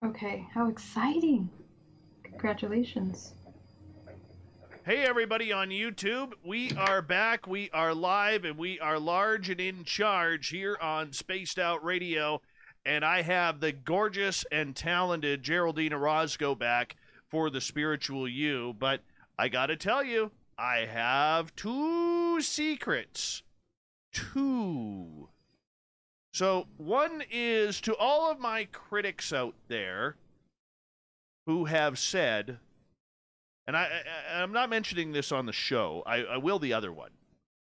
Okay, how exciting. Congratulations. Hey, everybody on YouTube. We are back. We are live, and we are large and in charge here on Spaced Out Radio. And I have the gorgeous and talented Geraldine Orozco back for the Spiritual You. But I got to tell you, I have two secrets. Two. So, one is to all of my critics out there who have said, and I'm not mentioning this on the show. I will the other one.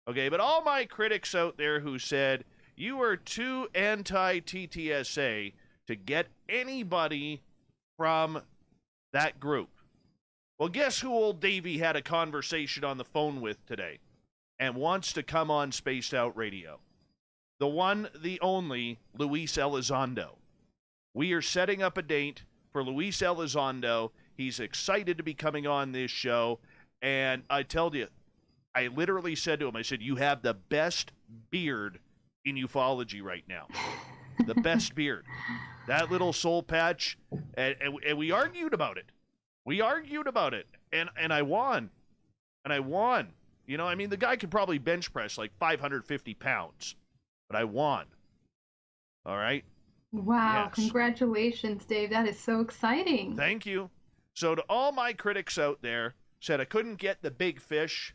Okay, but all my critics out there who said, you are too anti-TTSA to get anybody from that group. Well, guess who old Davey had a conversation on the phone with today and wants to come on Spaced Out Radio? The one, the only, Luis Elizondo. We are setting up a date for Luis Elizondo. He's excited to be coming on this show. And I tell you, I literally said to him, I said, you have the best beard in ufology right now. The best beard. That little soul patch. And we argued about it. We argued about it. And I won. And I won. You know, I mean, the guy could probably bench press like 550 pounds. But I won. All right? Wow, Yes. Congratulations, Dave. That is so exciting. Thank you. So to all my critics out there, said I couldn't get the big fish,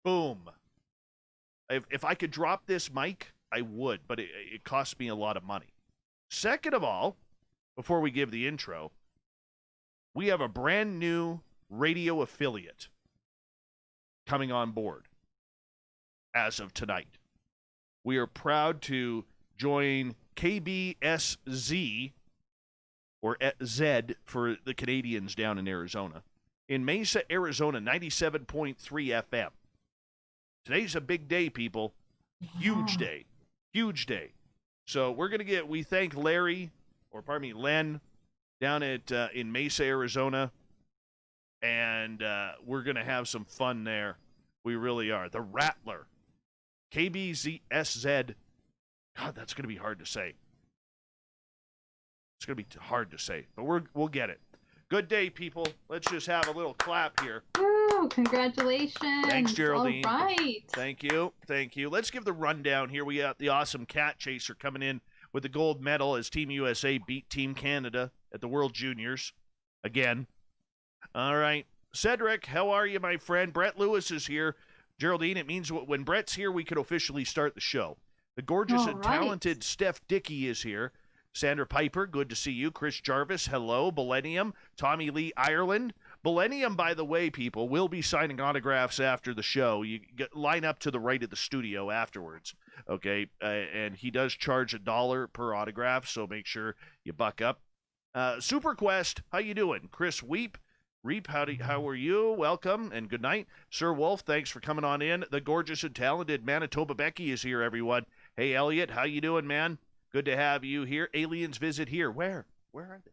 boom. If I could drop this mic, I would, but it cost me a lot of money. Second of all, before we give the intro, we have a brand new radio affiliate coming on board as of tonight. We are proud to join KBSZ, or Z for the Canadians down in Arizona, in Mesa, Arizona, 97.3 FM. Today's a big day, people. Huge day. Huge day. So we thank Len, down at in Mesa, Arizona, and we're going to have some fun there. We really are. The Rattler. KBZSZ. God, that's going to be hard to say. It's going to be hard to say, but we'll get it. Good day, people. Let's just have a little clap here. Woo, congratulations. Thanks, Geraldine. All right. Thank you. Thank you. Let's give the rundown here. We got the awesome Cat Chaser coming in with the gold medal as Team USA beat Team Canada at the World Juniors again. All right. Cedric, how are you, my friend? Brett Lewis is here. Geraldine, it means when Brett's here, we could officially start the show. The gorgeous and talented Steph Dickey is here. Sandra Piper, good to see you. Chris Jarvis, hello. Millennium, Tommy Lee Ireland. Millennium, by the way, people, will be signing autographs after the show. You line up to the right of the studio afterwards, okay? And he does charge $1 per autograph, so make sure you buck up. Super Quest, how you doing? Chris Reap, how are you? Welcome and good night. Sir Wolf, thanks for coming on in. The gorgeous and talented Manitoba Becky is here, everyone. Hey, Elliot, how you doing, man? Good to have you here. Aliens visit here. Where are they?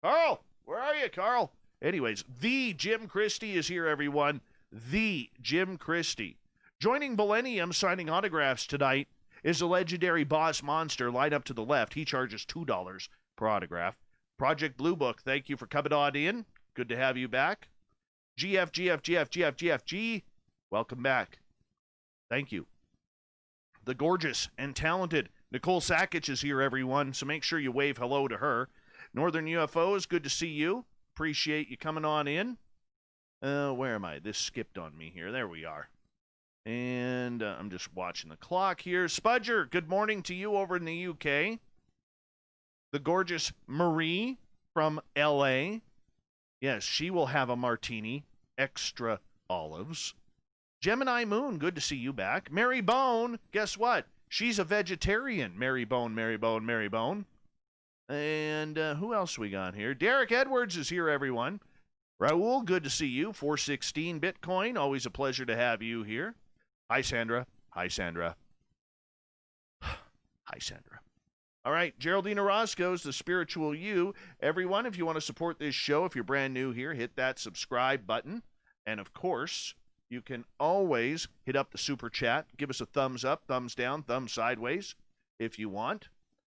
Carl, where are you, Carl? Anyways, the Jim Christie is here, everyone. The Jim Christie. Joining Millennium signing autographs tonight is the legendary Boss Monster. Line up to the left. He charges $2 per autograph. Project Blue Book, thank you for coming on in. Good to have you back. GF, welcome back. Thank you. The gorgeous and talented Nicole Sakic is here, everyone, so make sure you wave hello to her. Northern UFOs, good to see you. Appreciate you coming on in. Where am I? This skipped on me here. There we are. And I'm just watching the clock here. Spudger, good morning to you over in the UK. The gorgeous Marie from LA. Yes, she will have a martini. Extra olives. Gemini Moon, good to see you back. Mary Bone, guess what? She's a vegetarian. Mary Bone. And who else we got here? Derek Edwards is here, everyone. Raul, good to see you. 416 Bitcoin, always a pleasure to have you here. Hi, Sandra. Hi, Sandra. All right, Geraldine Orozco's The Spiritual You. Everyone, if you want to support this show, if you're brand new here, hit that subscribe button. And, of course, you can always hit up the super chat. Give us a thumbs up, thumbs down, thumbs sideways if you want.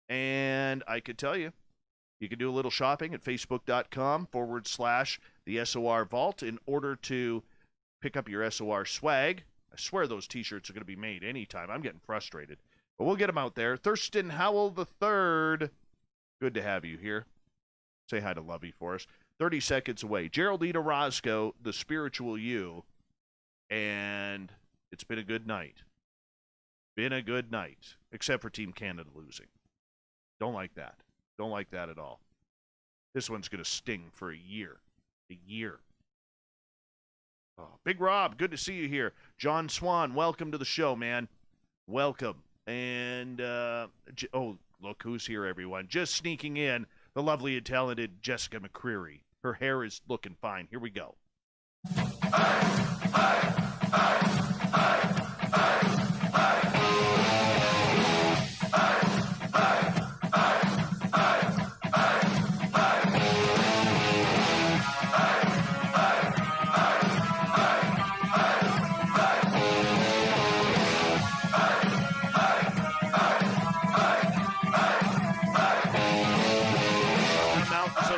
And I could tell you, You can do a little shopping at facebook.com/the SOR Vault in order to pick up your SOR swag. I swear those t-shirts are going to be made anytime. I'm getting frustrated. But we'll get them out there. Thurston Howell III, good to have you here. Say hi to Lovey for us. 30 seconds away. Geraldine Orozco, the spiritual you. And it's been a good night. Been a good night. Except for Team Canada losing. Don't like that. Don't like that at all. This one's going to sting for a year. A year. Oh, Big Rob, good to see you here. John Swan, welcome to the show, man. Welcome. And, oh, look who's here, everyone. Just sneaking in, the lovely and talented Jessica McCreary. Her hair is looking fine. Here we go.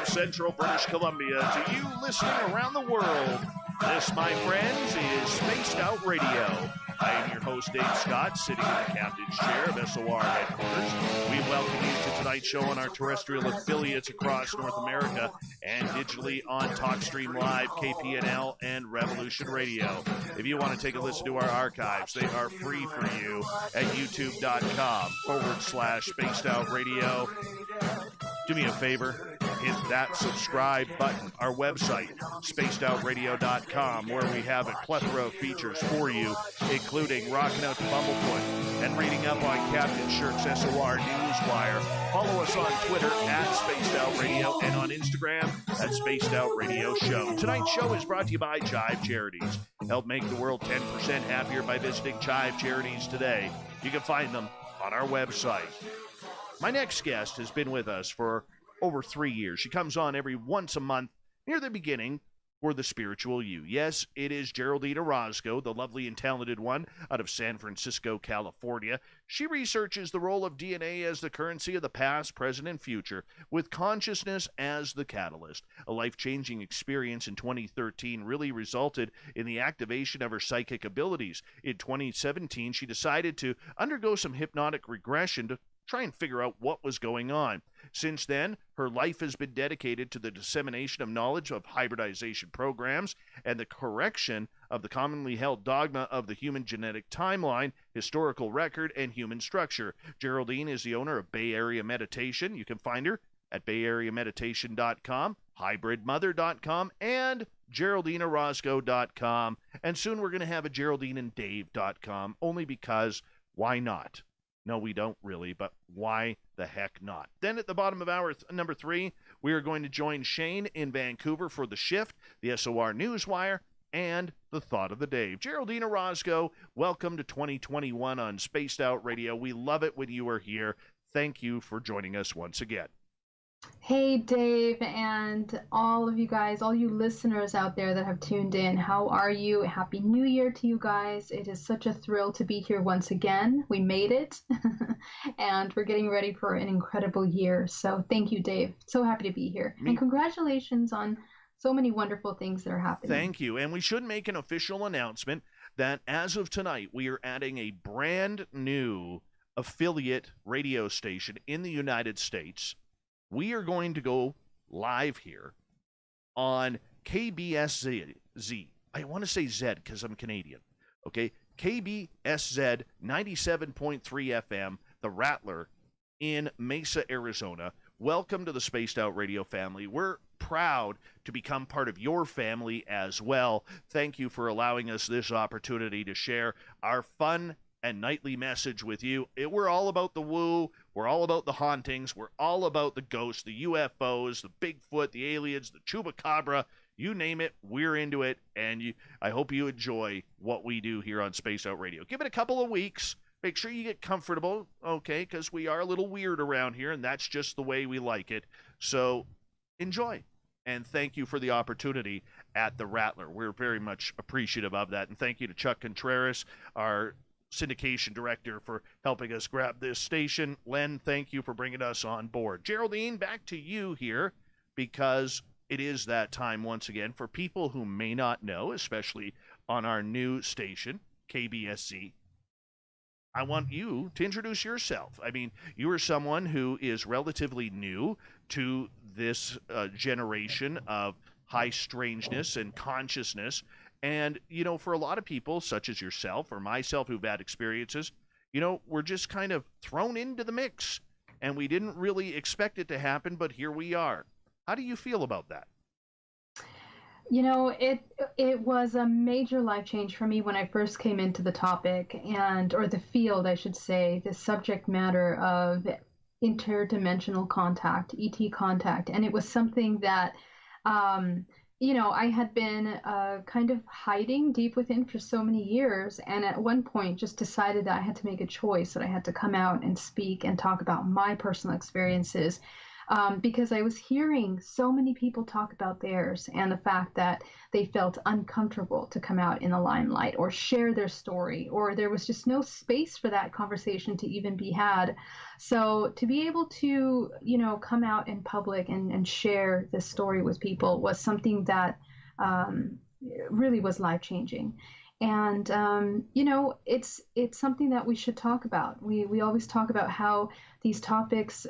Central British Columbia to you listening around the world. This, my friends, is Spaced Out Radio. I am your host, Dave Scott, sitting in the captain's chair of SOR headquarters. We welcome you to tonight's show on our terrestrial affiliates across North America and digitally on TalkStream Live, KPNL, and Revolution Radio. If you want to take a listen to our archives, they are free for you at youtube.com/Spaced Out Radio. Do me a favor, hit that subscribe button. Our website, spacedoutradio.com, where we have a plethora of features for you, including rocking out to Bumblefoot and reading up on Captain Shirk's SOR Newswire. Follow us on Twitter at Spaced Out Radio and on Instagram at Spaced Out Radio Show. Tonight's show is brought to you by Chive Charities. Help make the world 10% happier by visiting Chive Charities today. You can find them on our website. My next guest has been with us for over 3 years. She comes on every once a month near the beginning for the spiritual you. Yes, it is Geraldine Orozco, the lovely and talented one out of San Francisco, California. She researches the role of DNA as the currency of the past, present, and future, with consciousness as the catalyst. A life-changing experience in 2013 really resulted in the activation of her psychic abilities. In 2017, she decided to undergo some hypnotic regression to try and figure out what was going on. Since then, her life has been dedicated to the dissemination of knowledge of hybridization programs and the correction of the commonly held dogma of the human genetic timeline, historical record, and human structure. Geraldine is the owner of Bay Area Meditation. You can find her at bayareameditation.com, hybridmother.com, and geraldineorozco.com. And soon we're going to have a geraldineanddave.com, only because why not? No, we don't really, but why the heck not? Then at the bottom of hour number 3, we are going to join Shane in Vancouver for The Shift, the SOR Newswire, and the Thought of the Day. Geraldine Orozco, welcome to 2021 on Spaced Out Radio. We love it when you are here. Thank you for joining us once again. Hey, Dave, and all of you guys, all you listeners out there that have tuned in, how are you? Happy New Year to you guys. It is such a thrill to be here once again. We made it, and we're getting ready for an incredible year. So thank you, Dave. So happy to be here. And congratulations on so many wonderful things that are happening. Thank you. And we should make an official announcement that as of tonight, we are adding a brand new affiliate radio station in the United States. We are going to go live here on KBSZ. I want to say Z because I'm Canadian. Okay, KBSZ 97.3 FM, the Rattler in Mesa, Arizona. Welcome to the Spaced Out Radio family. We're proud to become part of your family as well. Thank you for allowing us this opportunity to share our fun and nightly message with you. We're all about the woo. We're all about the hauntings. We're all about the ghosts, the UFOs, the Bigfoot, the aliens, the Chupacabra. You name it, we're into it. And I hope you enjoy what we do here on Space Out Radio. Give it a couple of weeks. Make sure you get comfortable, okay, because we are a little weird around here, and that's just the way we like it. So enjoy. And thank you for the opportunity at the Rattler. We're very much appreciative of that. And thank you to Chuck Contreras, our syndication director, for helping us grab this station. Len, thank you for bringing us on board. Geraldine, back to you here, because it is that time once again for people who may not know, especially on our new station, KBSC. I want you to introduce yourself. I mean, you are someone who is relatively new to this generation of high strangeness and consciousness. And, for a lot of people, such as yourself or myself who've had experiences, we're just kind of thrown into the mix. And we didn't really expect it to happen, but here we are. How do you feel about that? It was a major life change for me when I first came into the topic or the field, I should say, the subject matter of interdimensional contact, ET contact. And it was something that, I had been kind of hiding deep within for so many years. And at one point just decided that I had to make a choice, that I had to come out and speak and talk about my personal experiences. Because I was hearing so many people talk about theirs and the fact that they felt uncomfortable to come out in the limelight or share their story, or there was just no space for that conversation to even be had. So to be able to, come out in public and share this story with people was something that really was life-changing. And it's something that we should talk about. We always talk about how these topics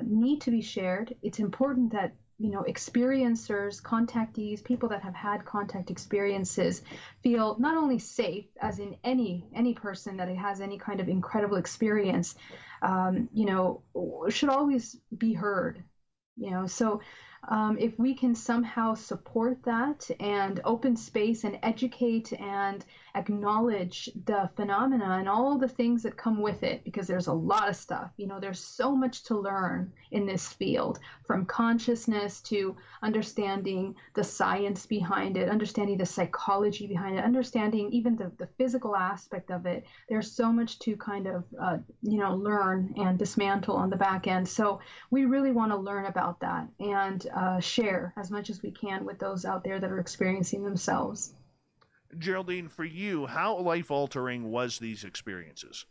need to be shared. It's important that experiencers, contactees, people that have had contact experiences feel not only safe, as in any person that has any kind of incredible experience, should always be heard. So if we can somehow support that and open space and educate and acknowledge the phenomena and all the things that come with it, because there's a lot of stuff, there's so much to learn in this field, from consciousness to understanding the science behind it, understanding the psychology behind it, understanding even the physical aspect of it. There's so much to kind of, learn and dismantle on the back end. So we really want to learn about that and share as much as we can with those out there that are experiencing themselves. Geraldine, for you, how life-altering was these experiences?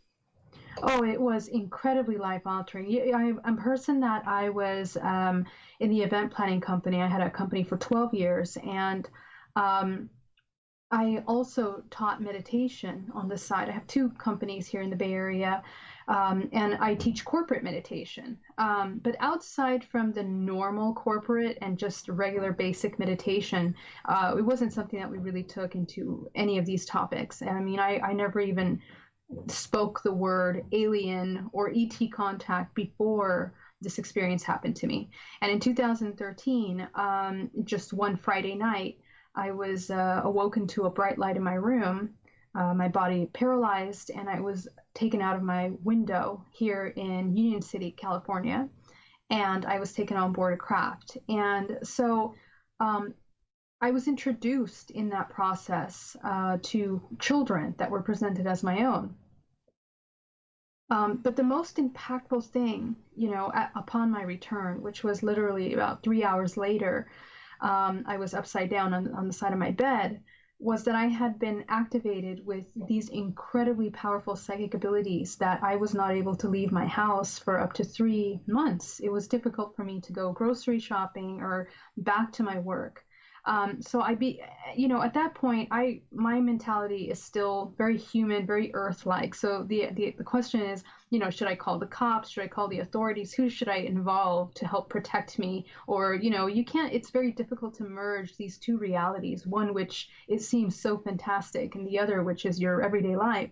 Oh, it was incredibly life-altering. I'm a person that I was in the event planning company. I had a company for 12 years, and I also taught meditation on the side. I have two companies here in the Bay Area, and I teach corporate meditation. But outside from the normal corporate and just regular basic meditation, it wasn't something that we really took into any of these topics. I mean, I never even spoke the word alien or ET contact before this experience happened to me. And in 2013, just one Friday night, I was awoken to a bright light in my room, my body paralyzed, and I was taken out of my window here in Union City, California, and I was taken on board a craft. And so I was introduced in that process to children that were presented as my own. But the most impactful thing, upon my return, which was literally about 3 hours later, I was upside down on the side of my bed, was that I had been activated with these incredibly powerful psychic abilities that I was not able to leave my house for up to 3 months. It was difficult for me to go grocery shopping or back to my work. So at that point, my mentality is still very human, very Earth-like. So the question is, should I call the cops? Should I call the authorities? Who should I involve to help protect me? Or, it's very difficult to merge these two realities, one which it seems so fantastic and the other which is your everyday life.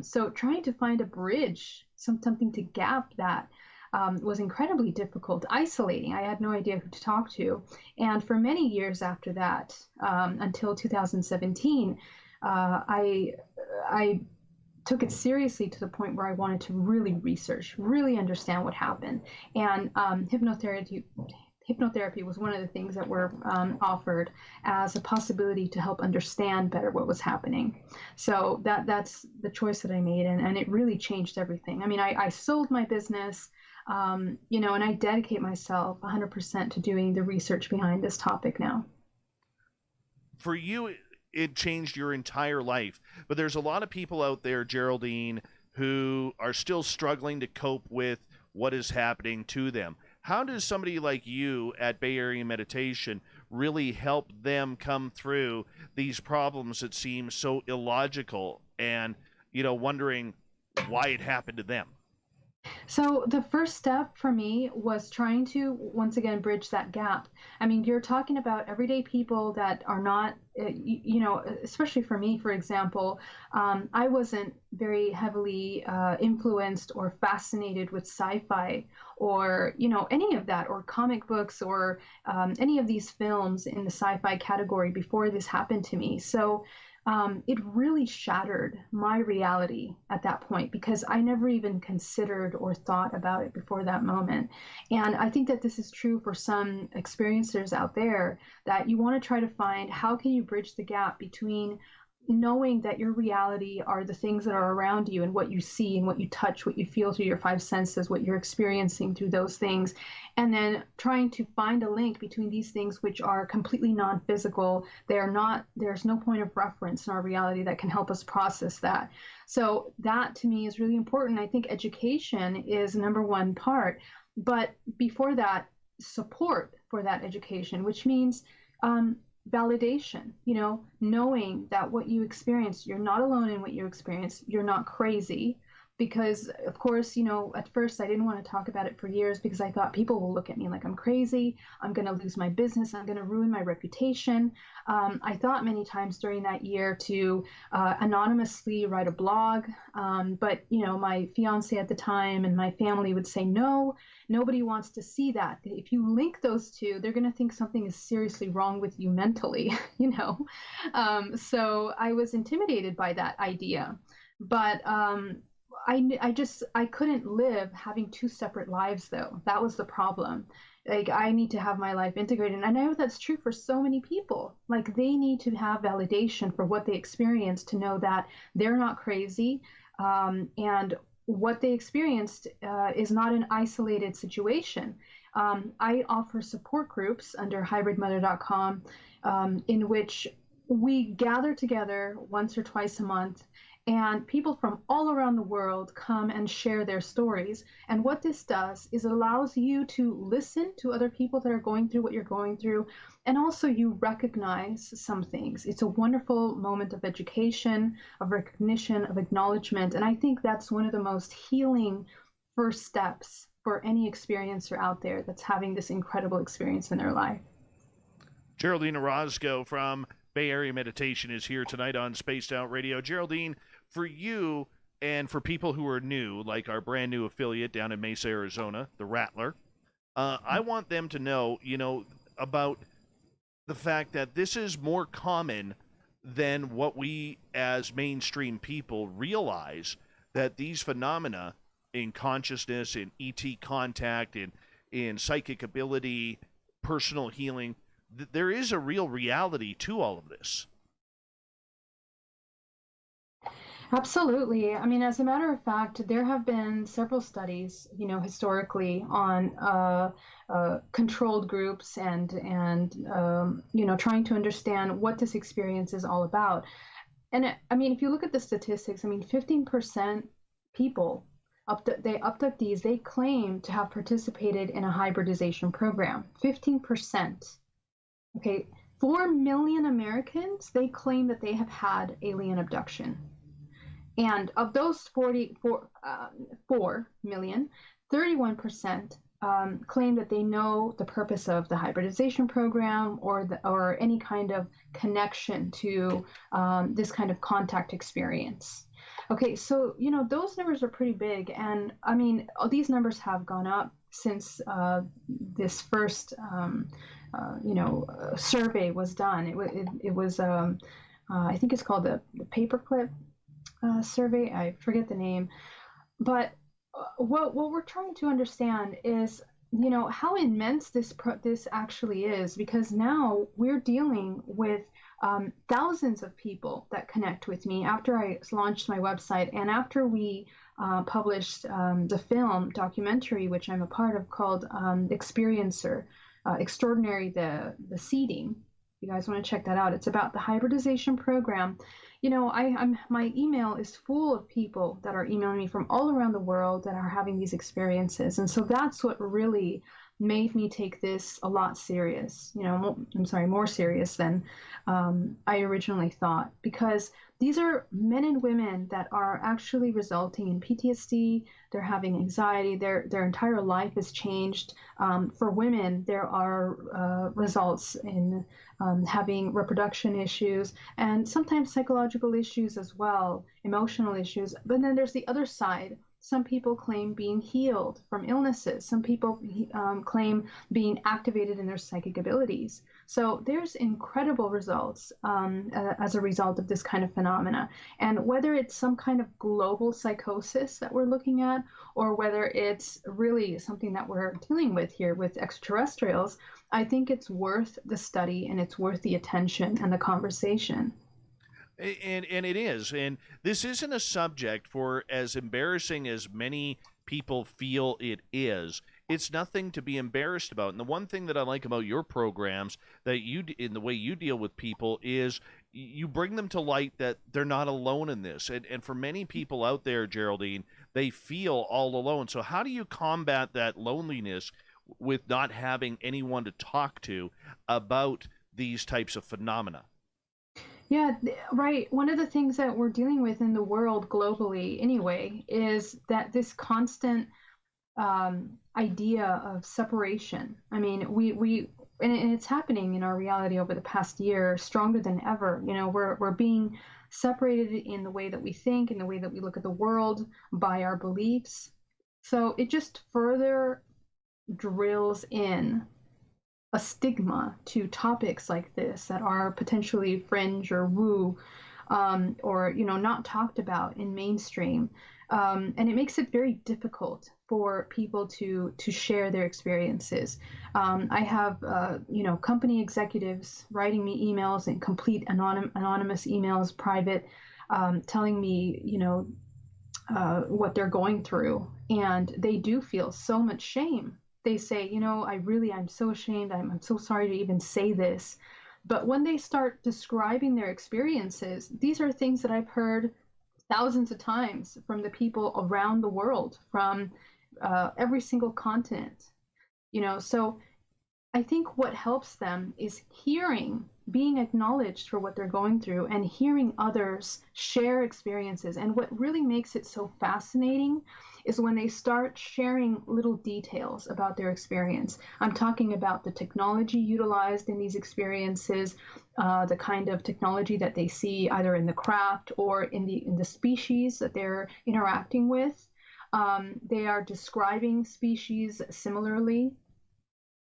So trying to find a bridge, something to gap that, was incredibly difficult, isolating. I had no idea who to talk to. And for many years after that, until 2017, I took it seriously to the point where I wanted to really research, really understand what happened. And hypnotherapy was one of the things that were offered as a possibility to help understand better what was happening. So that's the choice that I made, and it really changed everything. I mean, I sold my business, and I dedicate myself 100% to doing the research behind this topic now. For you, it changed your entire life. But there's a lot of people out there, Geraldine, who are still struggling to cope with what is happening to them. How does somebody like you at Bay Area Meditation really help them come through these problems that seem so illogical and, wondering why it happened to them? So the first step for me was trying to once again bridge that gap. I mean, you're talking about everyday people that are not, especially for me, for example, I wasn't very heavily influenced or fascinated with sci-fi or, any of that, or comic books or any of these films in the sci-fi category before this happened to me. So it really shattered my reality at that point because I never even considered or thought about it before that moment. And I think that this is true for some experiencers out there, that you want to try to find how can you bridge the gap between knowing that your reality are the things that are around you and what you see and what you touch, what you feel through your five senses, what you're experiencing through those things, and then trying to find a link between these things which are completely non-physical. There's no point of reference in our reality that can help us process that. So that to me is really important. I think education is number one part, but before that, support for that education, which means validation, knowing that what you experience, you're not alone in what you experience, you're not crazy. Because, of course, at first I didn't want to talk about it for years because I thought people will look at me like I'm crazy. I'm going to lose my business. I'm going to ruin my reputation. I thought many times during that year to anonymously write a blog. But, my fiance at the time and my family would say, no, nobody wants to see that. If you link those two, they're going to think something is seriously wrong with you mentally, So I was intimidated by that idea. But I couldn't live having two separate lives though. That was the problem. Like I need to have my life integrated. And I know that's true for so many people. Like they need to have validation for what they experience to know that they're not crazy. And what they experienced is not an isolated situation. I offer support groups under hybridmother.com in which we gather together once or twice a month, and people from all around the world come and share their stories. And what this does is it allows you to listen to other people that are going through what you're going through, and also you recognize some things. It's a wonderful moment of education, of recognition, of acknowledgement. And I think that's one of the most healing first steps for any experiencer out there that's having this incredible experience in their life. Geraldine Orozco from Bay Area Meditation is here tonight on Spaced Out Radio. Geraldine, for you and for people who are new, like our brand new affiliate down in Mesa, Arizona, the Rattler, I want them to know, about the fact that this is more common than what we as mainstream people realize, that these phenomena in consciousness, in ET contact, in psychic ability, personal healing, there is a real reality to all of this. Absolutely. I mean, as a matter of fact, there have been several studies, historically on controlled groups and trying to understand what this experience is all about. And I mean, if you look at the statistics, I mean, 15% people, abductees, they claim to have participated in a hybridization program. 15%. Okay, 4 million Americans, they claim that they have had alien abduction. And of those 4 million, 31% claim that they know the purpose of the hybridization program or any kind of connection to this kind of contact experience. Okay, so those numbers are pretty big, and I mean these numbers have gone up since this first survey was done. It was I think it's called the paperclip survey. I forget the name, but what we're trying to understand is how immense this actually is, because now we're dealing with thousands of people that connect with me after I launched my website and after we published the film documentary, which I'm a part of, called Experiencer, Extraordinary, the Seeding. you guys want to check that out. It's about the hybridization program. My email is full of people that are emailing me from all around the world that are having these experiences, and so that's what really made me take this a lot serious. More serious than I originally thought, because these are men and women that are actually resulting in PTSD. They're having anxiety. Their entire life is changed. For women, there are results in having reproduction issues and sometimes psychological issues as well, emotional issues. But then there's the other side. Some people claim being healed from illnesses. Some people claim being activated in their psychic abilities. So there's incredible results as a result of this kind of phenomena. And whether it's some kind of global psychosis that we're looking at, or whether it's really something that we're dealing with here with extraterrestrials, I think it's worth the study and it's worth the attention and the conversation. And it is. And this isn't a subject, for as embarrassing as many people feel it is, it's nothing to be embarrassed about. And the one thing that I like about your programs, that you, in the way you deal with people, is you bring them to light that they're not alone in this. And for many people out there, Geraldine, they feel all alone. So how do you combat that loneliness with not having anyone to talk to about these types of phenomena? Yeah, right. One of the things that we're dealing with in the world globally, anyway, is that this constant idea of separation. I mean, and it's happening in our reality over the past year, stronger than ever. We're being separated in the way that we think, in the way that we look at the world, by our beliefs. So it just further drills in a stigma to topics like this that are potentially fringe or woo, or not talked about in mainstream, and it makes it very difficult for people to share their experiences. I have company executives writing me emails, and complete anonymous emails, private, telling me what they're going through, and they do feel so much shame. They say, I'm so ashamed. I'm so sorry to even say this. But when they start describing their experiences, these are things that I've heard thousands of times from the people around the world, from every single continent. So I think what helps them is being acknowledged for what they're going through, and hearing others share experiences. And what really makes it so fascinating is when they start sharing little details about their experience. I'm talking about the technology utilized in these experiences, the kind of technology that they see either in the craft or in the species that they're interacting with. They are describing species similarly.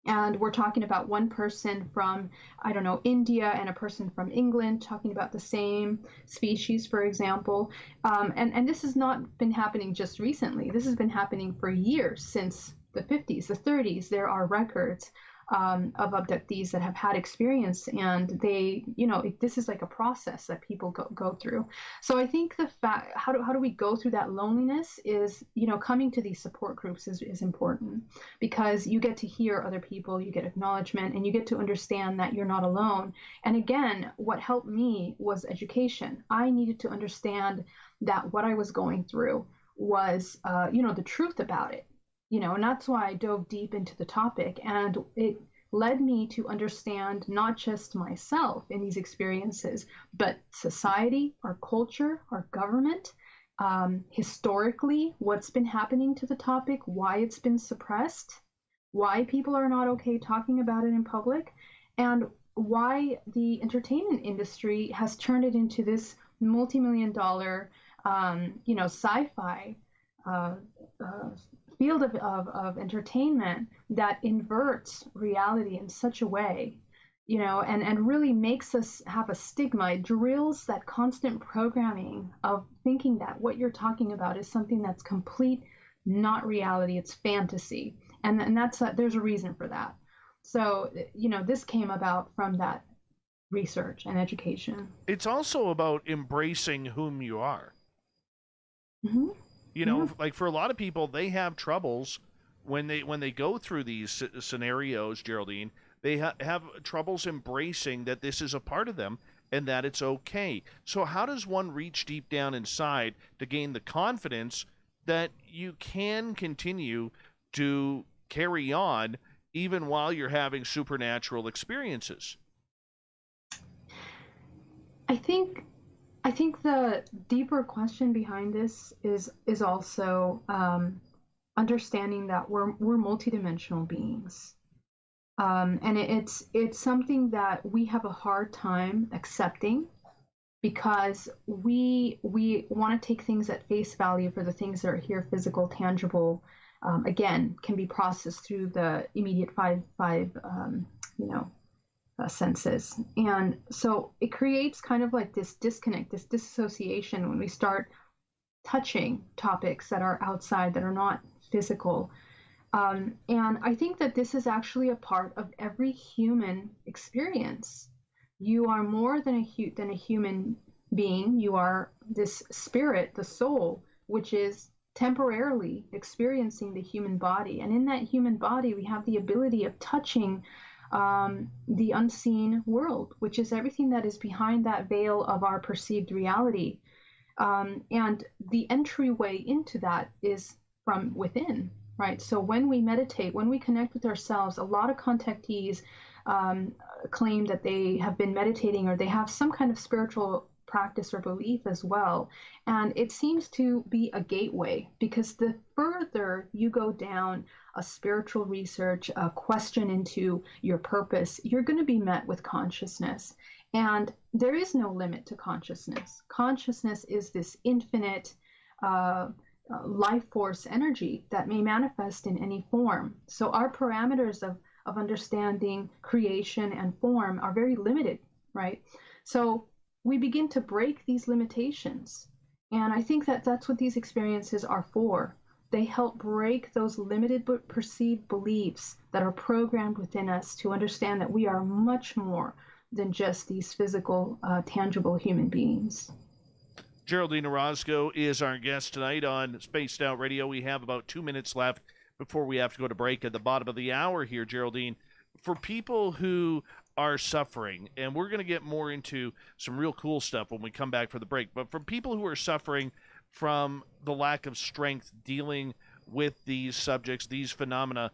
And we're talking about one person from, I don't know, India, and a person from England talking about the same species, for example. And this has not been happening just recently. This has been happening for years, since the 50s, the 30s. There are records of abductees that have had experience, and they, this is like a process that people go through. So I think the fact, how do we go through that loneliness is, coming to these support groups is important, because you get to hear other people, you get acknowledgement, and you get to understand that you're not alone. And again, what helped me was education. I needed to understand that what I was going through was, the truth about it. And that's why I dove deep into the topic. And it led me to understand not just myself in these experiences, but society, our culture, our government, historically, what's been happening to the topic, why it's been suppressed, why people are not okay talking about it in public, and why the entertainment industry has turned it into this multi-million-dollar, sci-fi field of entertainment that inverts reality in such a way, and really makes us have a stigma. It drills that constant programming of thinking that what you're talking about is something that's complete, not reality, it's fantasy. And that's there's a reason for that. So, this came about from that research and education. It's also about embracing whom you are. Mm-hmm. Yeah. Like for a lot of people, they have troubles when they go through these scenarios, Geraldine. They have troubles embracing that this is a part of them and that it's okay. So, how does one reach deep down inside to gain the confidence that you can continue to carry on even while you're having supernatural experiences? I think I think the deeper question behind this is also understanding that we're multidimensional beings, and it's something that we have a hard time accepting because we want to take things at face value for the things that are here, physical, tangible. Again, can be processed through the immediate five you know senses. And so it creates kind of like this disconnect, this disassociation when we start touching topics that are outside, that are not physical. And I think that this is actually a part of every human experience. You are more than a human being. You are this spirit, the soul, which is temporarily experiencing the human body. And in that human body, we have the ability of touching the unseen world, which is everything that is behind that veil of our perceived reality. And the entryway into that is from within, right? So when we meditate, when we connect with ourselves, a lot of contactees claim that they have been meditating or they have some kind of spiritual practice or belief as well. And it seems to be a gateway, because the further you go down a spiritual research, a question into your purpose, you're going to be met with consciousness. And there is no limit to consciousness. Consciousness is this infinite life force energy that may manifest in any form. So our parameters of understanding creation and form are very limited, right? So we begin to break these limitations. And I think that that's what these experiences are for. They help break those limited but perceived beliefs that are programmed within us to understand that we are much more than just these physical, tangible human beings. Geraldine Orozco is our guest tonight on Spaced Out Radio. We have about 2 minutes left before we have to go to break at the bottom of the hour here, Geraldine. For people who are suffering, and we're going to get more into some real cool stuff when we come back for the break, but for people who are suffering from the lack of strength dealing with these subjects, these phenomena,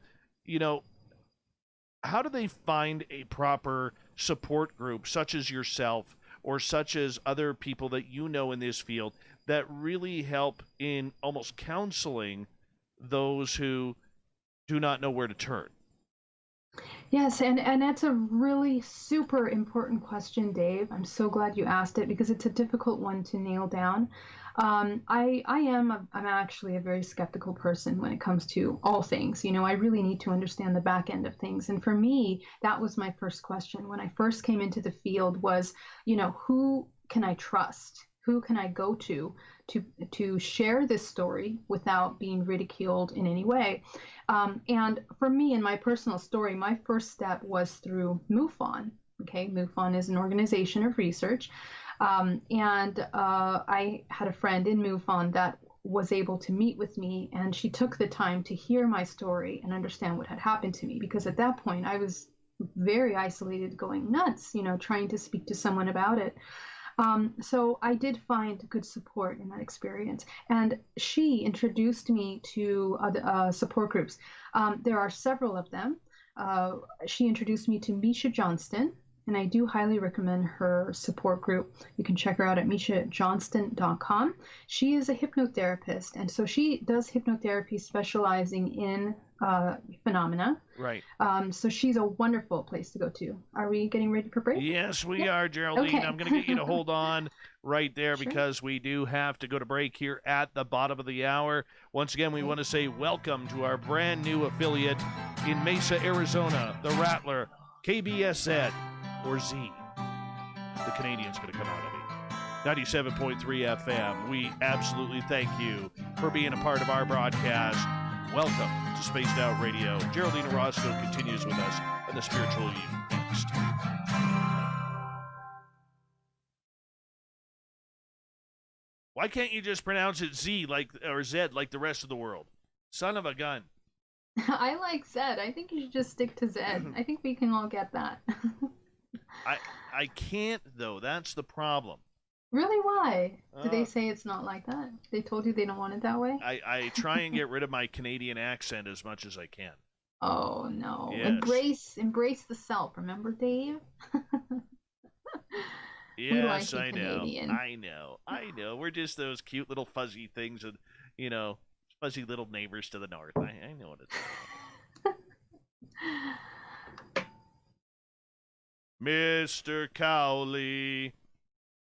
how do they find a proper support group such as yourself or such as other people that you know in this field that really help in almost counseling those who do not know where to turn? Yes, and that's a really super important question, Dave. I'm so glad you asked it because it's a difficult one to nail down. I'm actually a very skeptical person when it comes to all things. I really need to understand the back end of things. And for me, that was my first question when I first came into the field was, who can I trust? Who can I go to share this story without being ridiculed in any way? And for me, in my personal story, my first step was through MUFON. Okay, MUFON is an organization of research. And I had a friend in MUFON that was able to meet with me, and she took the time to hear my story and understand what had happened to me, because at that point I was very isolated, going nuts, trying to speak to someone about it. So I did find good support in that experience. And she introduced me to other support groups. There are several of them. She introduced me to Misha Johnston, and I do highly recommend her support group. You can check her out at mishajohnston.com. She is a hypnotherapist, and so she does hypnotherapy specializing in phenomena. Right. So she's a wonderful place to go to. Are we getting ready for break? Yes, we are, Geraldine. Okay. I'm going to get you to hold on right there Sure. because we do have to go to break here at the bottom of the hour. Once again, we want to say welcome to our brand new affiliate in Mesa, Arizona, the Rattler, KBSZ, or Z. The Canadian's going to come out of me. 97.3 FM. We absolutely thank you for being a part of our broadcast. Welcome to Spaced Out Radio. Geraldine Orozco continues with us and the Spiritual You next. Why can't you just pronounce it Z or Z like the rest of the world? Son of a gun. I like Zed. I think you should just stick to Zed. I think we can all get that. I I can't though. That's the problem. Really, why? Did they Uh, say it's not like that? They told you they don't want it that way? I try and get rid of my Canadian accent as much as I can. Oh no. Yes. Embrace the self. Remember, Dave? We Yes, like you I know. Canadian. I know. I know. We're just those cute little fuzzy things and, you know, fuzzy little neighbors to the north. I know what it's all about. Mr. Cowley,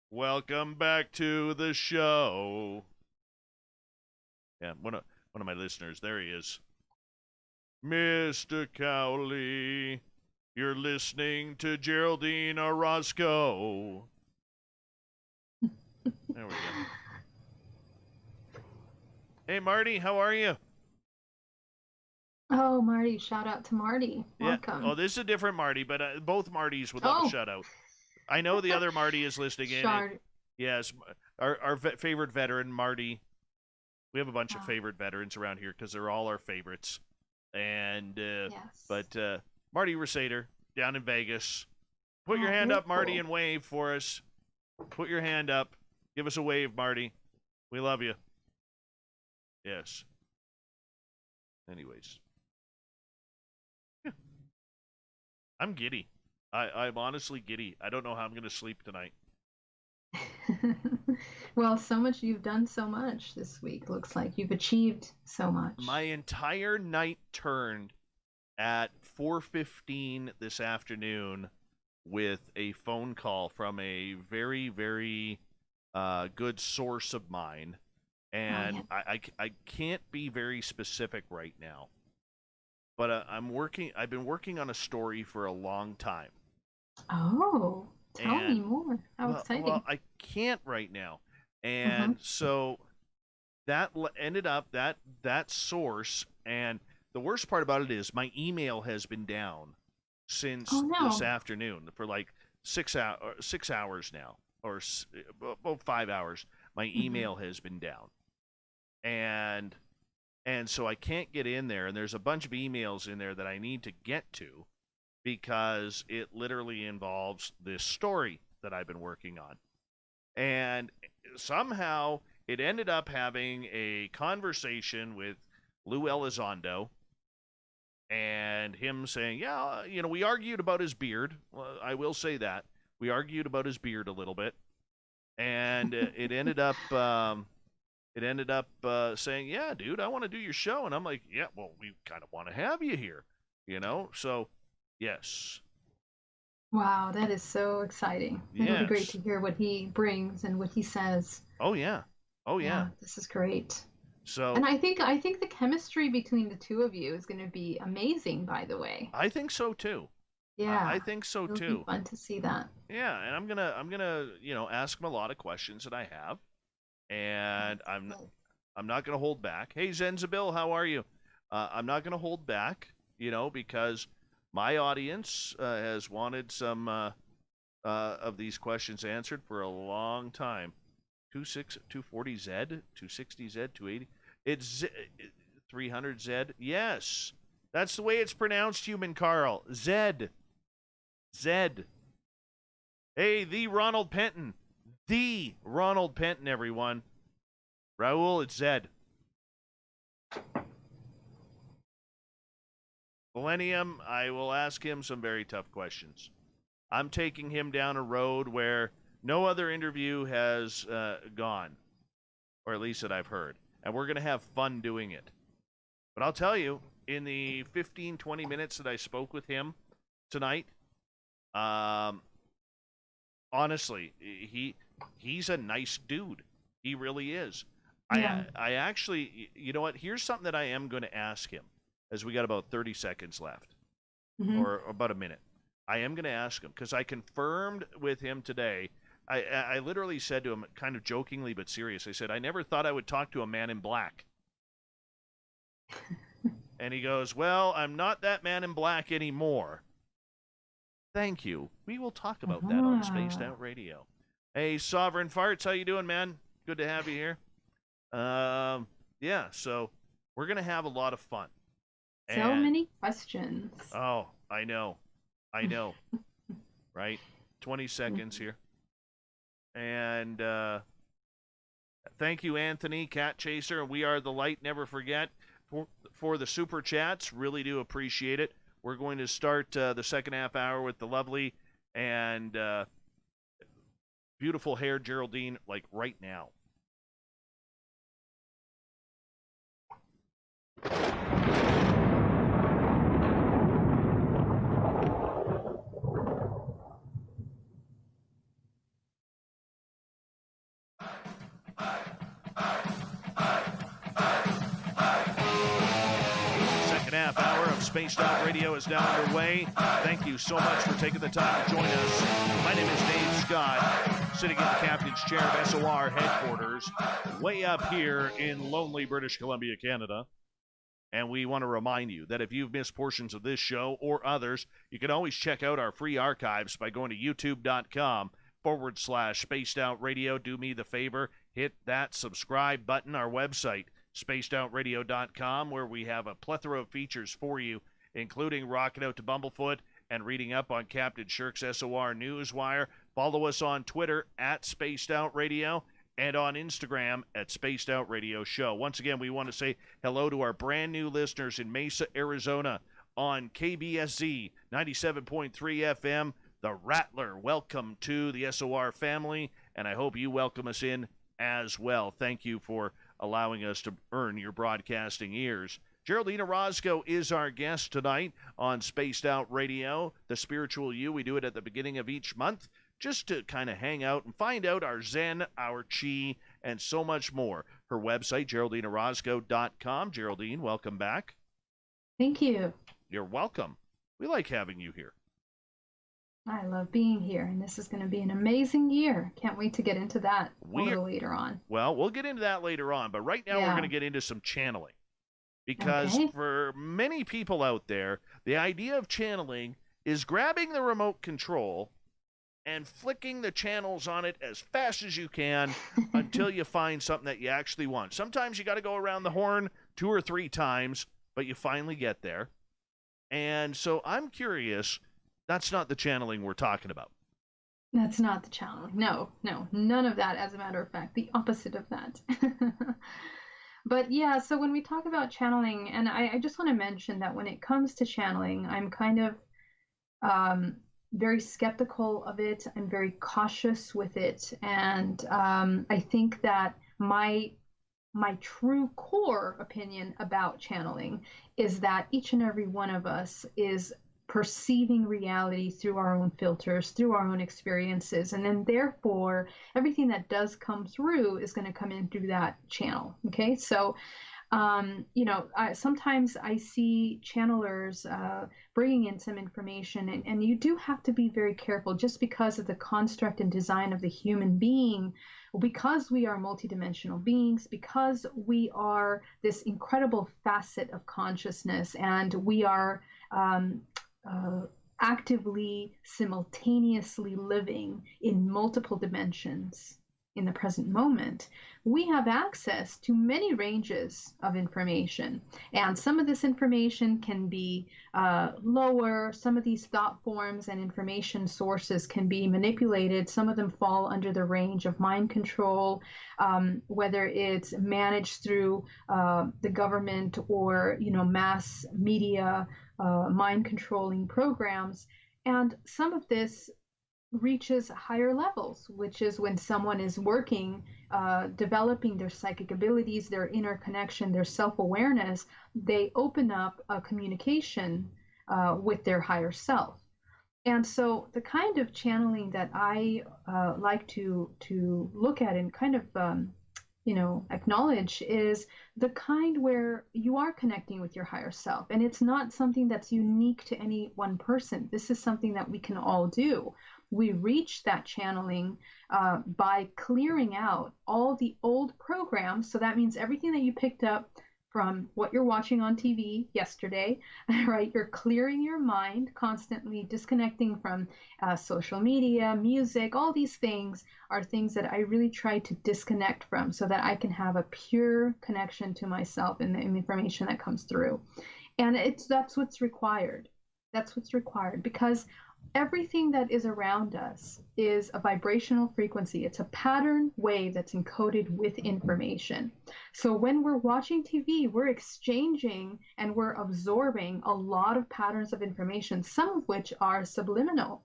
welcome back to the show. Yeah, one of my listeners. There he is. Mr. Cowley, you're listening to Geraldine Orozco. There we go. Hey, Marty, how are you? Oh, Marty, shout out to Marty. Yeah. Welcome. Oh, this is a different Marty, but both Martys would love a Oh, shout out. I know the other Marty is listening in. Shard. Yes, our favorite veteran, Marty. We have a bunch of Oh, favorite veterans around here because they're all our favorites. And yes. but Marty Resader down in Vegas. Put your Oh, hand very up, Marty, cool. and wave for us. Put your hand up. Give us a wave, Marty. We love you. Yes. Anyways, yeah, I'm giddy. I'm honestly giddy. I don't know how I'm going to sleep tonight. Well, so much you've done so much this week. Looks like you've achieved so My much. entire night turned at 4:15 this afternoon with a phone call from a very, very good source of mine, Oh, and yeah. I can't be very specific right now, but I'm working. I've been working on a story for a long time, Oh, tell me and more. How well, exciting. I can't right now, Mm-hmm. and so that ended up that source, and the worst part about it is my email has been down Oh since this no. afternoon for like 6 hours now, or about 5 hours. My Mm-hmm. email has been down, and so I can't get in there. And there's a bunch of emails in there that I need to get to because it literally involves this story that I've been working on. And somehow it ended up having a conversation with Lou Elizondo and him saying, yeah, we argued about his beard. Well, I will say that. We argued about his beard a little bit. And it ended up saying, yeah, dude, I want to do your show. And I'm like, yeah, well, we kind of want to have you here. So, yes, Wow, that is so exciting. It'll be great yes. to hear what he brings and what he says. Oh, yeah. Oh, yeah. Yeah, this is great. And So I think the chemistry between the two of you is going to be amazing, by the way. I think so too. I Yeah, think so it'll be too. fun to see that. Yeah, and I'm gonna ask him a lot of questions that I have, and That's good. I'm not gonna hold back. Hey Zenzabil, how are you? I'm not gonna hold back, because my audience has wanted some of these questions answered for a long time. 240 Z, 260 Z, 280. It's 300 Z. Yes, that's the way it's pronounced, human Carl. Z, Z. Hey, the Ronald Penton. The Ronald Penton, everyone. Raul, it's Zed. Millennium, I will ask him some very tough questions. I'm taking him down a road where no other interview has gone, or at least that I've heard. And we're going to have fun doing it. But I'll tell you, in the 15, 20 minutes that I spoke with him tonight, um, honestly, he's a nice dude. He really is. Yeah. I actually, you know what? Here's something that I am going to ask him, as we got about 30 seconds left, Hmm. or about a minute. I am going to ask him because I confirmed with him today. I literally said to him, kind of jokingly but serious. I said, I never thought I would talk to a man in black. And he goes, well, I'm not that man in black anymore. Thank you. We will talk about that on Spaced Ah. Out Radio. Hey, Sovereign Farts, how you doing, man? Good to have you here. Yeah, so we're gonna have a lot of fun. So And many questions. oh, I know. I know, right? 20 seconds here. And thank you, Anthony, Cat Chaser. We are the light. Never forget for the super chats. Really do appreciate it. We're going to start the second half hour with the lovely and beautiful hair Geraldine, like right now. Half hour of Spaced Out Radio is now underway. Thank you so much for taking the time to join us. My name is Dave Scott, sitting in the captain's chair of SOR headquarters, way up here in lonely British Columbia, Canada. And we want to remind you that if you've missed portions of this show or others, you can always check out our free archives by going to youtube.com/Spaced Out Radio. Do me the favor, hit that subscribe button. Our website, spacedoutradio.com, where we have a plethora of features for you, including rocking out to Bumblefoot and reading up on Captain Shirk's SOR Newswire. Follow us on Twitter at Spaced Out Radio and on Instagram at Spaced Out Radio Show. Once again, we want to say hello to our brand new listeners in Mesa, Arizona on KBSZ 97.3 FM, The Rattler. Welcome to the SOR family, and I hope you welcome us in as well. Thank you for allowing us to earn your broadcasting ears. Geraldine Orozco is our guest tonight on Spaced Out Radio, The Spiritual You. We do it at the beginning of each month just to kind of hang out and find out our Zen, our Chi, and so much more. Her website, GeraldineOrozco.com. Geraldine, welcome back. Thank you. You're welcome. We like having you here. I love being here, and this is going to be an amazing year. Can't wait to get into that a little later on. Well, we'll get into that later on, but right now we're going to get into some channeling. Because for many people out there, the idea of channeling is grabbing the remote control and flicking the channels on it as fast as you can until you find something that you actually want. Sometimes you got to go around the horn 2 or 3 times, but you finally get there. And so I'm curious, that's not the channeling we're talking about. That's not the channeling. No, none of that, as a matter of fact. The opposite of that. But yeah, so when we talk about channeling, and I just want to mention that when it comes to channeling, I'm kind of very skeptical of it. I'm very cautious with it. And I think that my true core opinion about channeling is that each and every one of us is perceiving reality through our own filters, through our own experiences, and then therefore everything that does come through is going to come in through that channel. Okay, so sometimes I see channelers bringing in some information, and you do have to be very careful just because of the construct and design of the human being, because we are multidimensional beings, because we are this incredible facet of consciousness, and we are actively, simultaneously living in multiple dimensions in the present moment. We have access to many ranges of information, and some of this information can be lower. Some of these thought forms and information sources can be manipulated. Some of them fall under the range of mind control, whether it's managed through the government or mass media mind controlling programs. And some of this reaches higher levels, which is when someone is working, developing their psychic abilities, their inner connection, their self-awareness. They open up a communication with their higher self. And so the kind of channeling that I like to look at and kind of acknowledge is the kind where you are connecting with your higher self. And it's not something that's unique to any one person. This is something that we can all do. We reach that channeling by clearing out all the old programs. So that means everything that you picked up from what you're watching on TV yesterday, right? You're clearing your mind, constantly disconnecting from social media, music. All these things are things that I really try to disconnect from so that I can have a pure connection to myself and the information that comes through. And that's what's required. That's what's required, because everything that is around us is a vibrational frequency. It's a pattern wave that's encoded with information. So when we're watching TV, we're exchanging and we're absorbing a lot of patterns of information, some of which are subliminal.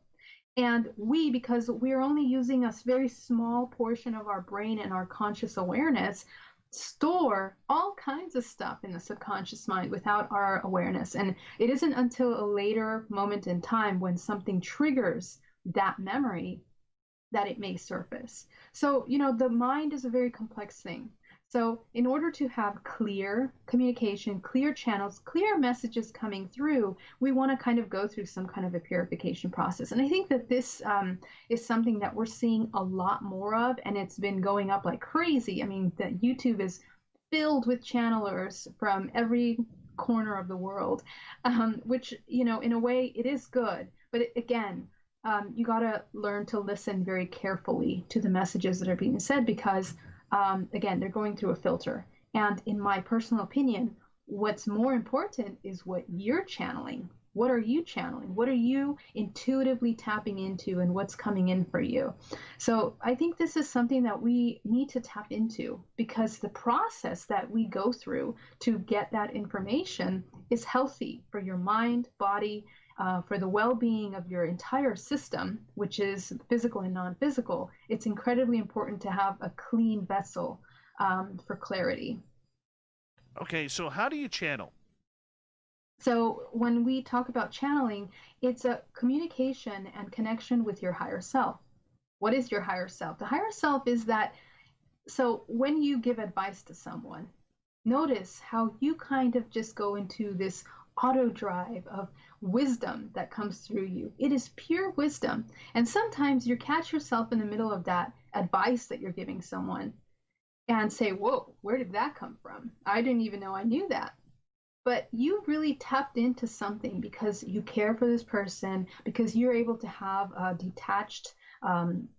And because we're only using a very small portion of our brain and our conscious awareness, store all kinds of stuff in the subconscious mind without our awareness. And it isn't until a later moment in time when something triggers that memory that it may surface. So, the mind is a very complex thing. So in order to have clear communication, clear channels, clear messages coming through, we want to kind of go through some kind of a purification process. And I think that this is something that we're seeing a lot more of, and it's been going up like crazy. I mean, that YouTube is filled with channelers from every corner of the world, which, in a way it is good. But again, you got to learn to listen very carefully to the messages that are being said, because again, they're going through a filter. And in my personal opinion, what's more important is what you're channeling. What are you channeling? What are you intuitively tapping into, and what's coming in for you? So I think this is something that we need to tap into, because the process that we go through to get that information is healthy for your mind, body, for the well-being of your entire system, which is physical and non-physical. It's incredibly important to have a clean vessel for clarity. Okay, so how do you channel? So when we talk about channeling, it's a communication and connection with your higher self. What is your higher self? The higher self is that, so when you give advice to someone, notice how you kind of just go into this auto drive of wisdom that comes through you. It is pure wisdom. And sometimes you catch yourself in the middle of that advice that you're giving someone and say, whoa, where did that come from? I didn't even know I knew that. But you really tapped into something because you care for this person, because you're able to have a detached,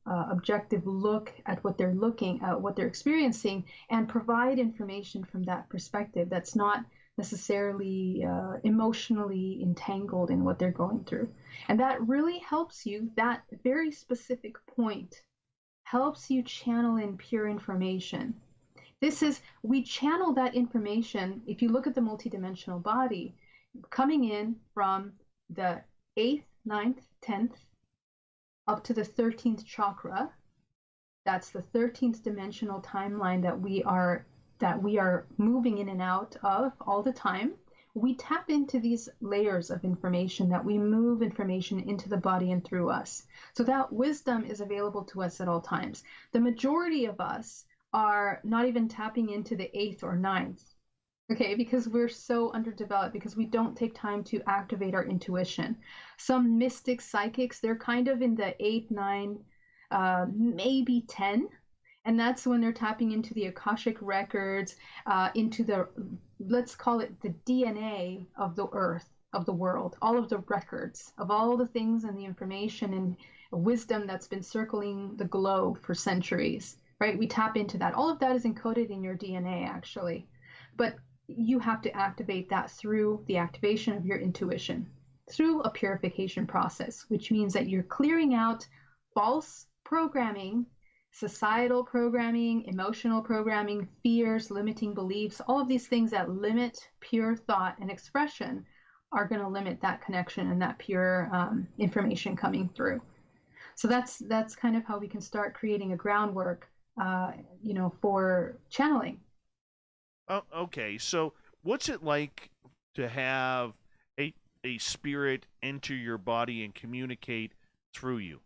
objective look at what they're looking at, what they're experiencing, and provide information from that perspective that's not necessarily emotionally entangled in what they're going through. And that really helps you, that very specific point helps you channel in pure information. We channel that information, if you look at the multidimensional body, coming in from the 8th, 9th, 10th, up to the 13th chakra. That's the 13th dimensional timeline that we are moving in and out of all the time. We tap into these layers of information, that we move information into the body and through us. So that wisdom is available to us at all times. The majority of us are not even tapping into the 8th or 9th, okay, because we're so underdeveloped, because we don't take time to activate our intuition. Some mystic psychics, they're kind of in the 8, 9, maybe 10. And that's when they're tapping into the Akashic records, into the, let's call it the DNA of the earth, of the world, all of the records of all the things and the information and wisdom that's been circling the globe for centuries, right? We tap into that. All of that is encoded in your DNA, actually. But you have to activate that through the activation of your intuition, through a purification process, which means that you're clearing out false programming, societal programming, emotional programming, fears, limiting beliefs. All of these things that limit pure thought and expression are going to limit that connection and that pure information coming through. So that's kind of how we can start creating a groundwork, for channeling. Oh, okay. So what's it like to have a spirit enter your body and communicate through you?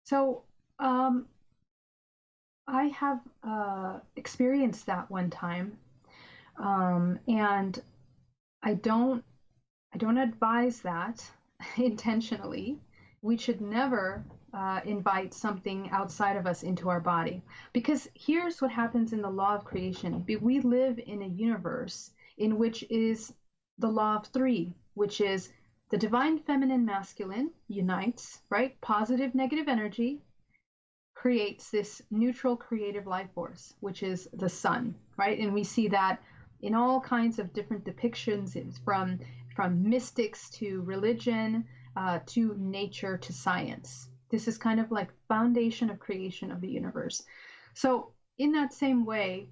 So I have experienced that one time, and I don't advise that intentionally. We should never invite something outside of us into our body, because here's what happens in the law of creation. We live in a universe in which is the law of three, which is the divine feminine masculine unites, right? Positive, negative energy creates this neutral creative life force, which is the sun, right? And we see that in all kinds of different depictions. It's from mystics to religion, to nature to science. This is kind of like foundation of creation of the universe. So in that same way,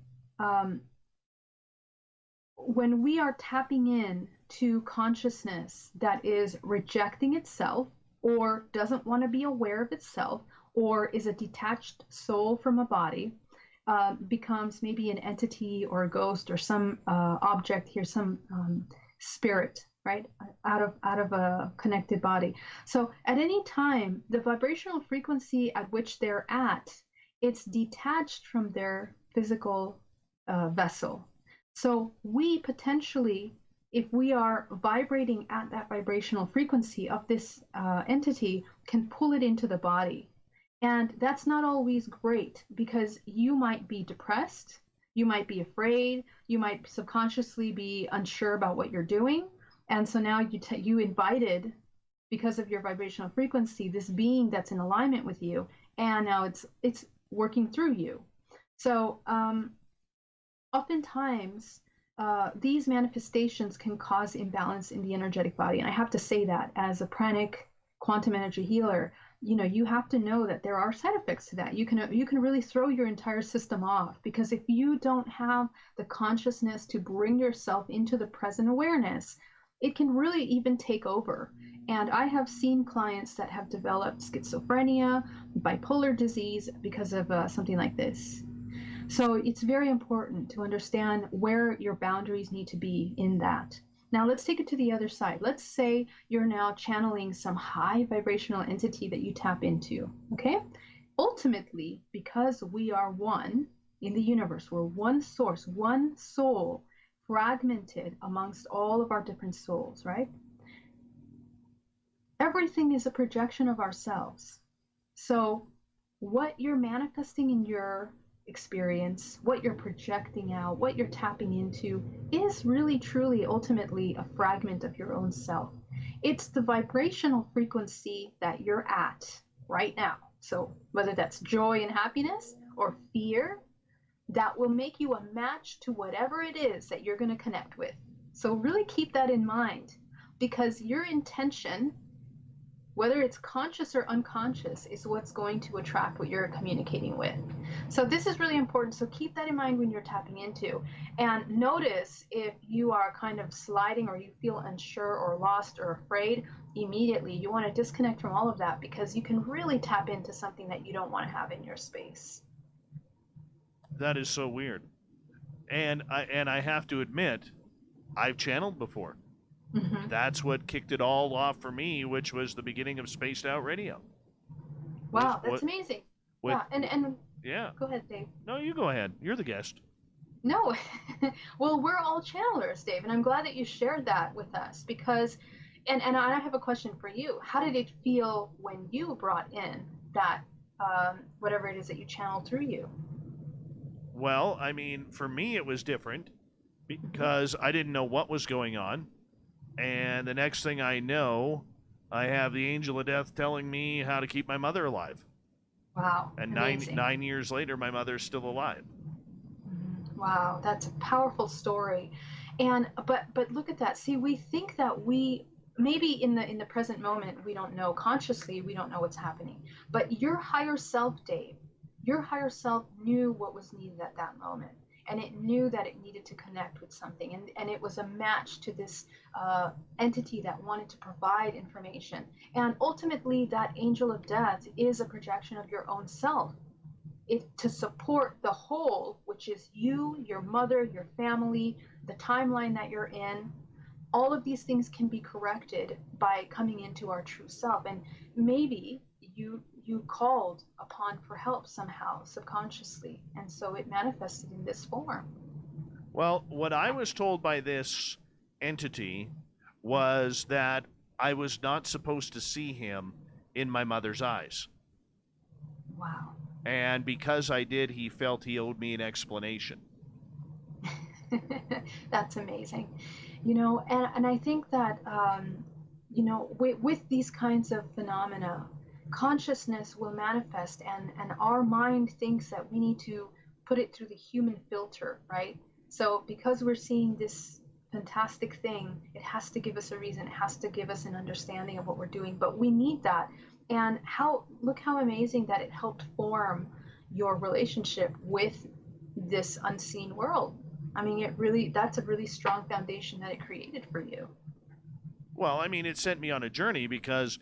when we are tapping in to consciousness that is rejecting itself or doesn't want to be aware of itself or is a detached soul from a body, becomes maybe an entity or a ghost or some object here, some spirit, right, out of a connected body. So at any time, the vibrational frequency at which they're at, it's detached from their physical vessel. So we potentially, if we are vibrating at that vibrational frequency of this entity, can pull it into the body. And that's not always great because you might be depressed, you might be afraid, you might subconsciously be unsure about what you're doing. And so now you invited, because of your vibrational frequency, this being that's in alignment with you, and now it's working through you. So oftentimes these manifestations can cause imbalance in the energetic body. And I have to say that as a pranic quantum energy healer, you have to know that there are side effects to that. You can really throw your entire system off, because if you don't have the consciousness to bring yourself into the present awareness, it can really even take over. And I have seen clients that have developed schizophrenia, bipolar disease because of something like this. So it's very important to understand where your boundaries need to be in that. Now let's take it to the other side. Let's say you're now channeling some high vibrational entity that you tap into, okay? Ultimately, because we are one in the universe, we're one source, one soul, fragmented amongst all of our different souls, right? Everything is a projection of ourselves. So what you're manifesting in your experience, what you're projecting out, what you're tapping into is really truly ultimately a fragment of your own self. It's the vibrational frequency that you're at right now. So whether that's joy and happiness or fear, that will make you a match to whatever it is that you're going to connect with. So really keep that in mind, because your intention, whether it's conscious or unconscious, is what's going to attract what you're communicating with. So this is really important. So keep that in mind when you're tapping into. And notice if you are kind of sliding or you feel unsure or lost or afraid, immediately you want to disconnect from all of that, because you can really tap into something that you don't want to have in your space. That is so weird. And I have to admit, I've channeled before. Mm-hmm. That's what kicked it all off for me, which was the beginning of Spaced Out Radio. Wow, that's amazing. Yeah, and yeah. Go ahead, Dave. No, you go ahead. You're the guest. No. Well, we're all channelers, Dave, and I'm glad that you shared that with us, because and I have a question for you. How did it feel when you brought in that whatever it is that you channeled through you? Well, I mean, for me it was different because I didn't know what was going on. And the next thing I know, I have the angel of death telling me how to keep my mother alive. Wow. And nine years later, my mother's still alive. Wow, that's a powerful story. And but look at that. See, we think that we maybe in the present moment we don't know, consciously we don't know what's happening. But your higher self, Dave, your higher self knew what was needed at that moment. And it knew that it needed to connect with something. And it was a match to this entity that wanted to provide information. And ultimately, that angel of death is a projection of your own self. To support the whole, which is you, your mother, your family, the timeline that you're in. All of these things can be corrected by coming into our true self. And maybe you called upon for help somehow subconsciously, and so it manifested in this form. Well, what I was told by this entity was that I was not supposed to see him in my mother's eyes. Wow. And because I did, he felt he owed me an explanation. That's amazing. And I think that with these kinds of phenomena, consciousness will manifest, and our mind thinks that we need to put it through the human filter, right? So because we're seeing this fantastic thing, it has to give us a reason, it has to give us an understanding of what we're doing, but we need that. And look how amazing that it helped form your relationship with this unseen world. I mean, that's a really strong foundation that it created for you. Well, I mean, it sent me on a journey because,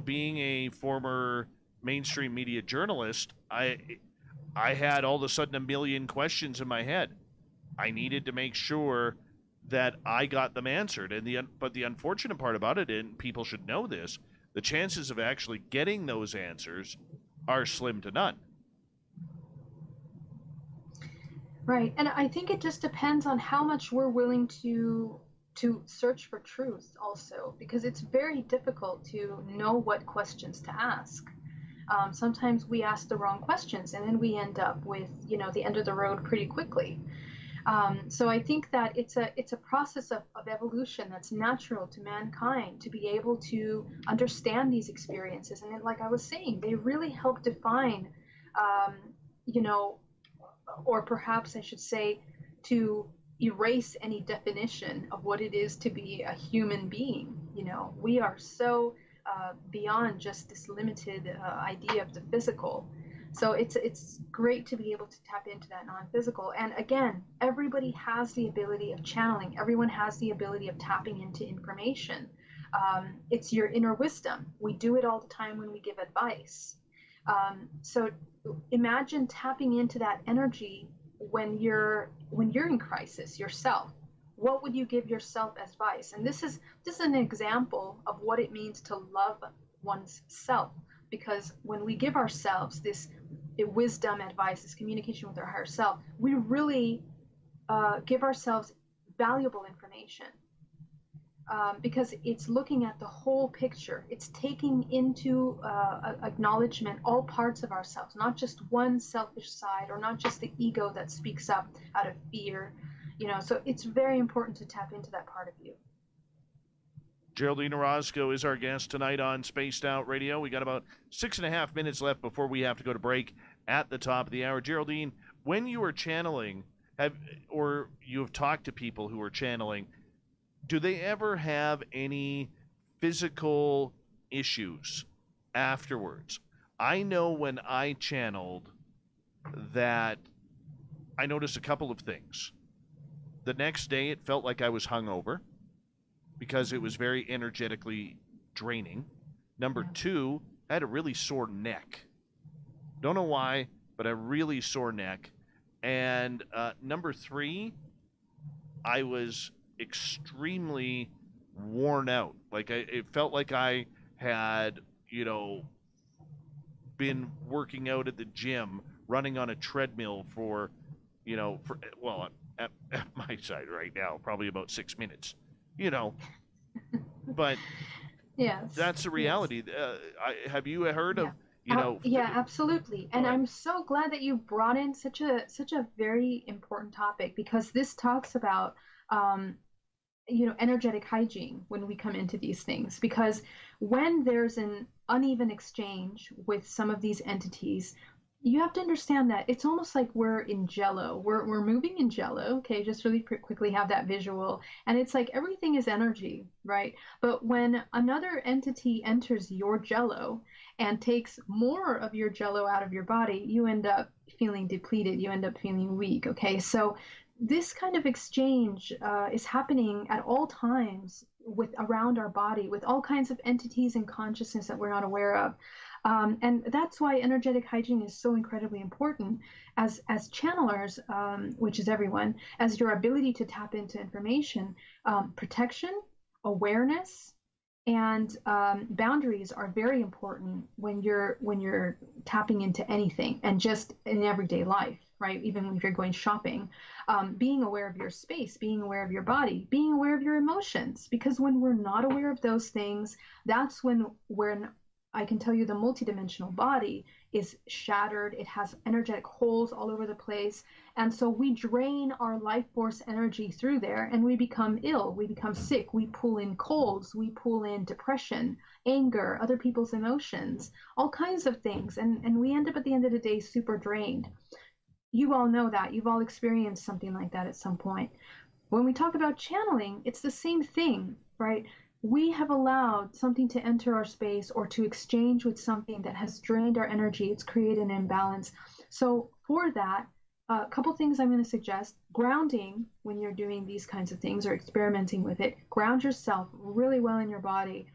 being a former mainstream media journalist, I had all of a sudden a million questions in my head. I needed to make sure that I got them answered. But the unfortunate part about it, and people should know this, the chances of actually getting those answers are slim to none. Right. And I think it just depends on how much we're willing to search for truth also, because it's very difficult to know what questions to ask. Sometimes we ask the wrong questions and then we end up with, the end of the road pretty quickly. So I think that it's a process of evolution that's natural to mankind to be able to understand these experiences. And then, like I was saying, they really help define, um, you know, or perhaps I should say, to erase any definition of what it is to be a human being. We are so beyond just this limited idea of the physical. So it's great to be able to tap into that non-physical. And again, everybody has the ability of channeling. Everyone has the ability of tapping into information. It's your inner wisdom. We do it all the time when we give advice. So imagine tapping into that energy when you're in crisis yourself. What would you give yourself as advice? And this is an example of what it means to love one's self, because when we give ourselves this wisdom, advice, this communication with our higher self, we really give ourselves valuable information. Because it's looking at the whole picture. It's taking into acknowledgement all parts of ourselves, not just one selfish side or not just the ego that speaks up out of fear. So it's very important to tap into that part of you. Geraldine Orozco is our guest tonight on Spaced Out Radio. We got about 6.5 minutes left before we have to go to break at the top of the hour. Geraldine, when you are channeling, or you have talked to people who are channeling, do they ever have any physical issues afterwards? I know when I channeled that I noticed a couple of things. The next day, it felt like I was hungover because it was very energetically draining. Number two, I had a really sore neck. Don't know why, but a really sore neck. And number three, I was extremely worn out. It felt like I had, been working out at the gym, running on a treadmill for at my side right now, probably about 6 minutes, but Yes. that's the reality. Yes. Have you heard of, yeah, absolutely. And I'm so glad that you brought in such a very important topic, because this talks about energetic hygiene when we come into these things. Because when there's an uneven exchange with some of these entities, you have to understand that it's almost like we're in jello. We're moving in jello. Okay, just really quickly have that visual. And it's like everything is energy, right? But when another entity enters your jello and takes more of your jello out of your body, you end up feeling depleted. You end up feeling weak. Okay, so this kind of exchange is happening at all times around our body with all kinds of entities and consciousness that we're not aware of. And that's why energetic hygiene is so incredibly important as channelers, which is everyone, as your ability to tap into information. Protection, awareness, and boundaries are very important when you're tapping into anything, and just in everyday life, right? Even if you're going shopping, being aware of your space, being aware of your body, being aware of your emotions, because when we're not aware of those things, that's when I can tell you the multidimensional body is shattered. It has energetic holes all over the place. And so we drain our life force energy through there and we become ill. We become sick. We pull in colds. We pull in depression, anger, other people's emotions, all kinds of things. And we end up at the end of the day super drained. You all know that. You've all experienced something like that at some point. When we talk about channeling, it's the same thing, right? We have allowed something to enter our space or to exchange with something that has drained our energy. It's created an imbalance. So, for that, a couple things I'm going to suggest: grounding when you're doing these kinds of things or experimenting with it. Ground yourself really well in your body.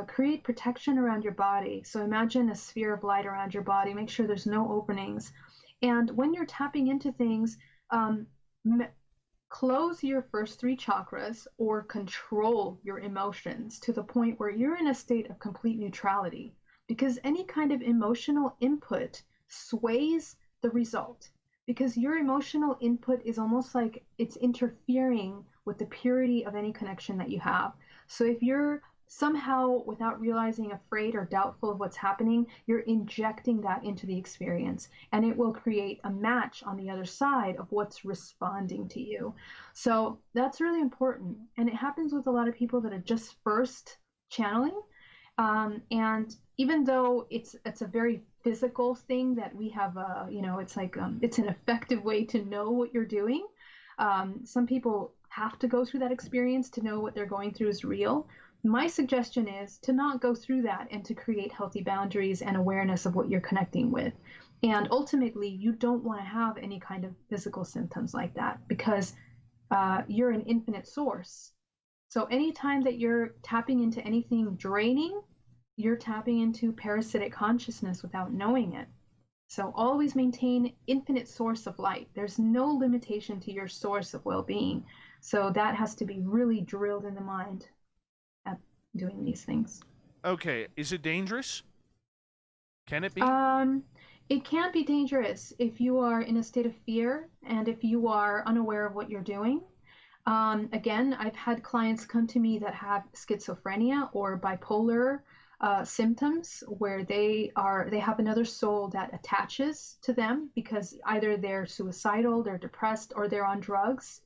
Create protection around your body. So, imagine a sphere of light around your body. Make sure there's no openings. And when you're tapping into things, um, close your first three chakras or control your emotions to the point where you're in a state of complete neutrality, because any kind of emotional input sways the result, because your emotional input is almost like it's interfering with the purity of any connection that you have. So if you're somehow, without realizing, afraid or doubtful of what's happening, you're injecting that into the experience, and it will create a match on the other side of what's responding to you. So that's really important, and it happens with a lot of people that are just first channeling. And even though it's a very physical thing that we have, it's like it's an effective way to know what you're doing. Some people have to go through that experience to know what they're going through is real. My suggestion is to not go through that and to create healthy boundaries and awareness of what you're connecting with. And ultimately, you don't want to have any kind of physical symptoms like that, because you're an infinite source. So anytime that you're tapping into anything draining, you're tapping into parasitic consciousness without knowing it. So always maintain infinite source of light. There's no limitation to your source of well-being. So that has to be really drilled in the mind at doing these things. Okay, is it dangerous? Can it be? It can be dangerous if you are in a state of fear and if you are unaware of what you're doing. Again, I've had clients come to me that have schizophrenia or bipolar symptoms, where they have another soul that attaches to them because either they're suicidal, they're depressed, or they're on drugs.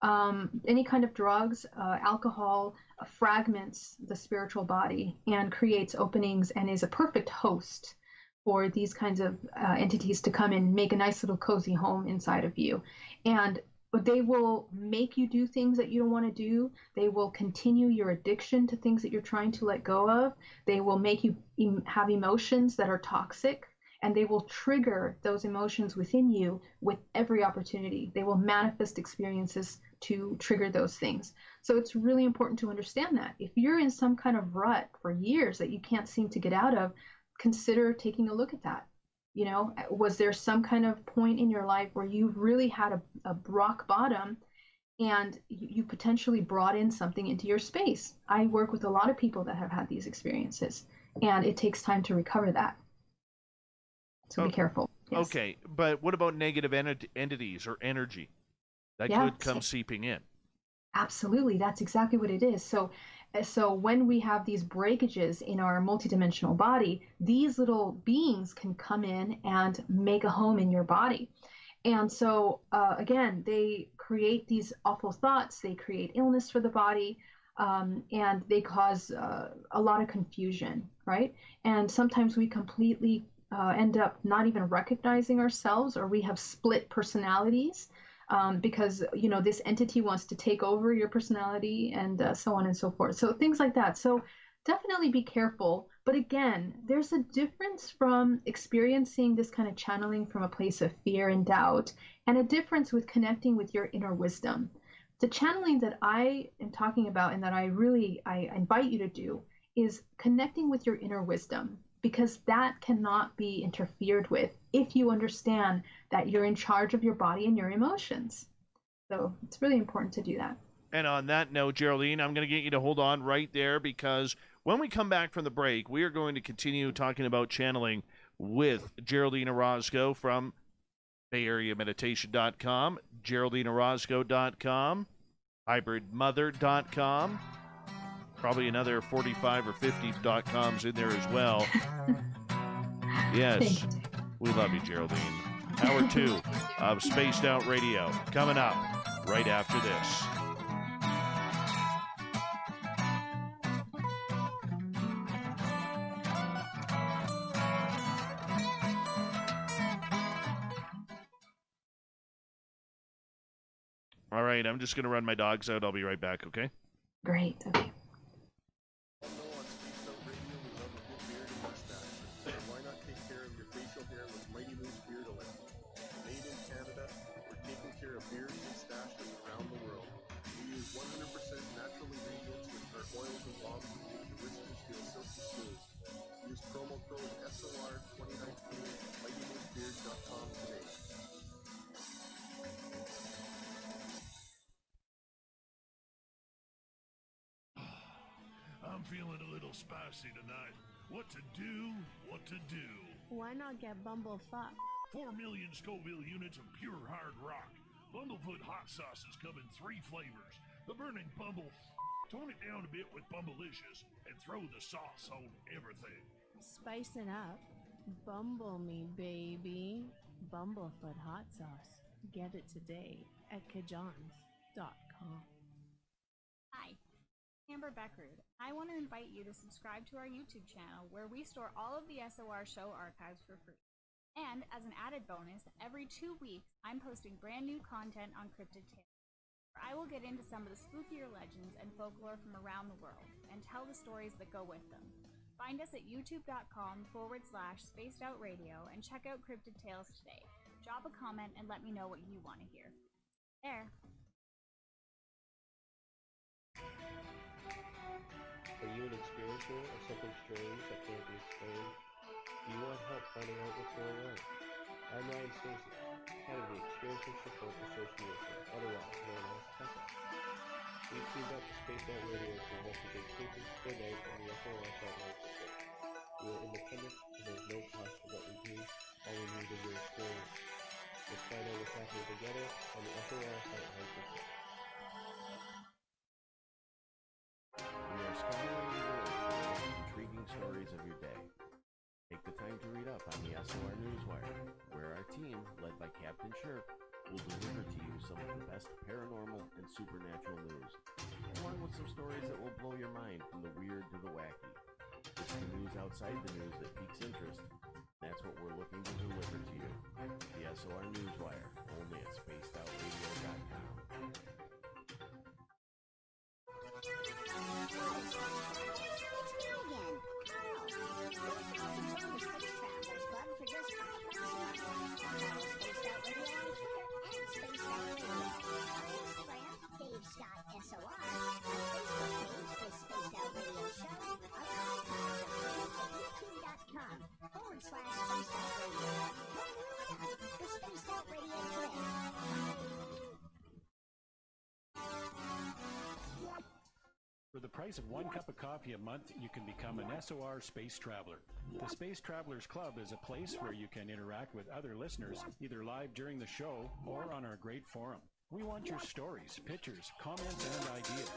Any kind of drugs, alcohol fragments the spiritual body and creates openings and is a perfect host for these kinds of entities to come and make a nice little cozy home inside of you. And they will make you do things that you don't want to do. They will continue your addiction to things that you're trying to let go of. They will make you have emotions that are toxic, and they will trigger those emotions within you with every opportunity. They will manifest experiences to trigger those things. So it's really important to understand that. If you're in some kind of rut for years that you can't seem to get out of, consider taking a look at that. You know, was there some kind of point in your life where you really had a rock bottom and you potentially brought in something into your space? I work with a lot of people that have had these experiences, and it takes time to recover that. So be careful. Yes. Okay, but what about negative entities or energy that could come seeping in? Absolutely, that's exactly what it is. So when we have these breakages in our multidimensional body, these little beings can come in and make a home in your body. And so again, they create these awful thoughts, they create illness for the body, and they cause a lot of confusion, right? And sometimes we completely end up not even recognizing ourselves, or we have split personalities. Because, you know, this entity wants to take over your personality and so on and so forth. So things like that. So definitely be careful. But again, there's a difference from experiencing this kind of channeling from a place of fear and doubt, and a difference with connecting with your inner wisdom. The channeling that I am talking about and that I invite you to do is connecting with your inner wisdom, because that cannot be interfered with if you understand that you're in charge of your body and your emotions. So it's really important to do that. And on that note, Geraldine, I'm going to get you to hold on right there, because when we come back from the break, we are going to continue talking about channeling with Geraldine Orozco from BayAreaMeditation.com, GeraldineOrozco.com, HybridMother.com, probably another 45 or 50 .coms in there as well. Yes, we love you, Geraldine. Hour 2 of Spaced Out Radio coming up right after this. All right, I'm just going to run my dogs out. I'll be right back, okay? Great. Okay. Why not take care of your facial hair with Mighty Moose Beard Oil? Made in Canada, we're taking care of beards and mustaches around the world. We use 100% natural ingredients with our oils and balms to make your whiskers feel silky smooth. Use promo code SOR2019 at MightyMooseBeard.com today. I'm feeling a little spicy tonight. What to do? What to do? Why not get Bumblefuck? 4 million Scoville units of pure hard rock. Bumblefoot hot sauces come in 3 flavors. The burning Bumble. Tone it down a bit with Bumblicious and throw the sauce on everything. Spicing up. Bumble me, baby. Bumblefoot hot sauce. Get it today at kajans.com. Hi, Amber Beckrud. I want to invite you to subscribe to our YouTube channel where we store all of the SOR show archives for free. And as an added bonus, every 2 weeks I'm posting brand new content on Cryptid Tales, where I will get into some of the spookier legends and folklore from around the world and tell the stories that go with them. Find us at youtube.com/spacedoutradio and check out Cryptid Tales today. Drop a comment and let me know what you want to hear. There. Are you an experiencer of something strange that can't be explained? Do you want help finding out what's going on? I'm Ryan Stacy, head of the Experiencer Support Association, otherwise known as TESA. We've teamed up with Space Out Radio to investigate cases, good night, and the SOS Night Report. We are independent, and there's no cost for what we do. All we need is your experience. Let's find out what's happening together on the SOS Night Report. We are scouring the world for the most intriguing stories of your day. Take the time to read up on the SOR Newswire, where our team, led by Captain Shirk, will deliver to you some of the best paranormal and supernatural news, along with some stories that will blow your mind from the weird to the wacky. It's the news outside the news that piques interest. That's what we're looking to deliver to you. The SOR Newswire, only at spacedoutradio.com. For the price of 1 cup of coffee a month, you can become an SOR Space Traveler. The Space Travelers Club is a place where you can interact with other listeners, either live during the show or on our great forum. We want your stories, pictures, comments, and ideas.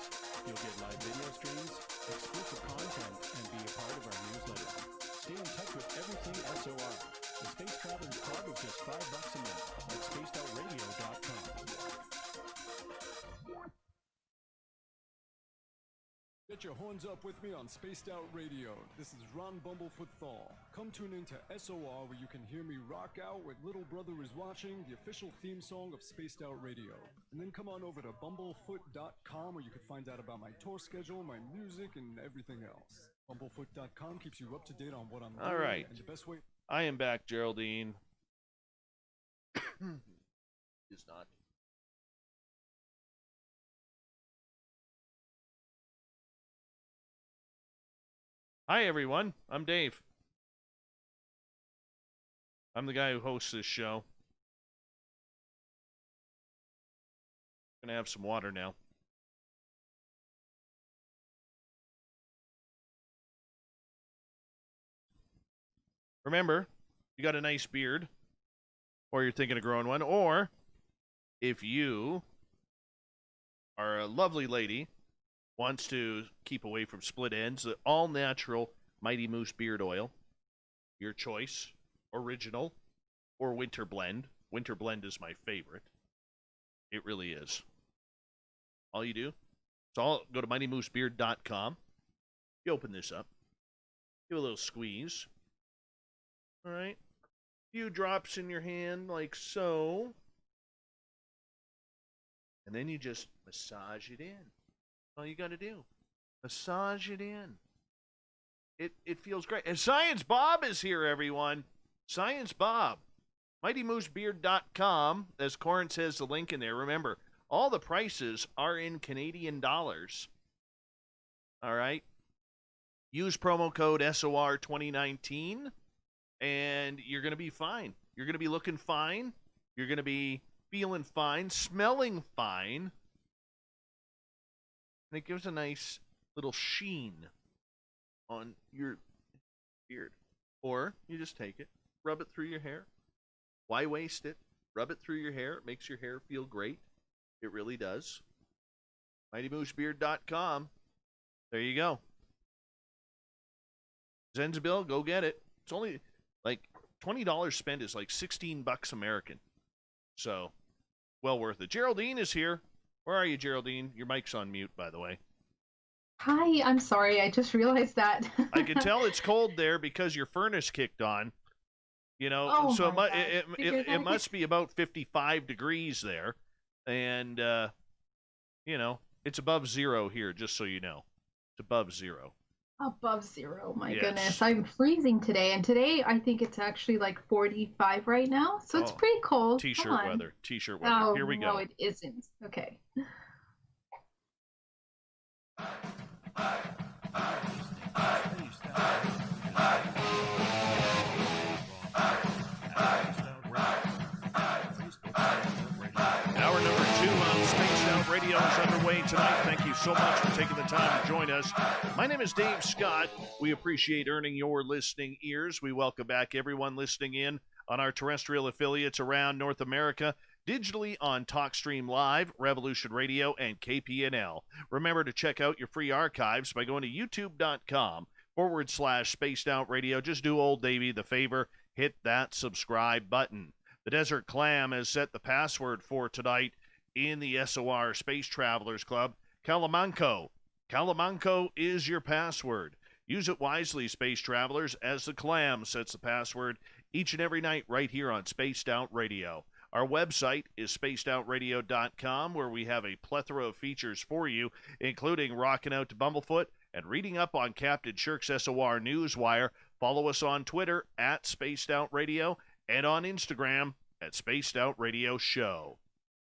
You'll get live video streams, exclusive content, and be a part of our newsletter. Stay in touch with everything SOR. The Space Travelers Club is just $5 a month at spacedoutradio.com. Get your horns up with me on Spaced Out Radio. This is Ron Bumblefoot Thal. Come tune in to SOR where you can hear me rock out with Little Brother is Watching, the official theme song of Spaced Out Radio. And then come on over to bumblefoot.com where you can find out about my tour schedule, my music, and everything else. Bumblefoot.com keeps you up to date on what I'm doing. All right. And the best way... I am back, Geraldine. Is not. Hi, everyone. I'm Dave. I'm the guy who hosts this show. Gonna have some water now. Remember, you got a nice beard, or you're thinking of growing one, or if you are a lovely lady, wants to keep away from split ends, the all-natural Mighty Moose Beard Oil, your choice, original or winter blend. Winter blend is my favorite. It really is. All you do, go to mightymoosebeard.com. You open this up, give a little squeeze. All right, a few drops in your hand like so. And then you just massage it in. That's all you got to do. Massage it in. It feels great. And Science Bob is here, everyone. Science Bob. MightyMooseBeard.com. As Corin says, the link in there. Remember, all the prices are in Canadian dollars. All right. Use promo code SOR2019, and you're going to be fine. You're going to be looking fine. You're going to be feeling fine, smelling fine. And it gives a nice little sheen on your beard. Or you just take it, rub it through your hair. Why waste it? Rub it through your hair. It makes your hair feel great. It really does. MightyMooseBeard.com. There you go. Zenzabil, go get it. It's only like $20 spent is like $16 American. So, well worth it. Geraldine is here. Where are you, Geraldine? Your mic's on mute, by the way. Hi, I'm sorry. I just realized that. I can tell it's cold there because your furnace kicked on. You know, Oh so my it must be about 55 degrees there. And, you know, it's above zero here, just so you know. It's above zero. Above zero, my Yes. goodness. I'm freezing today, and today I think it's actually like 45 right now, so it's pretty cold. T-shirt Come on. weather. T-shirt weather. Oh, Here we no, go. it isn't. Okay. Hour number 2 on Spaced Out Radio is underway tonight. Thank you so much for taking the time to join us. My name is Dave Scott. We appreciate earning your listening ears. We welcome back everyone listening in on our terrestrial affiliates around North America, digitally on TalkStream Live, Revolution Radio, and KPNL. Remember to check out your free archives by going to youtube.com/Spaced Out Radio. Just do old Davey the favor, hit that subscribe button. The Desert Clam has set the password for tonight in the SOR Space Travelers Club. Calamanco. Calamanco is your password. Use it wisely, Space Travelers, as the Clam sets the password each and every night right here on Spaced Out Radio. Our website is spacedoutradio.com, where we have a plethora of features for you, including rocking out to Bumblefoot and reading up on Captain Shirk's SOR Newswire. Follow us on Twitter at Spaced Out Radio and on Instagram at Spaced Out Radio Show.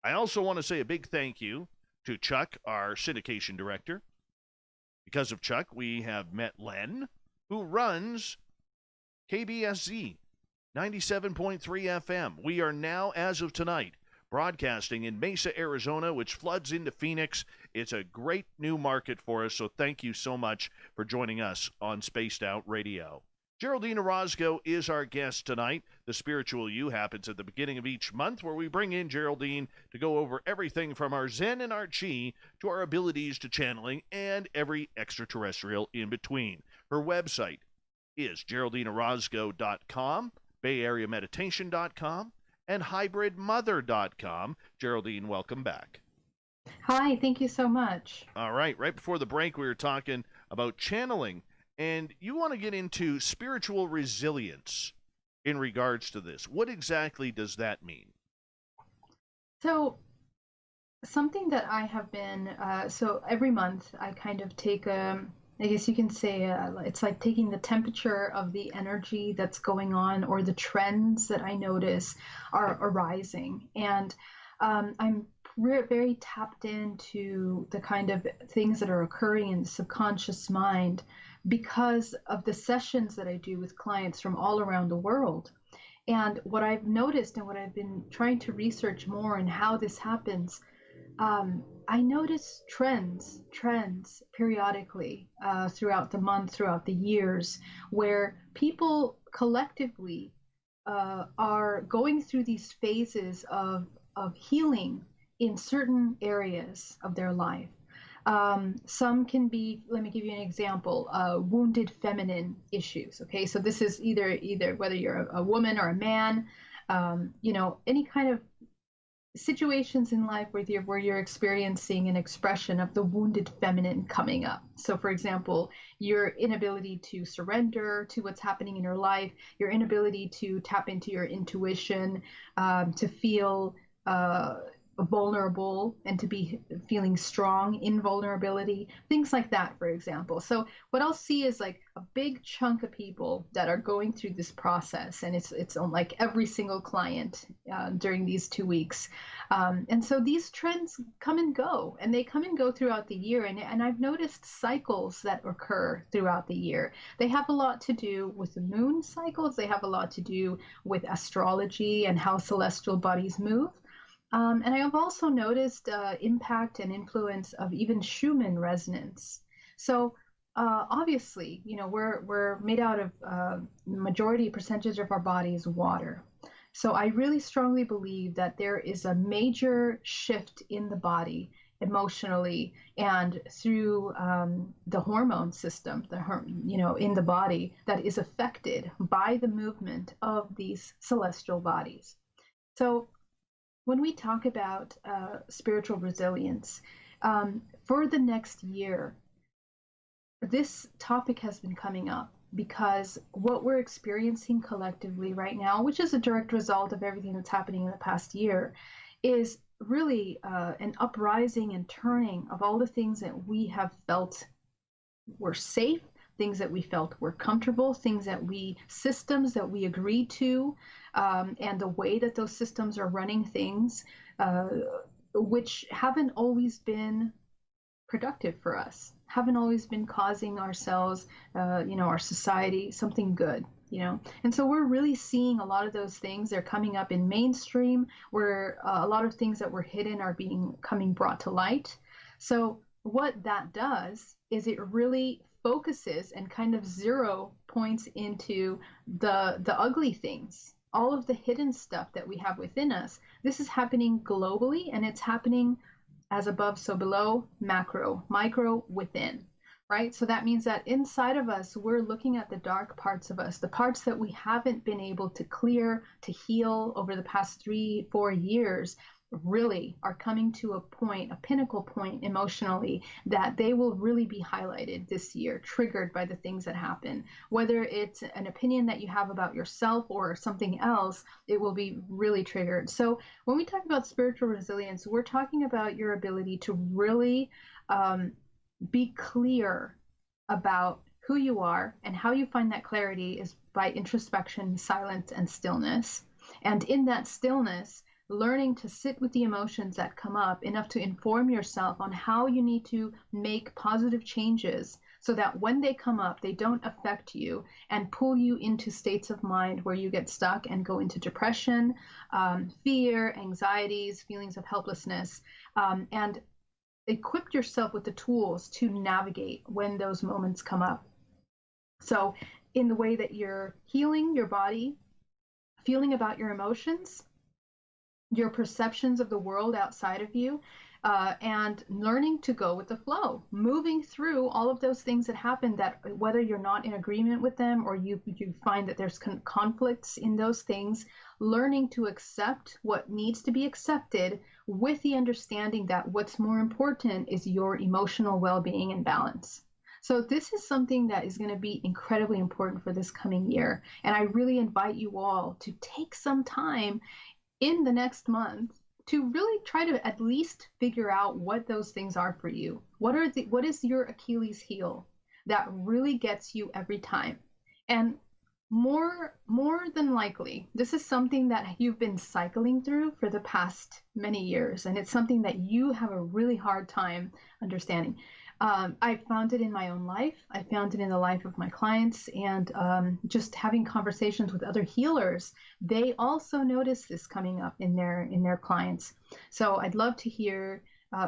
I also want to say a big thank you to Chuck, our syndication director. Because of Chuck, we have met Len, who runs KBSZ 97.3 FM. We are now, as of tonight, broadcasting in Mesa, Arizona, which floods into Phoenix. It's a great new market for us, so thank you so much for joining us on Spaced Out Radio. Geraldine Orozco is our guest tonight. The Spiritual You happens at the beginning of each month, where we bring in Geraldine to go over everything from our Zen and our Chi to our abilities to channeling and every extraterrestrial in between. Her website is GeraldineOrozco.com, BayAreaMeditation.com, and HybridMother.com. Geraldine, welcome back. Hi, thank you so much. All right, right before the break, we were talking about channeling. And you want to get into spiritual resilience in regards to this. What exactly does that mean? So, something that I have been, so every month I kind of take I guess you can say it's like taking the temperature of the energy that's going on, or the trends that I notice are arising. And I'm very tapped into the kind of things that are occurring in the subconscious mind because of the sessions that I do with clients from all around the world. And what I've noticed and what I've been trying to research more and how this happens, I notice trends periodically throughout the month, throughout the years, where people collectively are going through these phases of healing in certain areas of their life. Some can be, let me give you an example, wounded feminine issues. Okay, so this is either whether you're a woman or a man, any kind of situations in life where you're experiencing an expression of the wounded feminine coming up. So, for example, your inability to surrender to what's happening in your life, your inability to tap into your intuition, to feel vulnerable and to be feeling strong in vulnerability, things like that, for example. So what I'll see is like a big chunk of people that are going through this process, and it's on like every single client during these 2 weeks. And so these trends come and go, and they come and go throughout the year. And I've noticed cycles that occur throughout the year. They have a lot to do with the moon cycles. They have a lot to do with astrology and how celestial bodies move. And I have also noticed impact and influence of even Schumann resonance. So obviously, we're made out of majority percentage of our body is water. So I really strongly believe that there is a major shift in the body emotionally and through the hormone system, in the body that is affected by the movement of these celestial bodies. So when we talk about spiritual resilience, for the next year, this topic has been coming up because what we're experiencing collectively right now, which is a direct result of everything that's happening in the past year, is really an uprising and turning of all the things that we have felt were safe, things that we felt were comfortable, systems that we agreed to, and the way that those systems are running things, which haven't always been productive for us, haven't always been causing ourselves, our society, something good, And so we're really seeing a lot of those things. They're coming up in mainstream, where a lot of things that were hidden are coming brought to light. So what that does is it really focuses and kind of zero points into the ugly things, all of the hidden stuff that we have within us. This is happening globally, and it's happening as above, so below, macro, micro, within, right? So that means that inside of us, we're looking at the dark parts of us, the parts that we haven't been able to clear, to heal over the past 3-4 years, really are coming to a pinnacle point emotionally, that they will really be highlighted this year, triggered by the things that happen. Whether it's an opinion that you have about yourself or something else, it will be really triggered. So when we talk about spiritual resilience, we're talking about your ability to really be clear about who you are, and how you find that clarity is by introspection, silence, and stillness. And in that stillness, learning to sit with the emotions that come up enough to inform yourself on how you need to make positive changes so that when they come up, they don't affect you and pull you into states of mind where you get stuck and go into depression, fear, anxieties, feelings of helplessness, and equip yourself with the tools to navigate when those moments come up. So in the way that you're healing your body, feeling about your emotions, your perceptions of the world outside of you, and learning to go with the flow, moving through all of those things that happen, that whether you're not in agreement with them or you find that there's conflicts in those things, learning to accept what needs to be accepted with the understanding that what's more important is your emotional well-being and balance. So this is something that is going to be incredibly important for this coming year. And I really invite you all to take some time in the next month to really try to at least figure out what those things are for you. What is your Achilles heel that really gets you every time? And more than likely, this is something that you've been cycling through for the past many years, and it's something that you have a really hard time understanding. I found it in my own life. I found it in the life of my clients, and just having conversations with other healers, they also notice this coming up in their clients. So I'd love to hear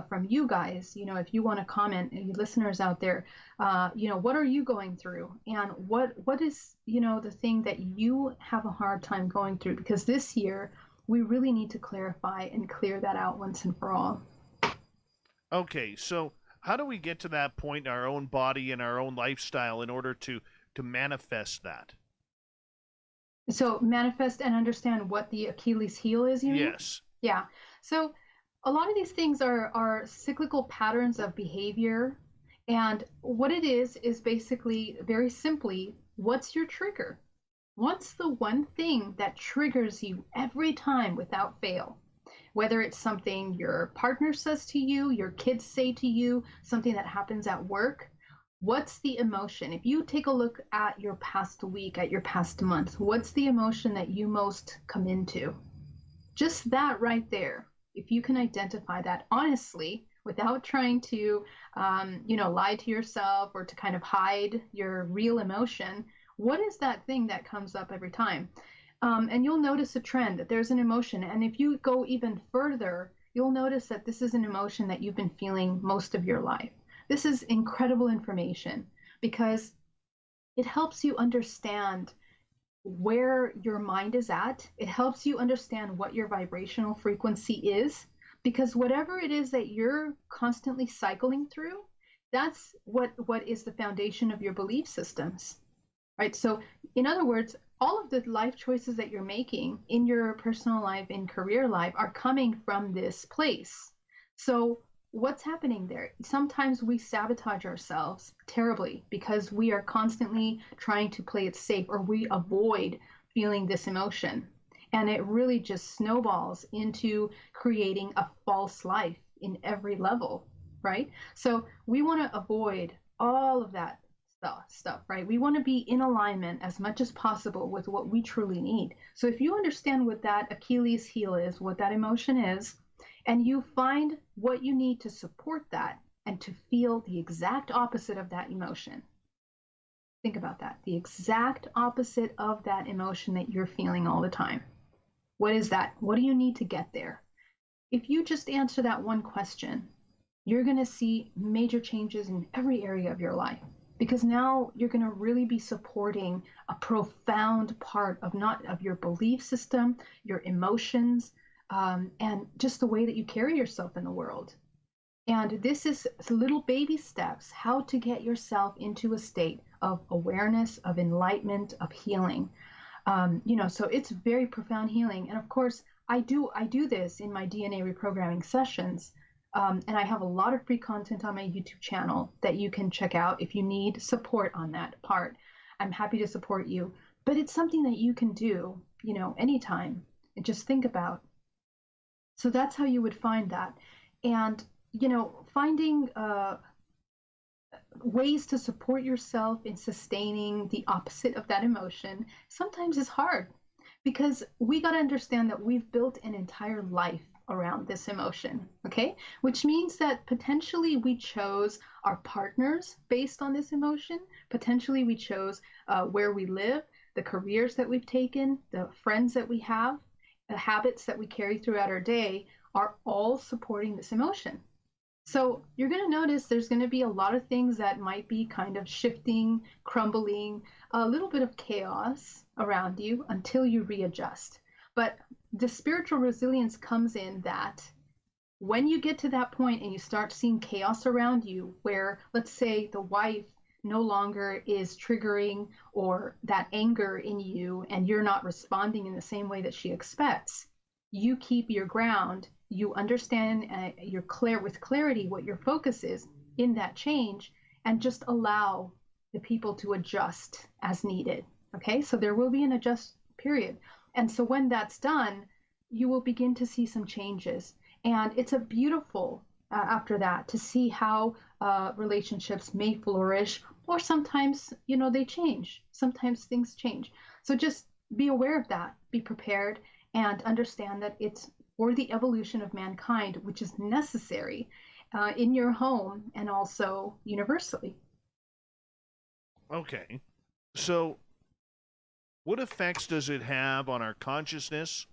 from you guys. If you want to comment, you listeners out there, what are you going through, and what is the thing that you have a hard time going through? Because this year we really need to clarify and clear that out once and for all. Okay, so how do we get to that point in our own body and our own lifestyle in order to manifest that? So manifest and understand what the Achilles heel is, you mean? Yes. Yeah. So a lot of these things are cyclical patterns of behavior. And what it is basically, very simply, what's your trigger? What's the one thing that triggers you every time without fail? whether it's something your partner says to you, your kids say to you, something that happens at work. What's the emotion? If you take a look at your past week, at your past month, what's the emotion that you most come into? Just that right there. If you can identify that honestly, without trying to, lie to yourself or to kind of hide your real emotion, what is that thing that comes up every time? And you'll notice a trend that there's an emotion. And if you go even further, you'll notice that this is an emotion that you've been feeling most of your life. This is incredible information because it helps you understand where your mind is at. It helps you understand what your vibrational frequency is, because whatever it is that you're constantly cycling through, that's what is the foundation of your belief systems, right? So in other words, all of the life choices that you're making in your personal life, in career life, are coming from this place. So what's happening there? Sometimes we sabotage ourselves terribly because we are constantly trying to play it safe, or we avoid feeling this emotion. And it really just snowballs into creating a false life in every level, right? So we want to avoid all of that stuff, right? We want to be in alignment as much as possible with what we truly need. So if you understand what that Achilles heel is, what that emotion is, and you find what you need to support that and to feel the exact opposite of that emotion. Think about that. The exact opposite of that emotion that you're feeling all the time. What is that? What do you need to get there? If you just answer that one question, you're going to see major changes in every area of your life, because now you're going to really be supporting a profound part of your belief system, your emotions, and just the way that you carry yourself in the world. And this is little baby steps, how to get yourself into a state of awareness, of enlightenment, of healing. So it's very profound healing. And of course, I do this in my DNA reprogramming sessions. And I have a lot of free content on my YouTube channel that you can check out if you need support on that part. I'm happy to support you. But it's something that you can do, anytime, and just think about. So that's how you would find that. And, finding ways to support yourself in sustaining the opposite of that emotion sometimes is hard, because we got to understand that we've built an entire life around this emotion, okay? Which means that potentially we chose our partners based on this emotion. Potentially we chose where we live, the careers that we've taken, the friends that we have, the habits that we carry throughout our day are all supporting this emotion. So you're going to notice there's going to be a lot of things that might be kind of shifting, crumbling, a little bit of chaos around you until you readjust. But the spiritual resilience comes in that when you get to that point and you start seeing chaos around you, where let's say the wife no longer is triggering or that anger in you and you're not responding in the same way that she expects, you keep your ground. You understand you're clear with clarity what your focus is in that change, and just allow the people to adjust as needed. Okay, so there will be an adjust period. And so when that's done, you will begin to see some changes. And it's a beautiful after that to see how relationships may flourish, or sometimes, they change. Sometimes things change. So just be aware of that, be prepared, and understand that it's for the evolution of mankind, which is necessary in your home and also universally. Okay. So what effects does it have on our consciousness,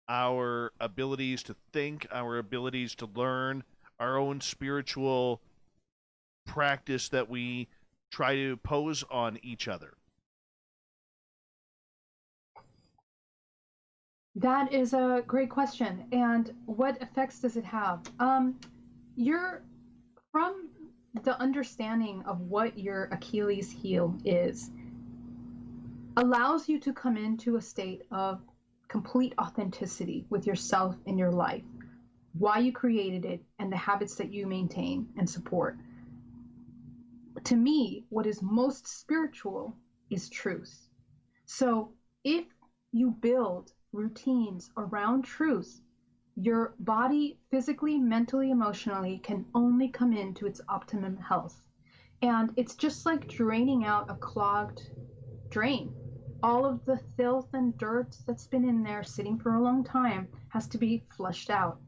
our abilities to think, our abilities to learn, our own spiritual practice that we try to pose on each other? That is a great question. And what effects does it have? You're from the understanding of what your Achilles heel is, allows you to come into a state of complete authenticity with yourself and your life, why you created it, and the habits that you maintain and support. To me, what is most spiritual is truth. So if you build routines around truth, Your body physically, mentally, emotionally can only come into its optimum health. And it's just like draining out a clogged drain. All of the filth and dirt that's been in there sitting for a long time has to be flushed out.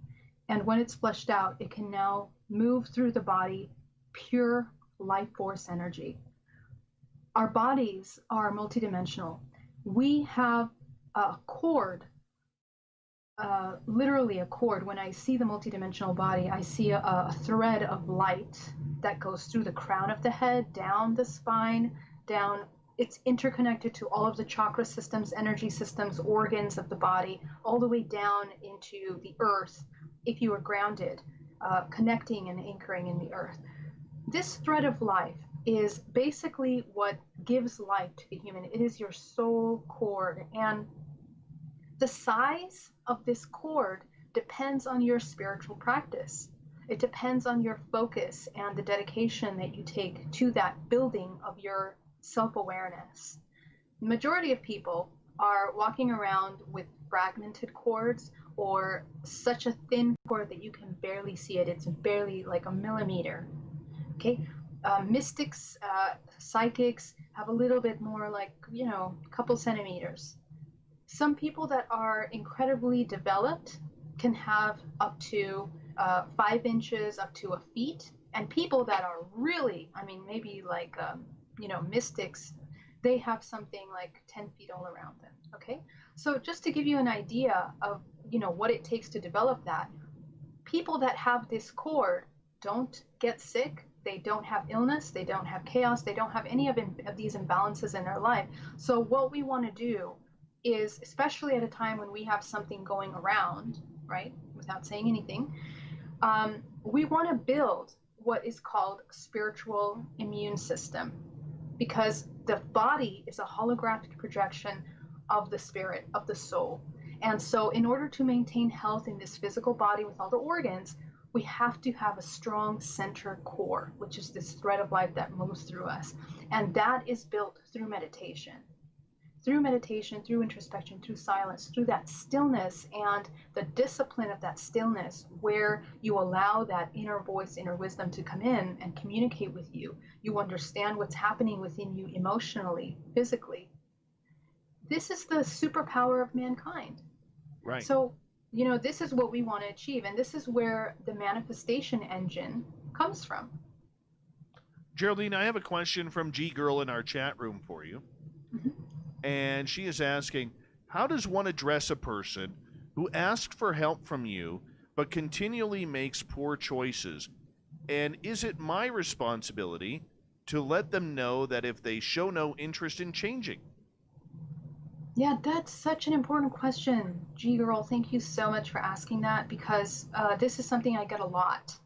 And when it's flushed out, it can now move through the body pure life force energy. Our bodies are multidimensional. We have a cord, literally a cord. When I see the multidimensional body, I see a thread of light that goes through the crown of the head, down the spine, down. It's interconnected to all of the chakra systems, energy systems, organs of the body, all the way down into the earth, if you are grounded, connecting and anchoring in the earth. This thread of life is basically what gives life to the human. It is your soul cord. And the size of this cord depends on your spiritual practice. It depends on your focus and the dedication that you take to that building of your self-awareness. The majority of people are walking around with fragmented cords or such a thin cord that you can barely see it. It's barely like a millimeter. Okay, mystics, psychics have a little bit more, like, a couple centimeters. Some people that are incredibly developed can have up to 5 inches, up to a feet. And people that are really, maybe like, mystics, they have something like 10 feet all around them. Okay, so just to give you an idea of, what it takes to develop that, people that have this cord don't get sick. They don't have illness, they don't have chaos, they don't have any of these imbalances in their life. So what we want to do is, especially at a time when we have something going around, right, without saying anything, we want to build what is called spiritual immune system, because the body is a holographic projection of the spirit, of the soul. And so in order to maintain health in this physical body with all the organs, we have to have a strong center core, which is this thread of life that moves through us. And that is built through meditation. Through meditation, through introspection, through silence, through that stillness and the discipline of that stillness, where you allow that inner voice, inner wisdom to come in and communicate with you. You understand what's happening within you emotionally, physically. This is the superpower of mankind. Right. So, this is what we want to achieve, and this is where the manifestation engine comes from. Geraldine, I have a question from G Girl in our chat room for you. Mm-hmm. And she is asking, how does one address a person who asks for help from you but continually makes poor choices? And is it my responsibility to let them know that if they show no interest in changing? Yeah, that's such an important question, G Girl. Thank you so much for asking that, because this is something I get a lot.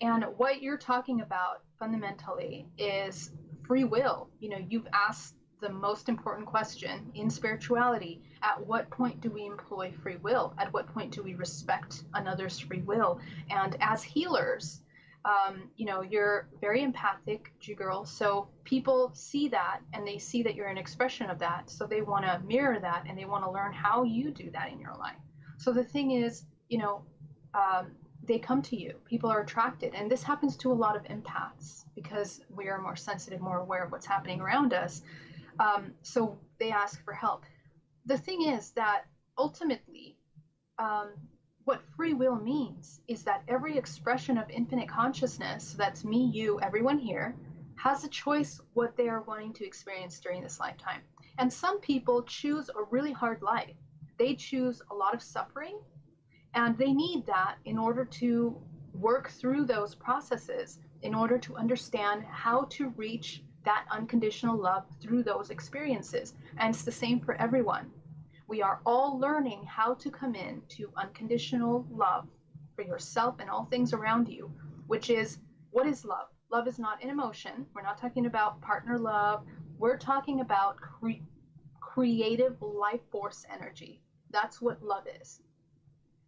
And what you're talking about fundamentally is free will. You've asked the most important question in spirituality. At what point do we employ free will? At what point do we respect another's free will? And as healers, you're very empathic, G-Girl. So people see that, and they see that you're an expression of that. So they want to mirror that, and they want to learn how you do that in your life. So the thing is, they come to you. People are attracted. And this happens to a lot of empaths because we are more sensitive, more aware of what's happening around us. So they ask for help. The thing is that ultimately, what free will means is that every expression of infinite consciousness, that's me, you, everyone here, has a choice what they are wanting to experience during this lifetime. And some people choose a really hard life. They choose a lot of suffering, and they need that in order to work through those processes, in order to understand how to reach that unconditional love through those experiences. And it's the same for everyone. We are all learning how to come in to unconditional love for yourself and all things around you, which is, what is love? Love is not an emotion. We're not talking about partner love. We're talking about creative life force energy. That's what love is.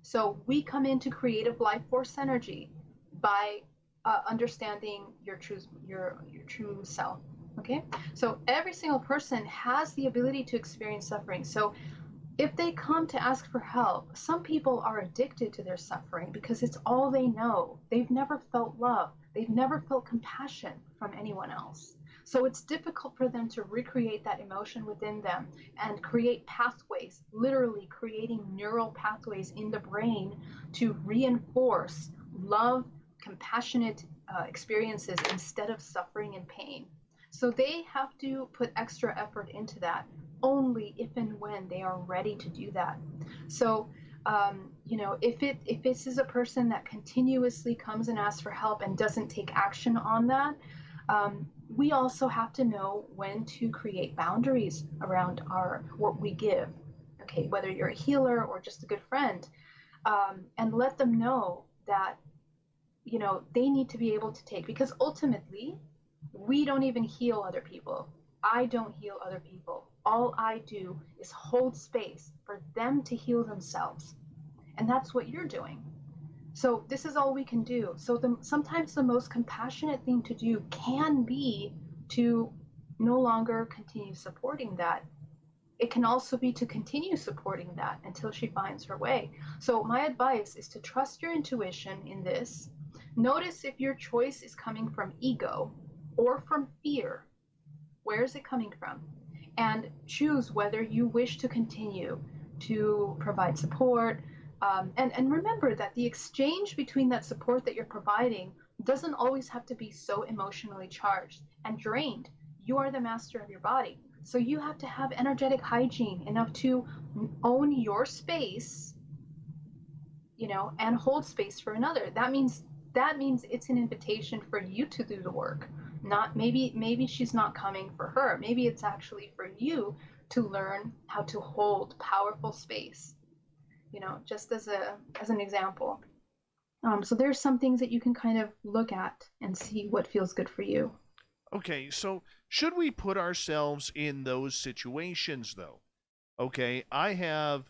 So we come into creative life force energy by understanding your true self. Okay, so every single person has the ability to experience suffering. So if they come to ask for help, some people are addicted to their suffering because it's all they know. They've never felt love. They've never felt compassion from anyone else. So it's difficult for them to recreate that emotion within them and create pathways, literally creating neural pathways in the brain to reinforce love, compassionate experiences instead of suffering and pain. So they have to put extra effort into that only if and when they are ready to do that. So, if this is a person that continuously comes and asks for help and doesn't take action on that, we also have to know when to create boundaries around what we give. Okay, whether you're a healer or just a good friend, and let them know that they need to be able to take, because ultimately we don't even heal other people. I don't heal other people. All I do is hold space for them to heal themselves. And that's what you're doing. So this is all we can do. So sometimes the most compassionate thing to do can be to no longer continue supporting that. It can also be to continue supporting that until she finds her way. So my advice is to trust your intuition in this. Notice if your choice is coming from ego or from fear. Where is it coming from? And choose whether you wish to continue to provide support. And remember that the exchange between that support that you're providing doesn't always have to be so emotionally charged and drained. You are the master of your body. So you have to have energetic hygiene enough to own your space, and hold space for another. That means it's an invitation for you to do the work. Not maybe she's not coming for her. Maybe it's actually for you to learn how to hold powerful space. Just as an example. So there's some things that you can kind of look at and see what feels good for you. Okay, so should we put ourselves in those situations, though? Okay, I have,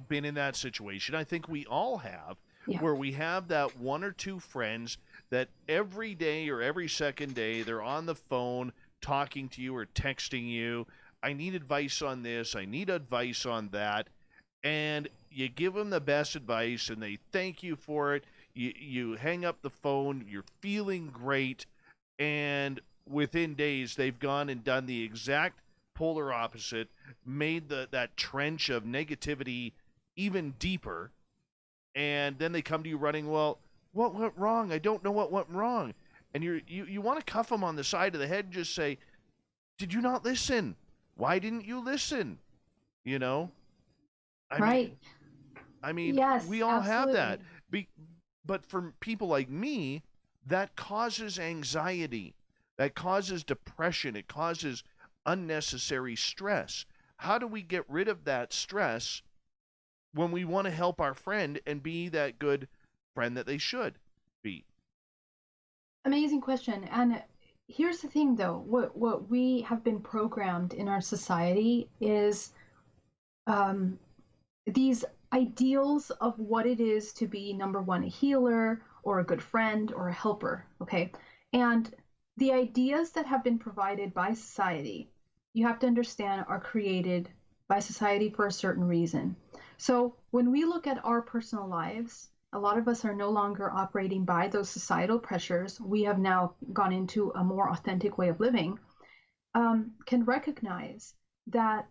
been in that situation. I think we all have, where we have that one or two friends that every day or every second day they're on the phone talking to you or texting you. I need advice on this. I need advice on that. And you give them the best advice and they thank you for it. You hang up the phone. You're feeling great. And within days, they've gone and done the exact polar opposite, made that trench of negativity even deeper. And then they come to you running, well, what went wrong? I don't know what went wrong. And you want to cuff them on the side of the head and just say, did you not listen? Why didn't you listen? I mean, yes, we all absolutely. have that. But for people like me, that causes anxiety. That causes depression. It causes unnecessary stress. How do we get rid of that stress when we want to help our friend and be that good friend that they should be? Amazing question. And here's the thing, though. What we have been programmed in our society is these ideals of what it is to be, number one, a healer or a good friend or a helper. Okay. And the ideas that have been provided by society, you have to understand, are created by society for a certain reason. So when we look at our personal lives, a lot of us are no longer operating by those societal pressures. We have now gone into a more authentic way of living, can recognize that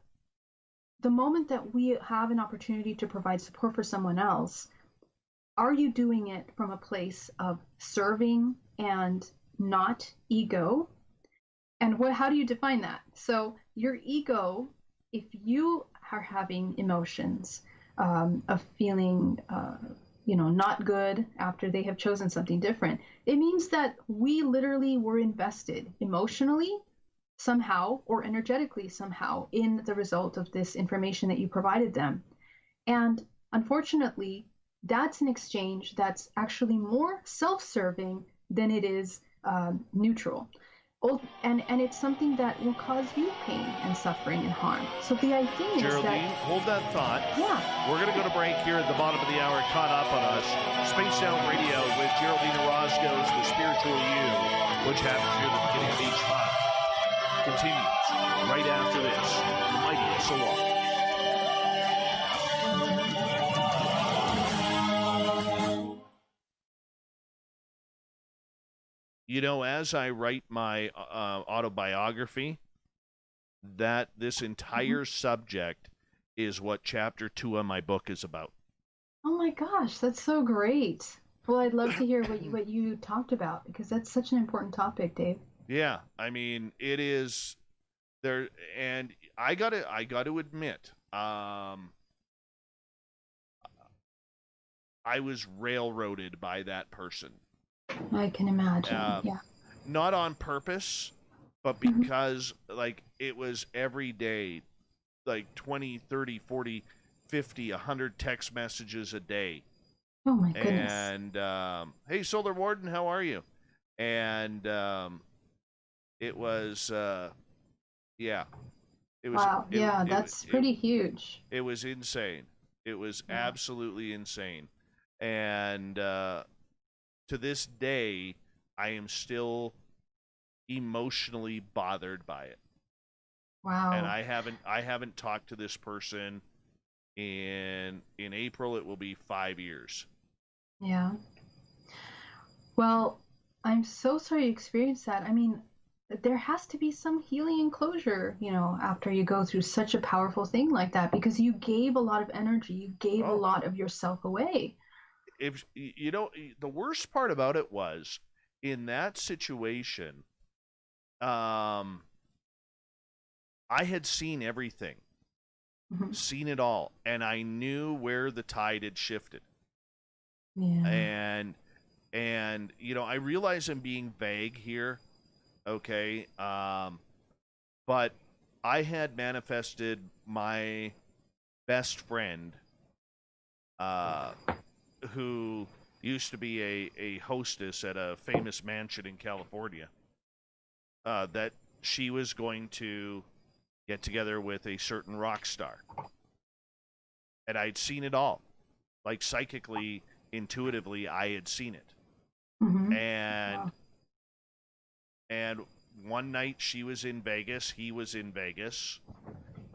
the moment that we have an opportunity to provide support for someone else, are you doing it from a place of serving and not ego? And how do you define that? So your ego, if you are having emotions of feeling not good after they have chosen something different, it means that we literally were invested emotionally somehow or energetically somehow in the result of this information that you provided them. And unfortunately, that's an exchange that's actually more self-serving than it is neutral. And it's something that will cause you pain and suffering and harm. So the idea is Geraldine, hold that thought. Yeah. We're going to go to break here at the bottom of the hour. Caught up on us. Spaced Out Radio with Geraldine Orozco's The Spiritual You, which happens here at the beginning of each month, continues right after this. The Mighty SOR. as I write my autobiography, that this entire subject is what chapter 2 of my book is about. Oh my gosh, that's so great. Well, I'd love to hear what you talked about, because that's such an important topic, Dave. Yeah, I mean, it is there, and I gotta admit, I was railroaded by that person. I can imagine. Yeah. Not on purpose, but because like it was every day, like 20, 30, 40, 50, 100 text messages a day. Oh my goodness. And hey, Solar Warden, how are you? And it was yeah. It was, wow. That's pretty huge. It was insane. It was absolutely insane. And to this day, I am still emotionally bothered by it. Wow. And I haven't talked to this person in April. It will be 5 years. Yeah. Well, I'm so sorry you experienced that. I mean, there has to be some healing and closure, after you go through such a powerful thing like that, because you gave a lot of energy, you gave a lot of yourself away. If the worst part about it was in that situation, I had seen everything, seen it all, and I knew where the tide had shifted. Yeah. And I realize I'm being vague here, okay? But I had manifested my best friend, who used to be a hostess at a famous mansion in California, that she was going to get together with a certain rock star. And I'd seen it all. Like psychically, intuitively, I had seen it. And one night she was in Vegas, he was in Vegas,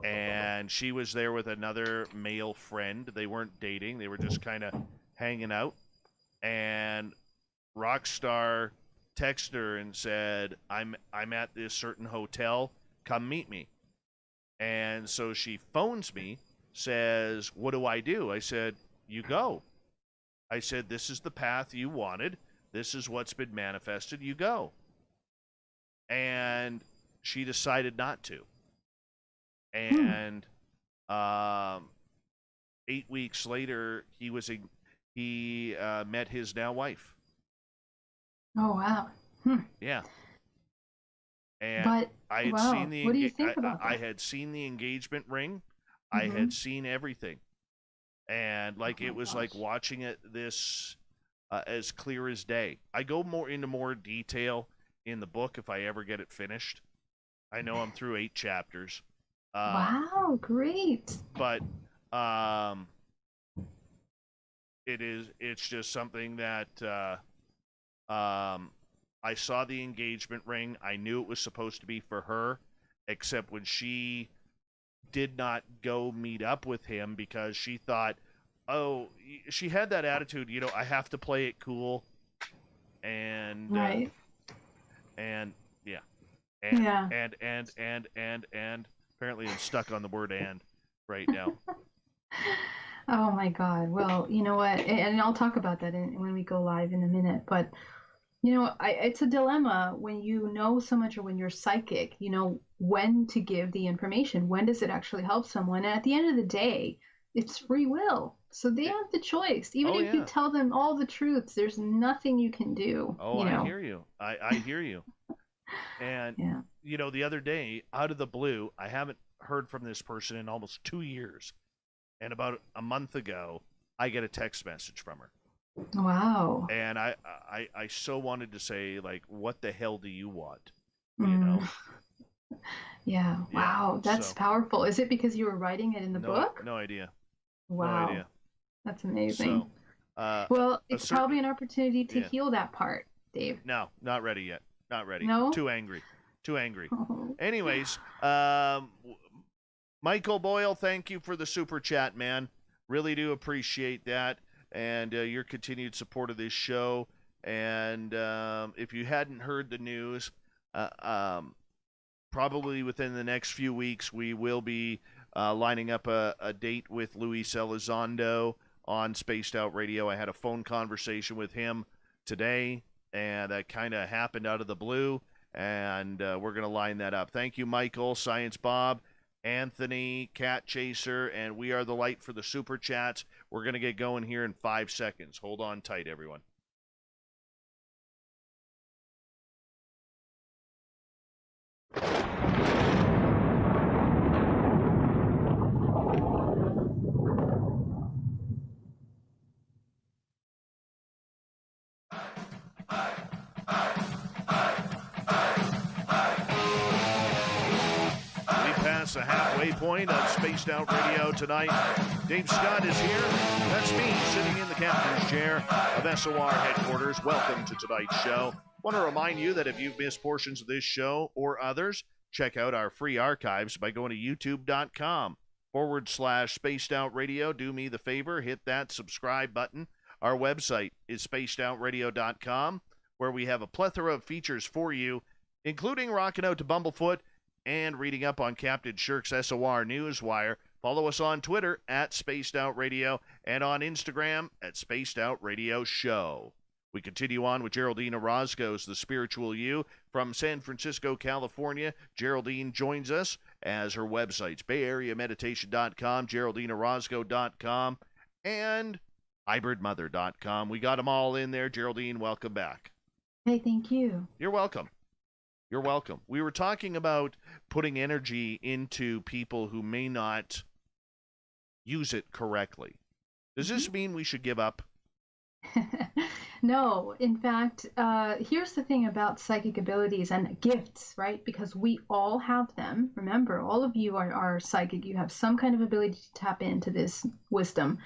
and she was there with another male friend. They weren't dating, they were just kind of hanging out. And Rockstar texted her and said, I'm at this certain hotel, come meet me. And so she phones me, says, what do I do? I said, you go. I said, this is the path you wanted. This is what's been manifested. You go. And she decided not to. And 8 weeks later, he met his now wife. Oh wow. Yeah. And but I had wow. seen the what do you think about that? I had seen the engagement ring. I had seen everything. And like it was like watching it this as clear as day. I go into more detail in the book if I ever get it finished. I know I'm through 8 chapters. Wow, great. But it's just something that I saw the engagement ring. I knew it was supposed to be for her, except when she did not go meet up with him because she thought, she had that attitude, I have to play it cool. And right. And yeah. And apparently I'm stuck on the word and right now. Oh my God. Well, you know what? And I'll talk about that when we go live in a minute. But, it's a dilemma when you know so much, or when you're psychic, when to give the information. When does it actually help someone? And at the end of the day, it's free will. So they have the choice. Even if you tell them all the truths, there's nothing you can do. I hear you. I hear you. And, the other day, out of the blue, I haven't heard from this person in almost 2 years. And about a month ago, I get a text message from her. Wow. And I so wanted to say, like, what the hell do you want? Yeah. Wow. That's powerful. Is it because you were writing it in the book? No idea. Wow. No idea. That's amazing. So, well, it's probably an opportunity to heal that part, Dave. No, not ready yet. Not ready. No? Too angry. Oh. Anyways, Michael Boyle, thank you for the super chat, man. Really do appreciate that. And your continued support of this show. And if you hadn't heard the news, probably within the next few weeks, we will be lining up a date with Luis Elizondo on Spaced Out Radio. I had a phone conversation with him today, and that kind of happened out of the blue, and we're going to line that up. Thank you, Michael, Science Bob, Anthony, Cat Chaser, and We Are the Light for the Super Chats. We're going to get going here in 5 seconds. Hold on tight, everyone. The halfway point of Spaced Out Radio tonight. Dave Scott is here. That's me sitting in the captain's chair of SOR headquarters. Welcome to tonight's show. Want to remind you that if you've missed portions of this show or others, check out our free archives by going to youtube.com/Spaced Out Radio. Do me the favor, hit that subscribe button. Our website is spacedoutradio.com, where we have a plethora of features for you, including rocking out to Bumblefoot and reading up on Captain Shirk's SOR Newswire. Follow us on Twitter at Spaced Out Radio and on Instagram at Spaced Out Radio Show. We continue on with Geraldine Orozco's The Spiritual You from San Francisco, California. Geraldine joins us as her websites, BayAreaMeditation.com, GeraldineOrozco.com, and HybridMother.com. We got them all in there. Geraldine, welcome back. Hey, thank you. You're welcome. You're welcome. We were talking about putting energy into people who may not use it correctly. Does this mean we should give up? No. In fact, here's the thing about psychic abilities and gifts, right? Because we all have them. Remember, all of you are psychic. You have some kind of ability to tap into this wisdom.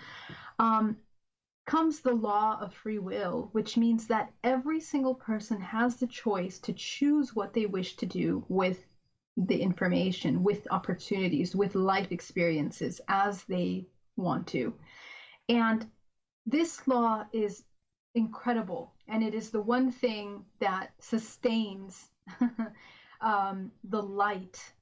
Comes the law of free will, which means that every single person has the choice to choose what they wish to do with the information, with opportunities, with life experiences as they want to. And this law is incredible, and it is the one thing that sustains the light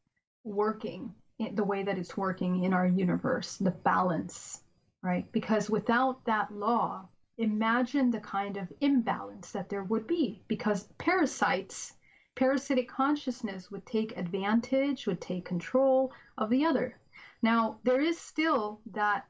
working in the way that it's working in our universe, the balance. Right? Because without that law, imagine the kind of imbalance that there would be, because parasitic consciousness would take advantage, would take control of the other. Now, there is still that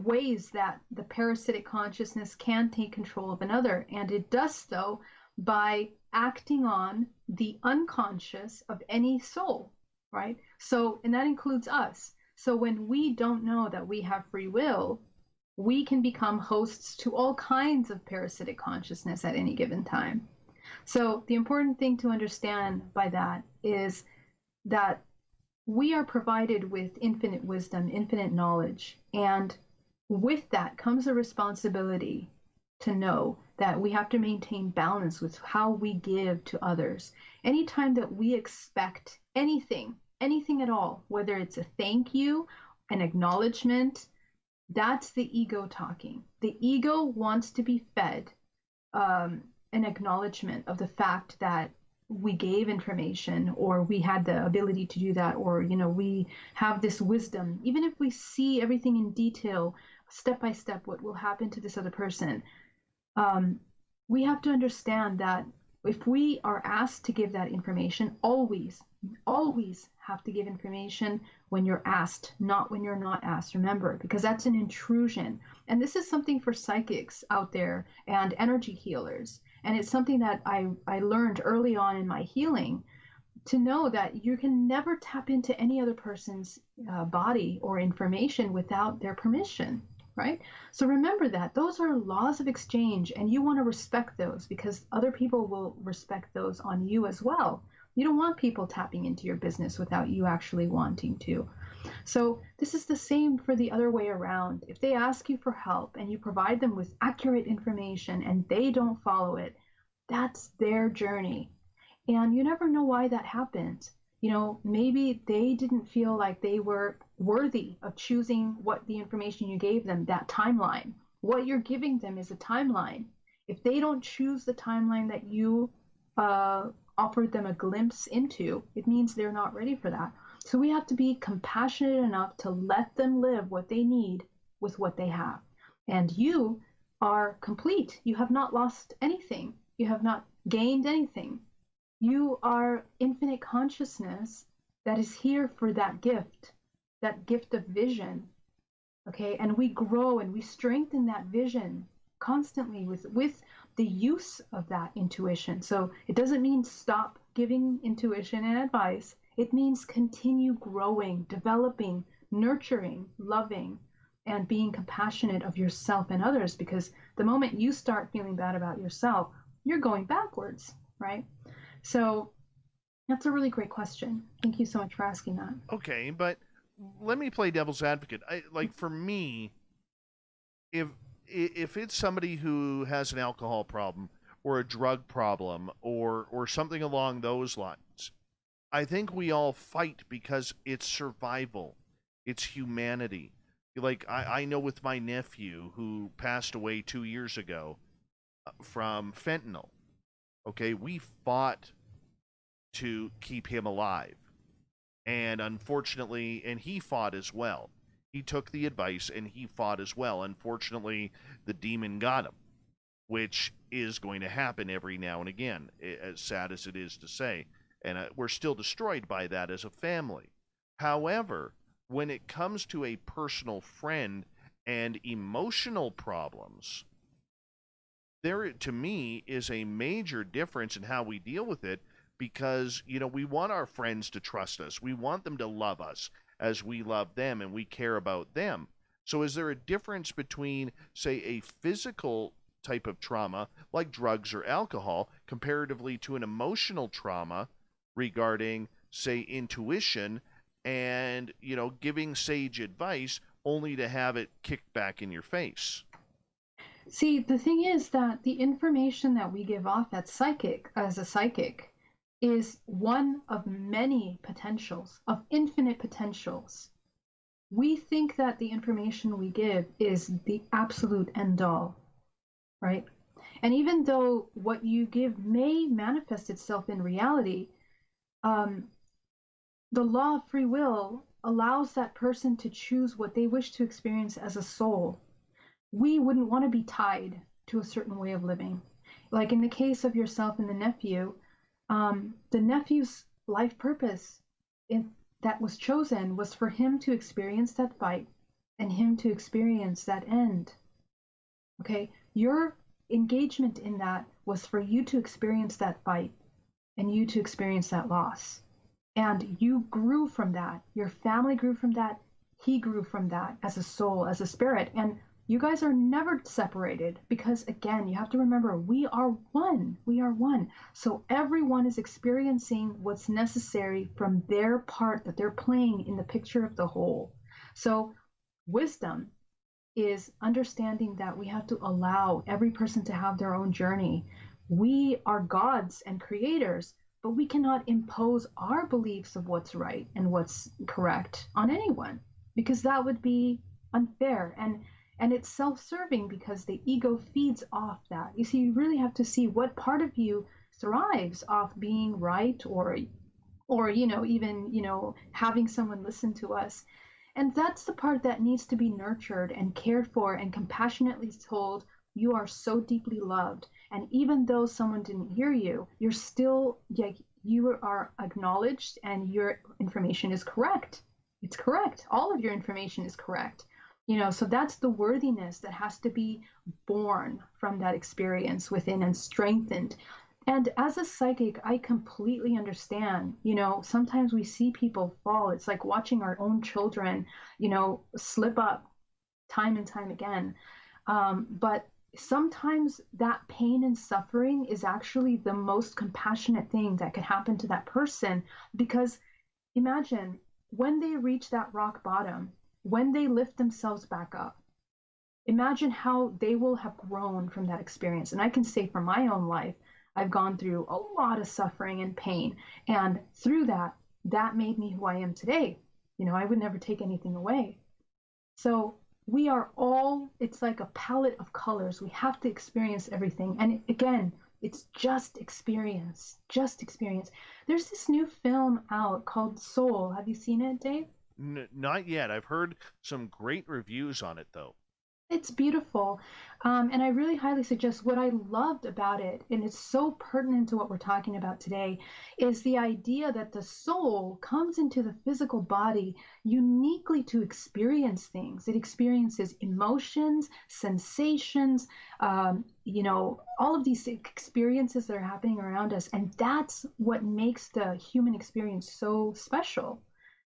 ways that the parasitic consciousness can take control of another, and it does so by acting on the unconscious of any soul, right? So, and that includes us. So when we don't know that we have free will, we can become hosts to all kinds of parasitic consciousness at any given time. So the important thing to understand by that is that we are provided with infinite wisdom, infinite knowledge, and with that comes a responsibility to know that we have to maintain balance with how we give to others. Anytime that we expect anything at all, whether it's a thank you, an acknowledgement, that's the ego talking. The ego wants to be fed an acknowledgement of the fact that we gave information, or we had the ability to do that, or we have this wisdom. Even if we see everything in detail, step by step, what will happen to this other person, we have to understand that if we are asked to give that information, always have to give information when you're asked, not when you're not asked. Remember, because that's an intrusion. And this is something for psychics out there and energy healers. And it's something that I learned early on in my healing, to know that you can never tap into any other person's body or information without their permission, right? So remember that those are laws of exchange, and you want to respect those, because other people will respect those on you as well. You don't want people tapping into your business without you actually wanting to. So this is the same for the other way around. If they ask you for help and you provide them with accurate information and they don't follow it, that's their journey. And you never know why that happens. Maybe they didn't feel like they were worthy of choosing what the information you gave them, that timeline. What you're giving them is a timeline. If they don't choose the timeline that you offered them a glimpse into, it means they're not ready for that. So we have to be compassionate enough to let them live what they need with what they have. And you are complete. You have not lost anything. You have not gained anything. You are infinite consciousness that is here for that gift of vision. Okay, and we grow and we strengthen that vision constantly with the use of that intuition. So it doesn't mean stop giving intuition and advice. It means continue growing, developing, nurturing, loving, and being compassionate of yourself and others, because the moment you start feeling bad about yourself, you're going backwards, right? So that's a really great question. Thank you so much for asking that. Okay, but let me play devil's advocate. For me, if it's somebody who has an alcohol problem or a drug problem or something along those lines, I think we all fight because it's survival. It's humanity. Like, I know with my nephew who passed away 2 years ago from fentanyl, okay, we fought to keep him alive. And unfortunately, and he fought as well. He took the advice and he fought as well. Unfortunately, the demon got him, which is going to happen every now and again, as sad as it is to say. And we're still destroyed by that as a family. However, when it comes to a personal friend and emotional problems, there, to me, is a major difference in how we deal with it, because, we want our friends to trust us. We want them to love us as we love them and we care about them. So is there a difference between, say, a physical type of trauma like drugs or alcohol comparatively to an emotional trauma regarding, say, intuition and, giving sage advice only to have it kicked back in your face? See, the thing is that the information that we give off as a psychic, is one of many potentials, of infinite potentials. We think that the information we give is the absolute end all, right? And even though what you give may manifest itself in reality, the law of free will allows that person to choose what they wish to experience as a soul. We wouldn't want to be tied to a certain way of living. Like in the case of yourself and the nephew, the nephew's life purpose that was chosen was for him to experience that fight and him to experience that end. Okay, your engagement in that was for you to experience that fight and you to experience that loss. And you grew from that. Your family grew from that. He grew from that as a soul, as a spirit. And you guys are never separated because, again, you have to remember, we are one. We are one. So everyone is experiencing what's necessary from their part that they're playing in the picture of the whole. So wisdom is understanding that we have to allow every person to have their own journey. We are gods and creators, but we cannot impose our beliefs of what's right and what's correct on anyone, because that would be unfair. And it's self-serving because the ego feeds off that. You see, you really have to see what part of you thrives off being right or even having someone listen to us. And that's the part that needs to be nurtured and cared for and compassionately told, you are so deeply loved. And even though someone didn't hear you, you're still, you are acknowledged and your information is correct. It's correct. All of your information is correct. So that's the worthiness that has to be born from that experience within and strengthened. And as a psychic, I completely understand, sometimes we see people fall. It's like watching our own children, slip up time and time again. But sometimes that pain and suffering is actually the most compassionate thing that could happen to that person, because imagine when they reach that rock bottom, when they lift themselves back up, imagine how they will have grown from that experience. And I can say from my own life, I've gone through a lot of suffering and pain. And through that made me who I am today. I would never take anything away. So we are all, it's like a palette of colors. We have to experience everything. And again, it's just experience, just experience. There's this new film out called Soul. Have you seen it, Dave? Not yet. I've heard some great reviews on it, though. It's beautiful. And I really highly suggest what I loved about it, and it's so pertinent to what we're talking about today, is the idea that the soul comes into the physical body uniquely to experience things. It experiences emotions, sensations, all of these experiences that are happening around us. And that's what makes the human experience so special.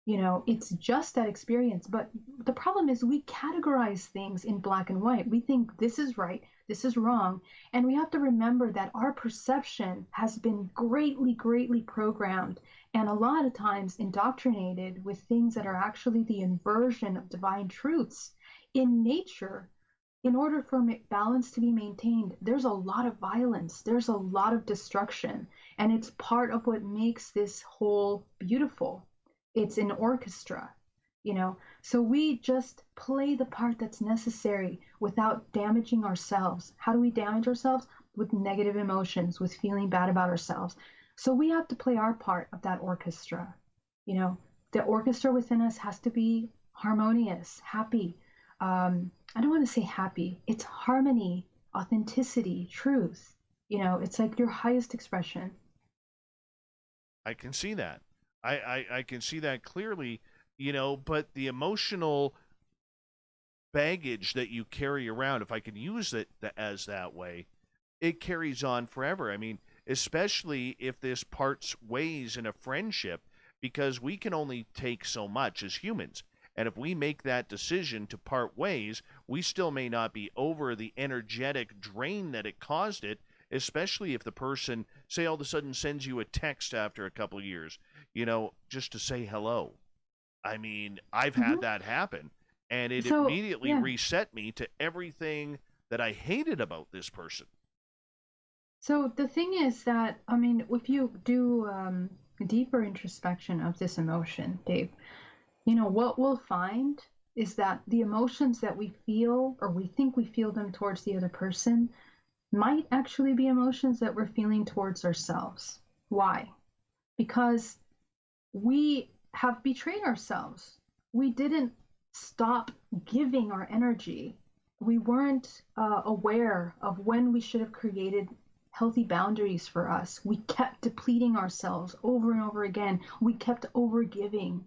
It's just that experience. But the problem is we categorize things in black and white. We think this is right, this is wrong. And we have to remember that our perception has been greatly, greatly programmed and a lot of times indoctrinated with things that are actually the inversion of divine truths. In nature, in order for balance to be maintained, there's a lot of violence, there's a lot of destruction, and it's part of what makes this whole beautiful. It's an orchestra, so we just play the part that's necessary without damaging ourselves. How do we damage ourselves? With negative emotions, with feeling bad about ourselves. So we have to play our part of that orchestra. The orchestra within us has to be harmonious, happy. I don't want to say happy. It's harmony, authenticity, truth. It's like your highest expression. I can see that. I can see that clearly, but the emotional baggage that you carry around, if I can use it as that way, it carries on forever. I mean, especially if this parts ways in a friendship, because we can only take so much as humans. And if we make that decision to part ways, we still may not be over the energetic drain that it caused it, especially if the person, say, all of a sudden sends you a text after a couple of years, just to say hello. I mean, I've had that happen, and it immediately reset me to everything that I hated about this person. So the thing is that, if you do a deeper introspection of this emotion, Dave, what we'll find is that the emotions that we feel, or we think we feel them towards the other person, might actually be emotions that we're feeling towards ourselves. Why? Because we have betrayed ourselves. We didn't stop giving our energy. We weren't aware of when we should have created healthy boundaries for us. We kept depleting ourselves over and over again. We kept overgiving.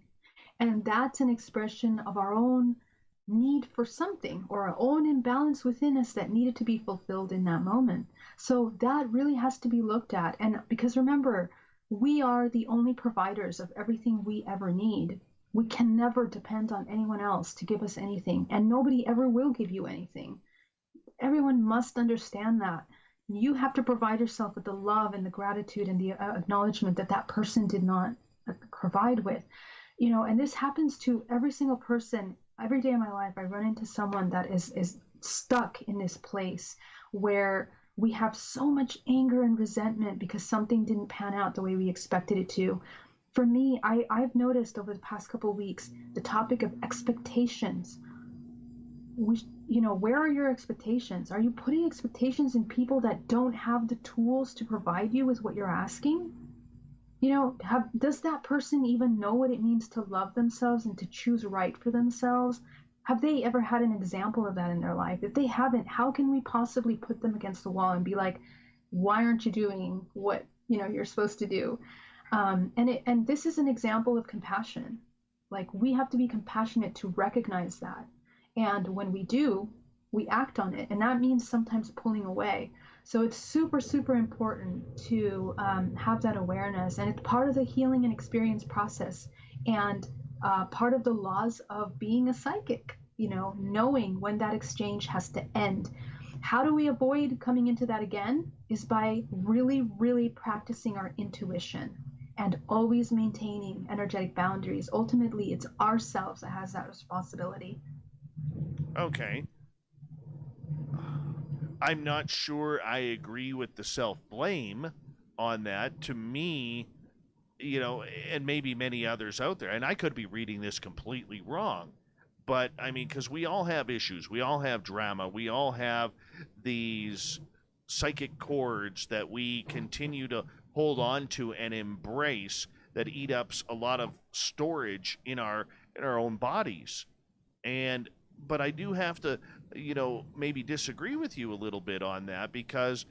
And that's an expression of our own need for something, or our own imbalance within us that needed to be fulfilled in that moment. So that really has to be looked at. And because remember, we are the only providers of everything we ever need. We can never depend on anyone else to give us anything, and nobody ever will give you anything. Everyone must understand that. You have to provide yourself with the love and the gratitude and the acknowledgement that that person did not provide with. And this happens to every single person. Every day of my life, I run into someone that is stuck in this place where we have so much anger and resentment because something didn't pan out the way we expected it to. For me, I've noticed over the past couple of weeks, the topic of expectations. Where are your expectations? Are you putting expectations in people that don't have the tools to provide you with what you're asking? Does that person even know what it means to love themselves and to choose right for themselves? Have they ever had an example of that in their life? If they haven't, how can we possibly put them against the wall and be like, why aren't you doing what you're supposed to do? And this is an example of compassion. Like, we have to be compassionate to recognize that. And when we do, we act on it. And that means sometimes pulling away. So it's super, super important to have that awareness. And it's part of the healing and experience process. And part of the laws of being a psychic, knowing when that exchange has to end. How do we avoid coming into that again? Is by really, really practicing our intuition and always maintaining energetic boundaries. Ultimately, it's ourselves that has that responsibility. Okay. I'm not sure I agree with the self-blame on that. To me, and maybe many others out there, and I could be reading this completely wrong, but I mean, because we all have issues, we all have drama, we all have these psychic cords that we continue to hold on to and embrace that eat up a lot of storage in our own bodies. And but I do have to, maybe disagree with you a little bit on that, because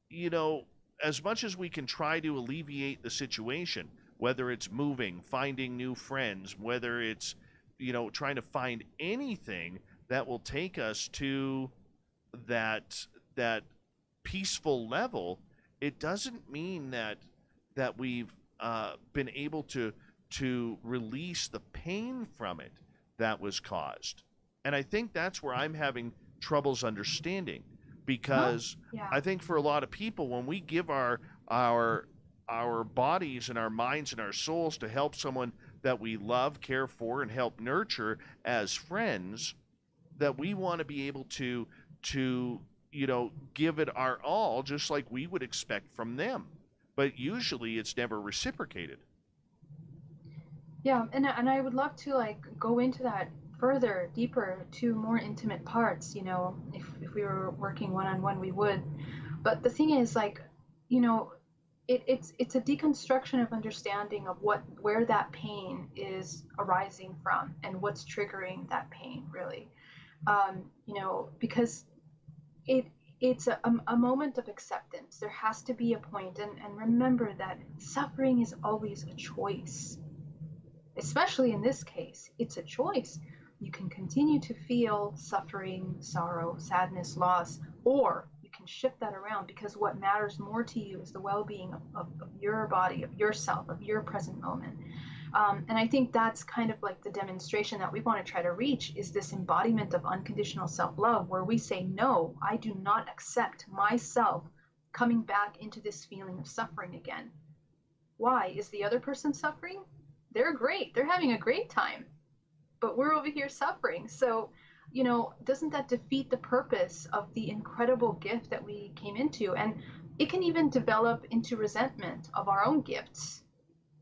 you know, as much as we can try to alleviate the situation, whether it's moving, finding new friends, whether it's, trying to find anything that will take us to that peaceful level, it doesn't mean that we've been able to release the pain from it that was caused. And I think that's where I'm having troubles understanding, because Yeah. I think for a lot of people, when we give our bodies and our minds and our souls to help someone that we love, care for, and help nurture as friends, that we want to be able to give it our all, just like we would expect from them. But usually it's never reciprocated. Yeah, and I would love to like go into that further, deeper, to more intimate parts. If we were working one-on-one, we would. But the thing is, like, it's a deconstruction of understanding of where that pain is arising from and what's triggering that pain, really. Because it's a moment of acceptance. There has to be a point, and remember that suffering is always a choice. Especially in this case, it's a choice. You can continue to feel suffering, sorrow, sadness, loss, or you can shift that around, because what matters more to you is the well-being of your body, of yourself, of your present moment. And I think that's kind of like the demonstration that we want to try to reach, is this embodiment of unconditional self-love, where we say, no, I do not accept myself coming back into this feeling of suffering again. Why? Is the other person suffering? They're great. They're having a great time. But we're over here suffering. So, doesn't that defeat the purpose of the incredible gift that we came into? And it can even develop into resentment of our own gifts,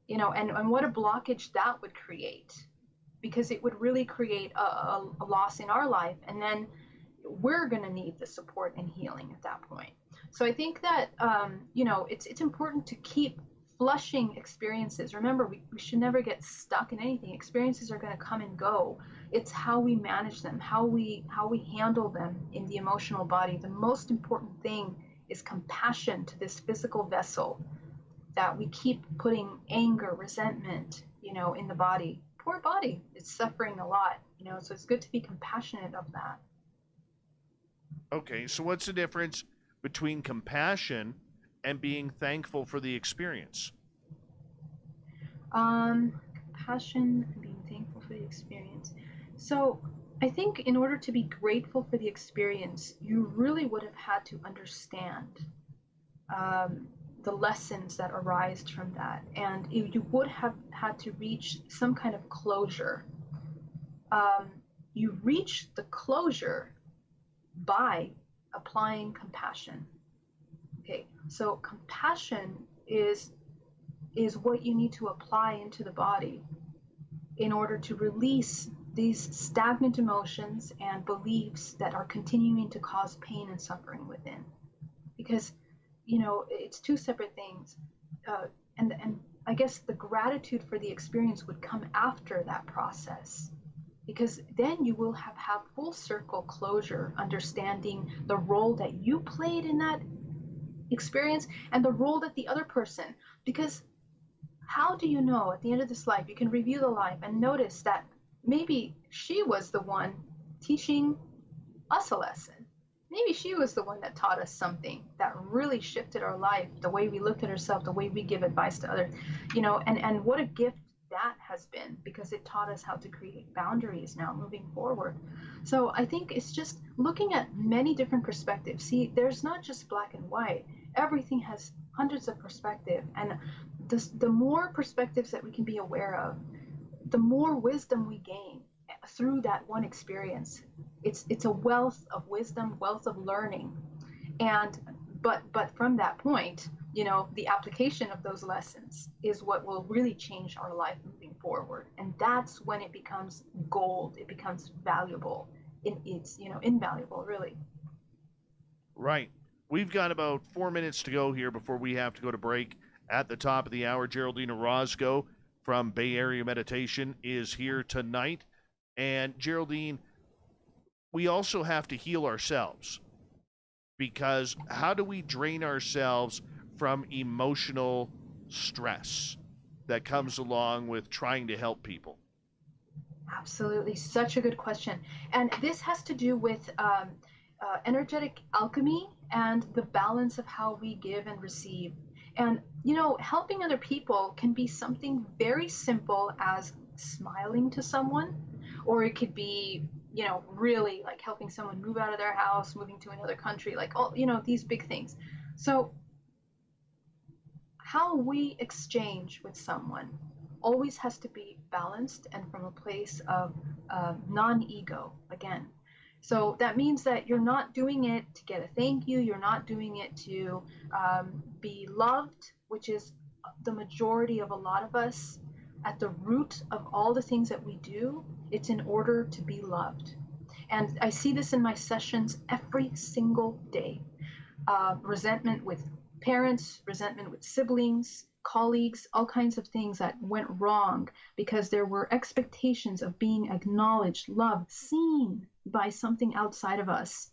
and what a blockage that would create, because it would really create a loss in our life. And then we're going to need the support and healing at that point. So I think that, it's important to keep flushing experiences. Remember, we should never get stuck in anything. Experiences are going to come and go. It's how we manage them, how we handle them in the emotional body. The most important thing is compassion to this physical vessel, that we keep putting anger, resentment, in the body. Poor body, it's suffering a lot, so it's good to be compassionate of that. Okay, so what's the difference between compassion and being thankful for the experience? Compassion and being thankful for the experience. So I think in order to be grateful for the experience, you really would have had to understand the lessons that arise from that. And you would have had to reach some kind of closure. You reach the closure by applying compassion. Okay, so compassion is what you need to apply into the body in order to release these stagnant emotions and beliefs that are continuing to cause pain and suffering within. Because, it's two separate things. And I guess the gratitude for the experience would come after that process, because then you will have full circle closure, understanding the role that you played in that experience and the role that the other person. Because how do you know at the end of this life, you can review the life and notice that maybe she was the one teaching us a lesson. Maybe she was the one that taught us something that really shifted our life, the way we look at ourselves, the way we give advice to others, and what a gift that has been, because it taught us how to create boundaries now moving forward. So I think it's just looking at many different perspectives. See, there's not just black and white. Everything has hundreds of perspectives, and the more perspectives that we can be aware of, the more wisdom we gain through that one experience. It's a wealth of wisdom, wealth of learning, but from that point, the application of those lessons is what will really change our life moving forward, and that's when it becomes gold. It becomes valuable. It's invaluable, really. Right. We've got about 4 minutes to go here before we have to go to break. At the top of the hour, Geraldine Orozco from Bay Area Meditation is here tonight. And Geraldine, we also have to heal ourselves, because how do we drain ourselves from emotional stress that comes along with trying to help people? Absolutely. Such a good question. And this has to do with energetic alchemy and the balance of how we give and receive. And, helping other people can be something very simple as smiling to someone, or it could be, really like helping someone move out of their house, moving to another country, like, these big things. So how we exchange with someone always has to be balanced and from a place of non-ego, again. So that means that you're not doing it to get a thank you. You're not doing it to be loved, which is the majority of a lot of us. At the root of all the things that we do, it's in order to be loved. And I see this in my sessions every single day. Resentment with parents, resentment with siblings, colleagues, all kinds of things that went wrong because there were expectations of being acknowledged, loved, seen by something outside of us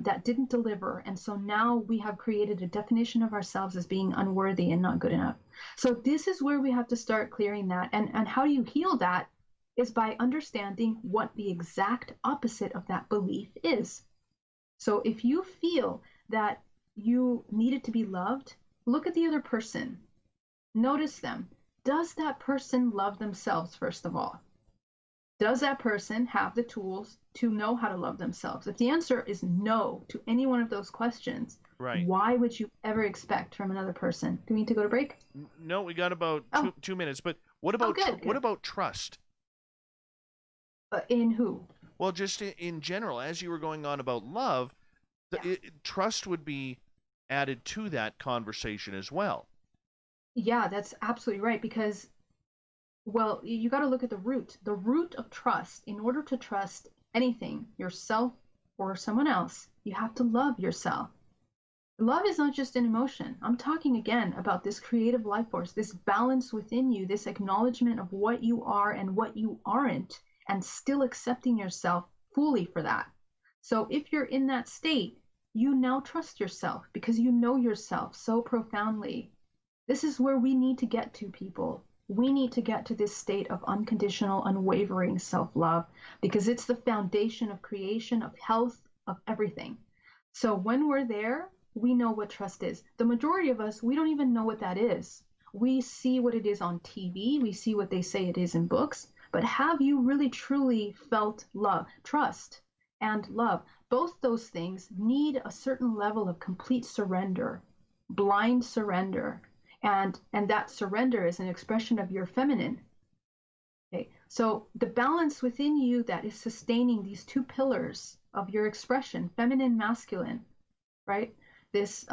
that didn't deliver. And so now we have created a definition of ourselves as being unworthy and not good enough. So this is where we have to start clearing that. And how do you heal that is by understanding what the exact opposite of that belief is. So if you feel that you needed to be loved, look at the other person. Notice them. Does that person love themselves, first of all? Does that person have the tools to know how to love themselves? If the answer is no to any one of those questions, right, why would you ever expect from another person? Do we need to go to break? No, we got about 2 minutes. But what about what about trust? In who? Well, just in general, as you were going on about love, trust would be added to that conversation as well. Yeah, that's absolutely right, because, well, you got to look at the root. The root of trust. In order to trust anything, yourself or someone else, you have to love yourself. Love is not just an emotion. I'm talking again about this creative life force, this balance within you, this acknowledgement of what you are and what you aren't, and still accepting yourself fully for that. So if you're in that state, you now trust yourself because you know yourself so profoundly. This is where we need to get to, people. We need to get to this state of unconditional, unwavering self-love, because it's the foundation of creation, of health, of everything. So when we're there, we know what trust is. The majority of us, we don't even know what that is. We see what it is on TV. We see what they say it is in books. But have you really truly felt love? Trust and love, both those things need a certain level of complete surrender, blind surrender. And that surrender is an expression of your feminine. Okay, so the balance within you that is sustaining these two pillars of your expression, feminine, masculine, right? This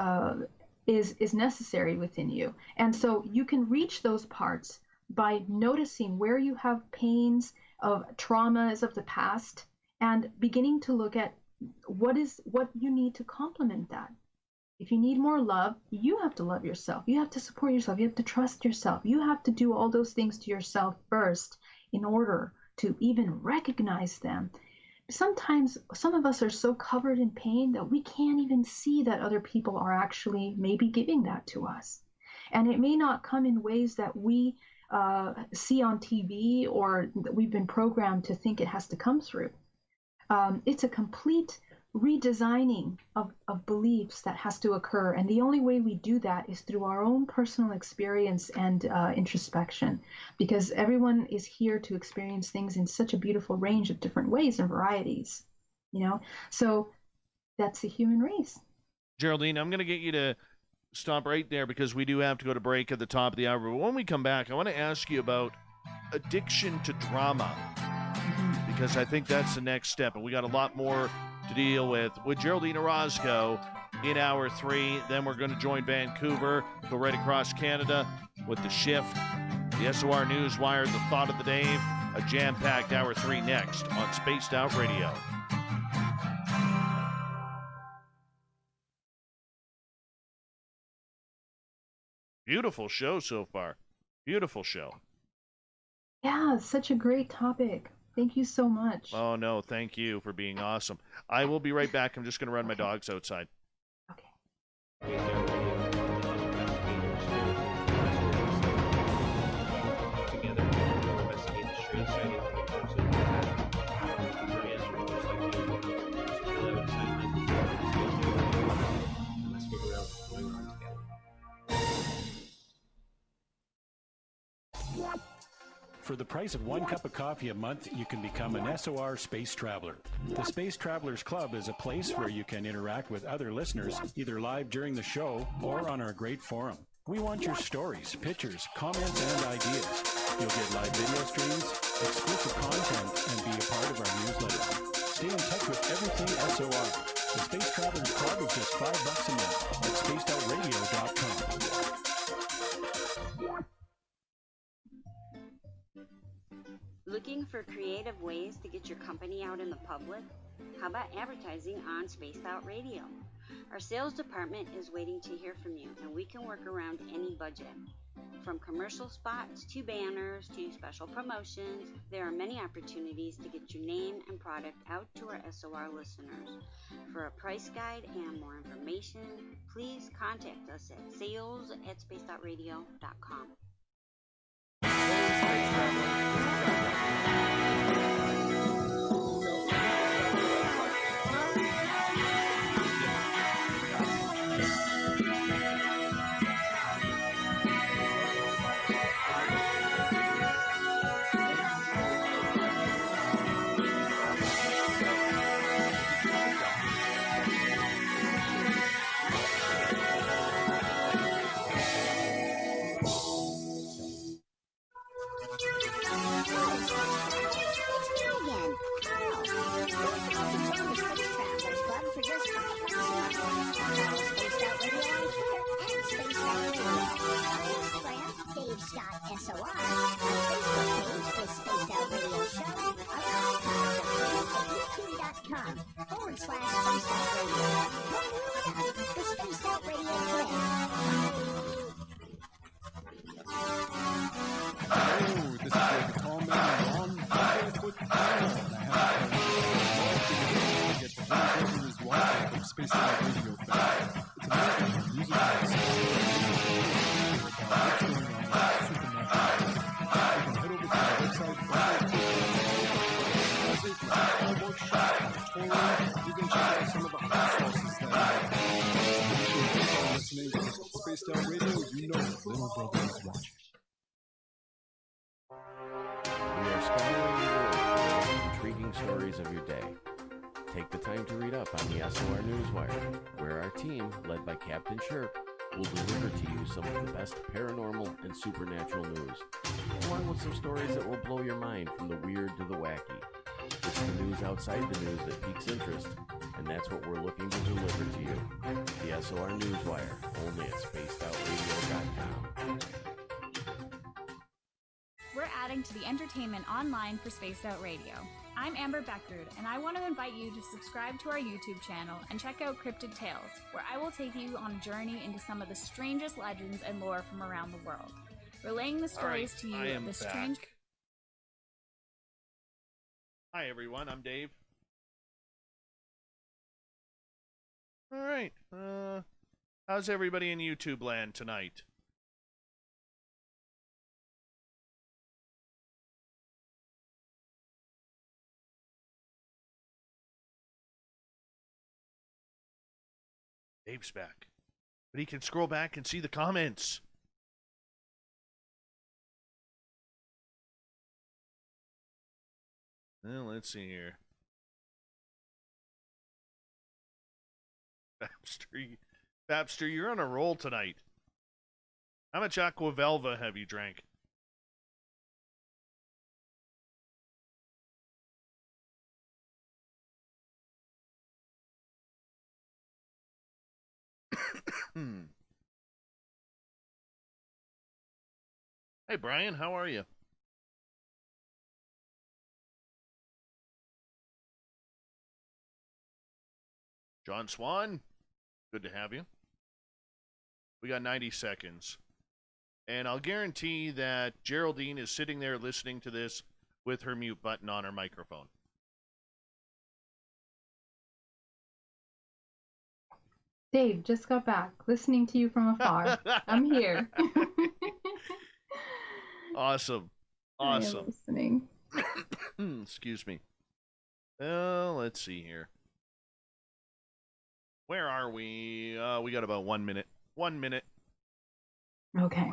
is necessary within you. And so you can reach those parts by noticing where you have pains of traumas of the past and beginning to look at what you need to complement that. If you need more love, you have to love yourself. You have to support yourself. You have to trust yourself. You have to do all those things to yourself first in order to even recognize them. Sometimes some of us are so covered in pain that we can't even see that other people are actually maybe giving that to us. And it may not come in ways that we see on TV or that we've been programmed to think it has to come through. It's a complete redesigning of beliefs that has to occur. And the only way we do that is through our own personal experience and introspection, because everyone is here to experience things in such a beautiful range of different ways and varieties, So that's the human race. Geraldine, I'm going to get you to stop right there because we do have to go to break at the top of the hour. But when we come back, I want to ask you about addiction to drama, because I think that's the next step. And we got a lot more to deal with Geraldine Orozco in hour 3. Then we're going to join Vancouver, go right across Canada with The Shift, the SOR Newswire, the thought of the day, A jam-packed Hour 3 next on Spaced Out Radio. Beautiful show so far. Beautiful show. Yeah, such a great topic. Thank you so much. Oh, no, thank you for being awesome. I will be right back. I'm just going to run my dogs outside. Okay. For the price of 1 cup of coffee a month, you can become an SOR Space Traveler. The Space Travelers Club is a place where you can interact with other listeners, either live during the show or on our great forum. We want your stories, pictures, comments, and ideas. You'll get live video streams, exclusive content, and be a part of our newsletter. Stay in touch with everything SOR. The Space Travelers Club is just $5 a month at spacedoutradio.com. Looking for creative ways to get your company out in the public? How about advertising on Spaced Out Radio? Our sales department is waiting to hear from you, and we can work around any budget. From commercial spots to banners to special promotions, there are many opportunities to get your name and product out to our SOR listeners. For a price guide and more information, please contact us at sales@spacedoutradio.com. Stories of your day. Take the time to read up on the SOR Newswire, where our team, led by Captain Shirk, will deliver to you some of the best paranormal and supernatural news, along with some stories that will blow your mind from the weird to the wacky. It's the news outside the news that piques interest, and that's what we're looking to deliver to you. The SOR Newswire, only at spacedoutradio.com. We're adding to the entertainment online for Spaced Out Radio. I'm Amber Beckrud, and I want to invite you to subscribe to our YouTube channel and check out Cryptid Tales, where I will take you on a journey into some of the strangest legends and lore from around the world, relaying the stories to you of the strange... Hi, everyone. I'm Dave. All right. How's everybody in YouTube land tonight? Dave's back. But he can scroll back and see the comments. Well, let's see here. Babster, you're on a roll tonight. How much Aqua Velva have you drank? Hey, Brian, how are you? John Swan, good to have you. We got 90 seconds. And I'll guarantee that Geraldine is sitting there listening to this with her mute button on her microphone. Dave, just got back, listening to you from afar. I'm here. Awesome. I am Awesome. listening. Excuse me. Well, let's see here. Where are we? We got about 1 minute. 1 minute. Okay.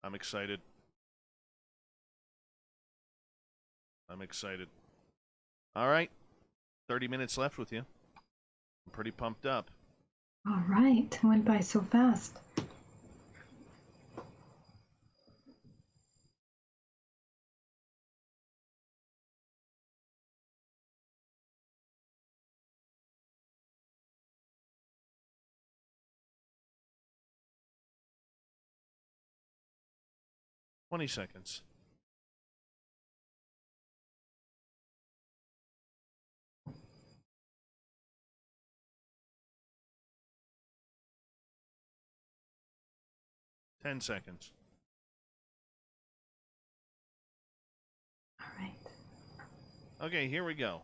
I'm excited. I'm excited. All right. 30 minutes left with you. I'm pretty pumped up. All right. It went by so fast. Twenty seconds. Ten seconds. All right. Okay, here we go.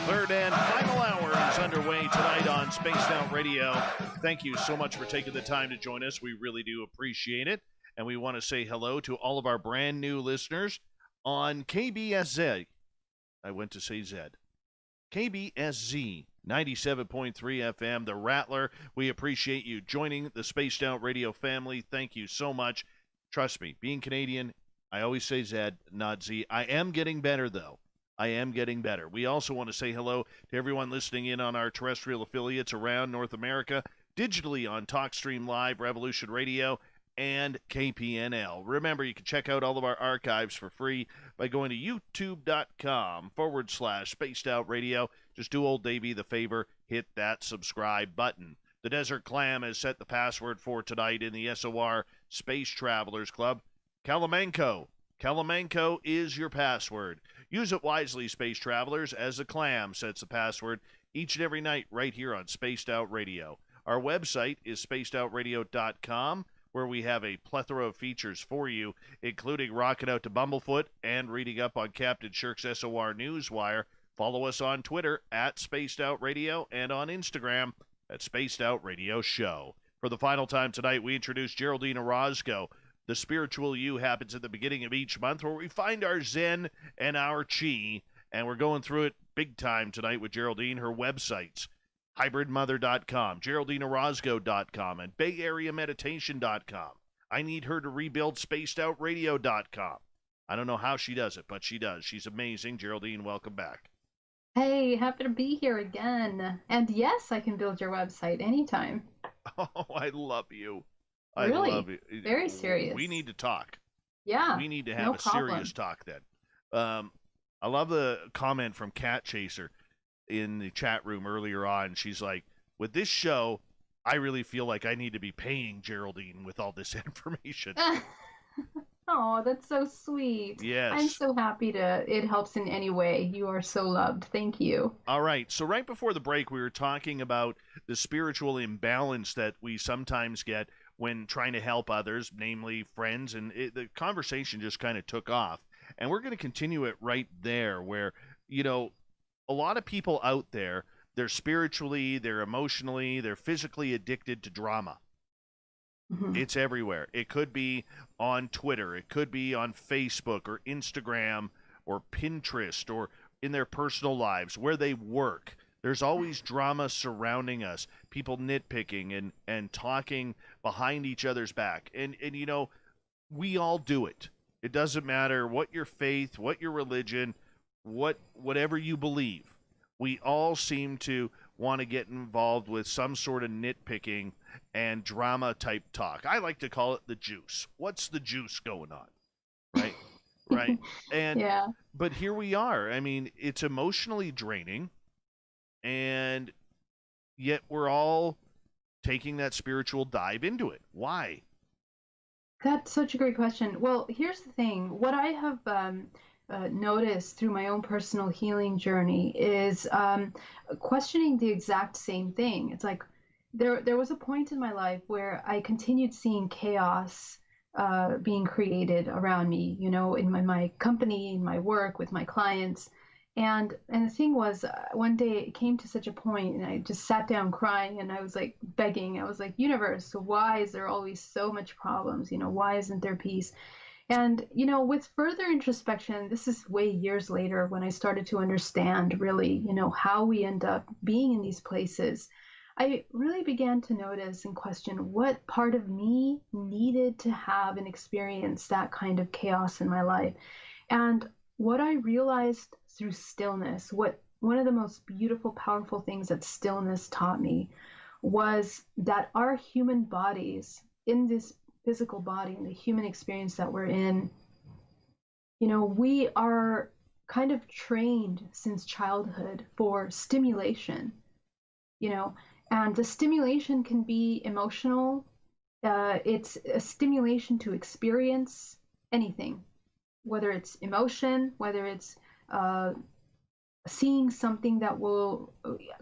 Third and final hour is underway tonight on Spaced Out Radio. Thank you so much for taking the time to join us. We really do appreciate it. And we want to say hello to all of our brand new listeners on KBSZ. I went to say Z. KBSZ 97.3 FM, The Rattler. We appreciate you joining the Spaced Out Radio family. Thank you so much. Trust me, being Canadian, I always say Z, not Z. I am getting better, though. I am getting better. We also want to say hello to everyone listening in on our terrestrial affiliates around North America, digitally on TalkStream Live, Revolution Radio, and KPNL. Remember, you can check out all of our archives for free by going to youtube.com/Spaced Out Radio. Just do old Davey the favor, hit that subscribe button. The Desert Clam has set the password for tonight in the SOR Space Travelers Club. Kalamanco. Kalamanco is your password. Use it wisely, Space Travelers, as the Clam sets the password each and every night right here on Spaced Out Radio. Our website is spacedoutradio.com, where we have a plethora of features for you, including rocking out to Bumblefoot and reading up on Captain Shirk's SOR Newswire. Follow us on Twitter at Spaced Out Radio and on Instagram at Spaced Out Radio Show. For the final time tonight, we introduce Geraldine Orozco. The Spiritual You happens at the beginning of each month, where we find our Zen and our Chi, and we're going through it big time tonight with Geraldine. Her websites, hybridmother.com, geraldineorozco.com, and bayareameditation.com. I need her to rebuild spacedoutradio.com. I don't know how she does it, but she does. She's amazing. Geraldine, welcome back. Hey, happy to be here again. And yes, I can build your website anytime. Oh, I love you. Really? I love you. Very serious. We need to talk. Yeah. We need to have no a problem. serious talk then. I love the comment from Cat Chaser in the chat room earlier on. She's like, with this show, I really feel like I need to be paying Geraldine with all this information. Oh, that's so sweet. Yes. I'm so happy it helps in any way. You are so loved. Thank you. All right. So right before the break, we were talking about the spiritual imbalance that we sometimes get when trying to help others, namely friends, and the conversation just kind of took off. And we're going to continue it right there where, you know, a lot of people out there, they're spiritually, they're emotionally, they're physically addicted to drama. Mhm. It's everywhere. It could be on Twitter. It could be on Facebook or Instagram or Pinterest or in their personal lives where they work. There's always drama surrounding us, people nitpicking and talking behind each other's back. And you know, we all do it. It doesn't matter what your faith, what your religion, whatever you believe. We all seem to want to get involved with some sort of nitpicking and drama type talk. I like to call it the juice. What's the juice going on? right? Right. And Yeah. but here we are. I mean, it's emotionally draining, and yet we're all taking that spiritual dive into it. Why? That's such a great question. Well, here's the thing. What I have noticed through my own personal healing journey is questioning the exact same thing. It's like there was a point in my life where I continued seeing chaos being created around me, you know, in my company, in my work, with my clients. And the thing was, one day it came to such a point, and I just sat down crying, and I was like begging. I was like, universe, why is there always so much problems? You know, why isn't there peace? And you know, with further introspection, this is way years later when I started to understand really, you know, how we end up being in these places. I really began to notice and question what part of me needed to have and experience that kind of chaos in my life. And what I realized through stillness, what one of the most beautiful, powerful things that stillness taught me was that our human bodies, in this physical body and the human experience that we're in, you know, we are kind of trained since childhood for stimulation, you know, and the stimulation can be emotional. It's a stimulation to experience anything, whether it's emotion, whether it's seeing something that will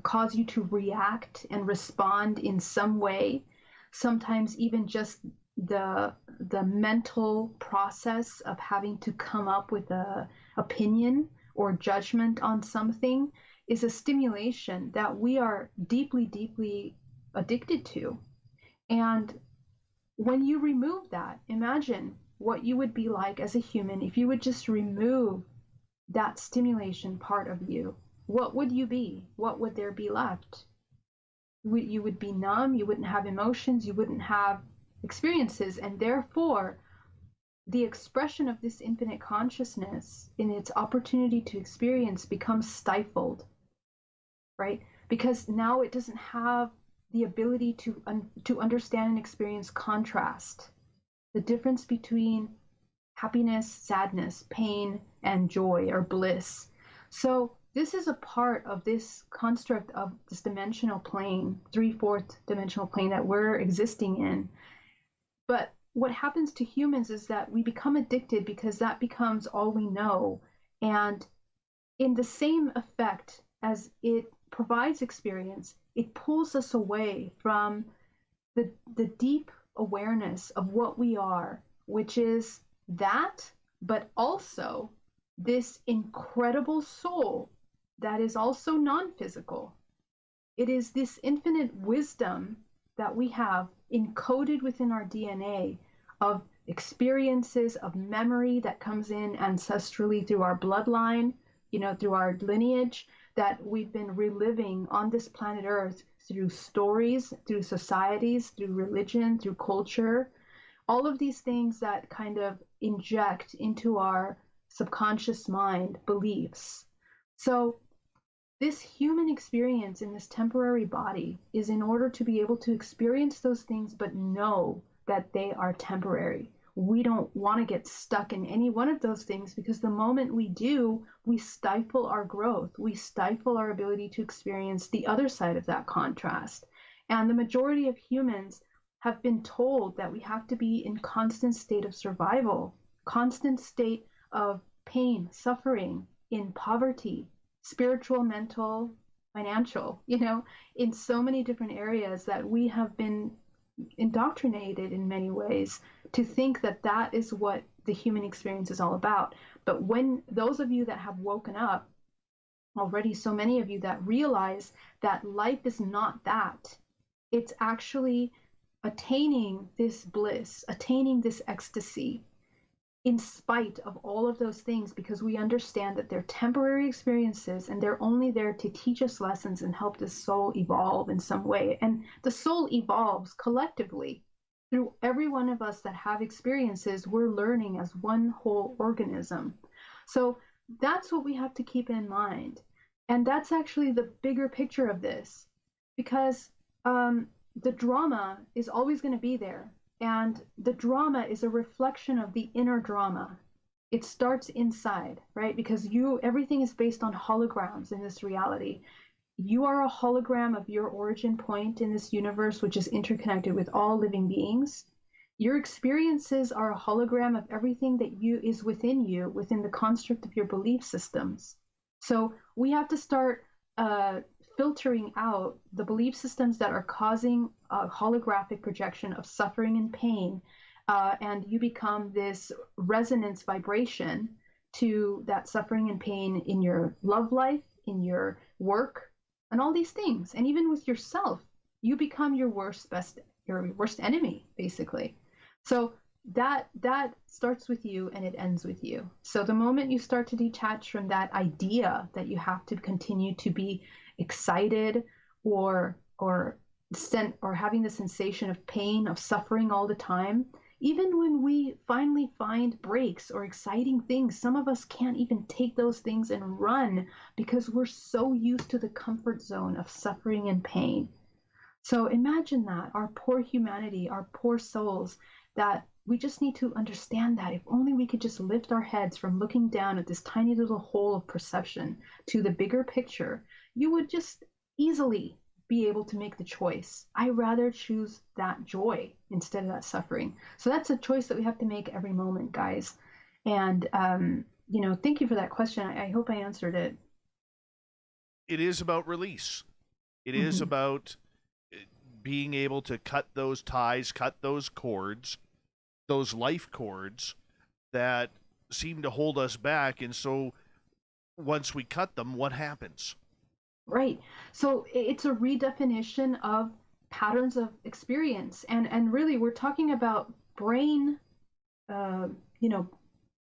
cause you to react and respond in some way, sometimes even just the mental process of having to come up with a opinion or judgment on something is a stimulation that we are deeply, deeply addicted to. And when you remove that, imagine what you would be like as a human if you would just remove that stimulation part of you. What would you be? What would there be left? You would be numb, you wouldn't have emotions, you wouldn't have experiences, and therefore the expression of this infinite consciousness in its opportunity to experience becomes stifled, right? Because now it doesn't have the ability to understand and experience contrast, the difference between happiness, sadness, pain, and joy or bliss. So this is a part of this construct of this dimensional plane, 3/4 dimensional plane that we're existing in. But what happens to humans is that we become addicted because that becomes all we know. And in the same effect as it provides experience, it pulls us away from the deep awareness of what we are, which is that, but also this incredible soul that is also non-physical. It is this infinite wisdom that we have encoded within our DNA of experiences, of memory that comes in ancestrally through our bloodline, you know, through our lineage, that we've been reliving on this planet Earth through stories, through societies, through religion, through culture. All of these things that kind of inject into our subconscious mind beliefs. So this human experience in this temporary body is in order to be able to experience those things, but know that they are temporary. We don't want to get stuck in any one of those things, because the moment we do, we stifle our growth. We stifle our ability to experience the other side of that contrast. And the majority of humans have been told that we have to be in constant state of survival, constant state of pain, suffering, in poverty, spiritual, mental, financial, you know, in so many different areas that we have been indoctrinated in many ways to think that that is what the human experience is all about. But when those of you that have woken up, already so many of you that realize that life is not that, it's actually attaining this bliss, attaining this ecstasy, in spite of all of those things, because we understand that they're temporary experiences and they're only there to teach us lessons and help the soul evolve in some way. And the soul evolves collectively through every one of us that have experiences. We're learning as one whole organism. So that's what we have to keep in mind. And that's actually the bigger picture of this, because the drama is always going to be there. And the drama is a reflection of the inner drama. It starts inside, right? Because everything is based on holograms in this reality. You are a hologram of your origin point in this universe, which is interconnected with all living beings. Your experiences are a hologram of everything that is within you, within the construct of your belief systems. So we have to start filtering out the belief systems that are causing a holographic projection of suffering and pain, and you become this resonance vibration to that suffering and pain in your love life, in your work, and all these things. And even with yourself, you become your worst enemy, basically. So that starts with you and it ends with you. So the moment you start to detach from that idea that you have to continue to be excited or having the sensation of pain, of suffering all the time, even when we finally find breaks or exciting things, some of us can't even take those things and run because we're so used to the comfort zone of suffering and pain. So imagine that, our poor humanity, our poor souls, that we just need to understand that if only we could just lift our heads from looking down at this tiny little hole of perception to the bigger picture, you would just easily be able to make the choice. I rather choose that joy instead of that suffering. So that's a choice that we have to make every moment, guys. And, thank you for that question. I hope I answered it. It is about release. It is about being able to cut those ties, cut those cords, those life cords that seem to hold us back. And so once we cut them, what happens? Right. So it's a redefinition of patterns of experience. And really, we're talking about brain,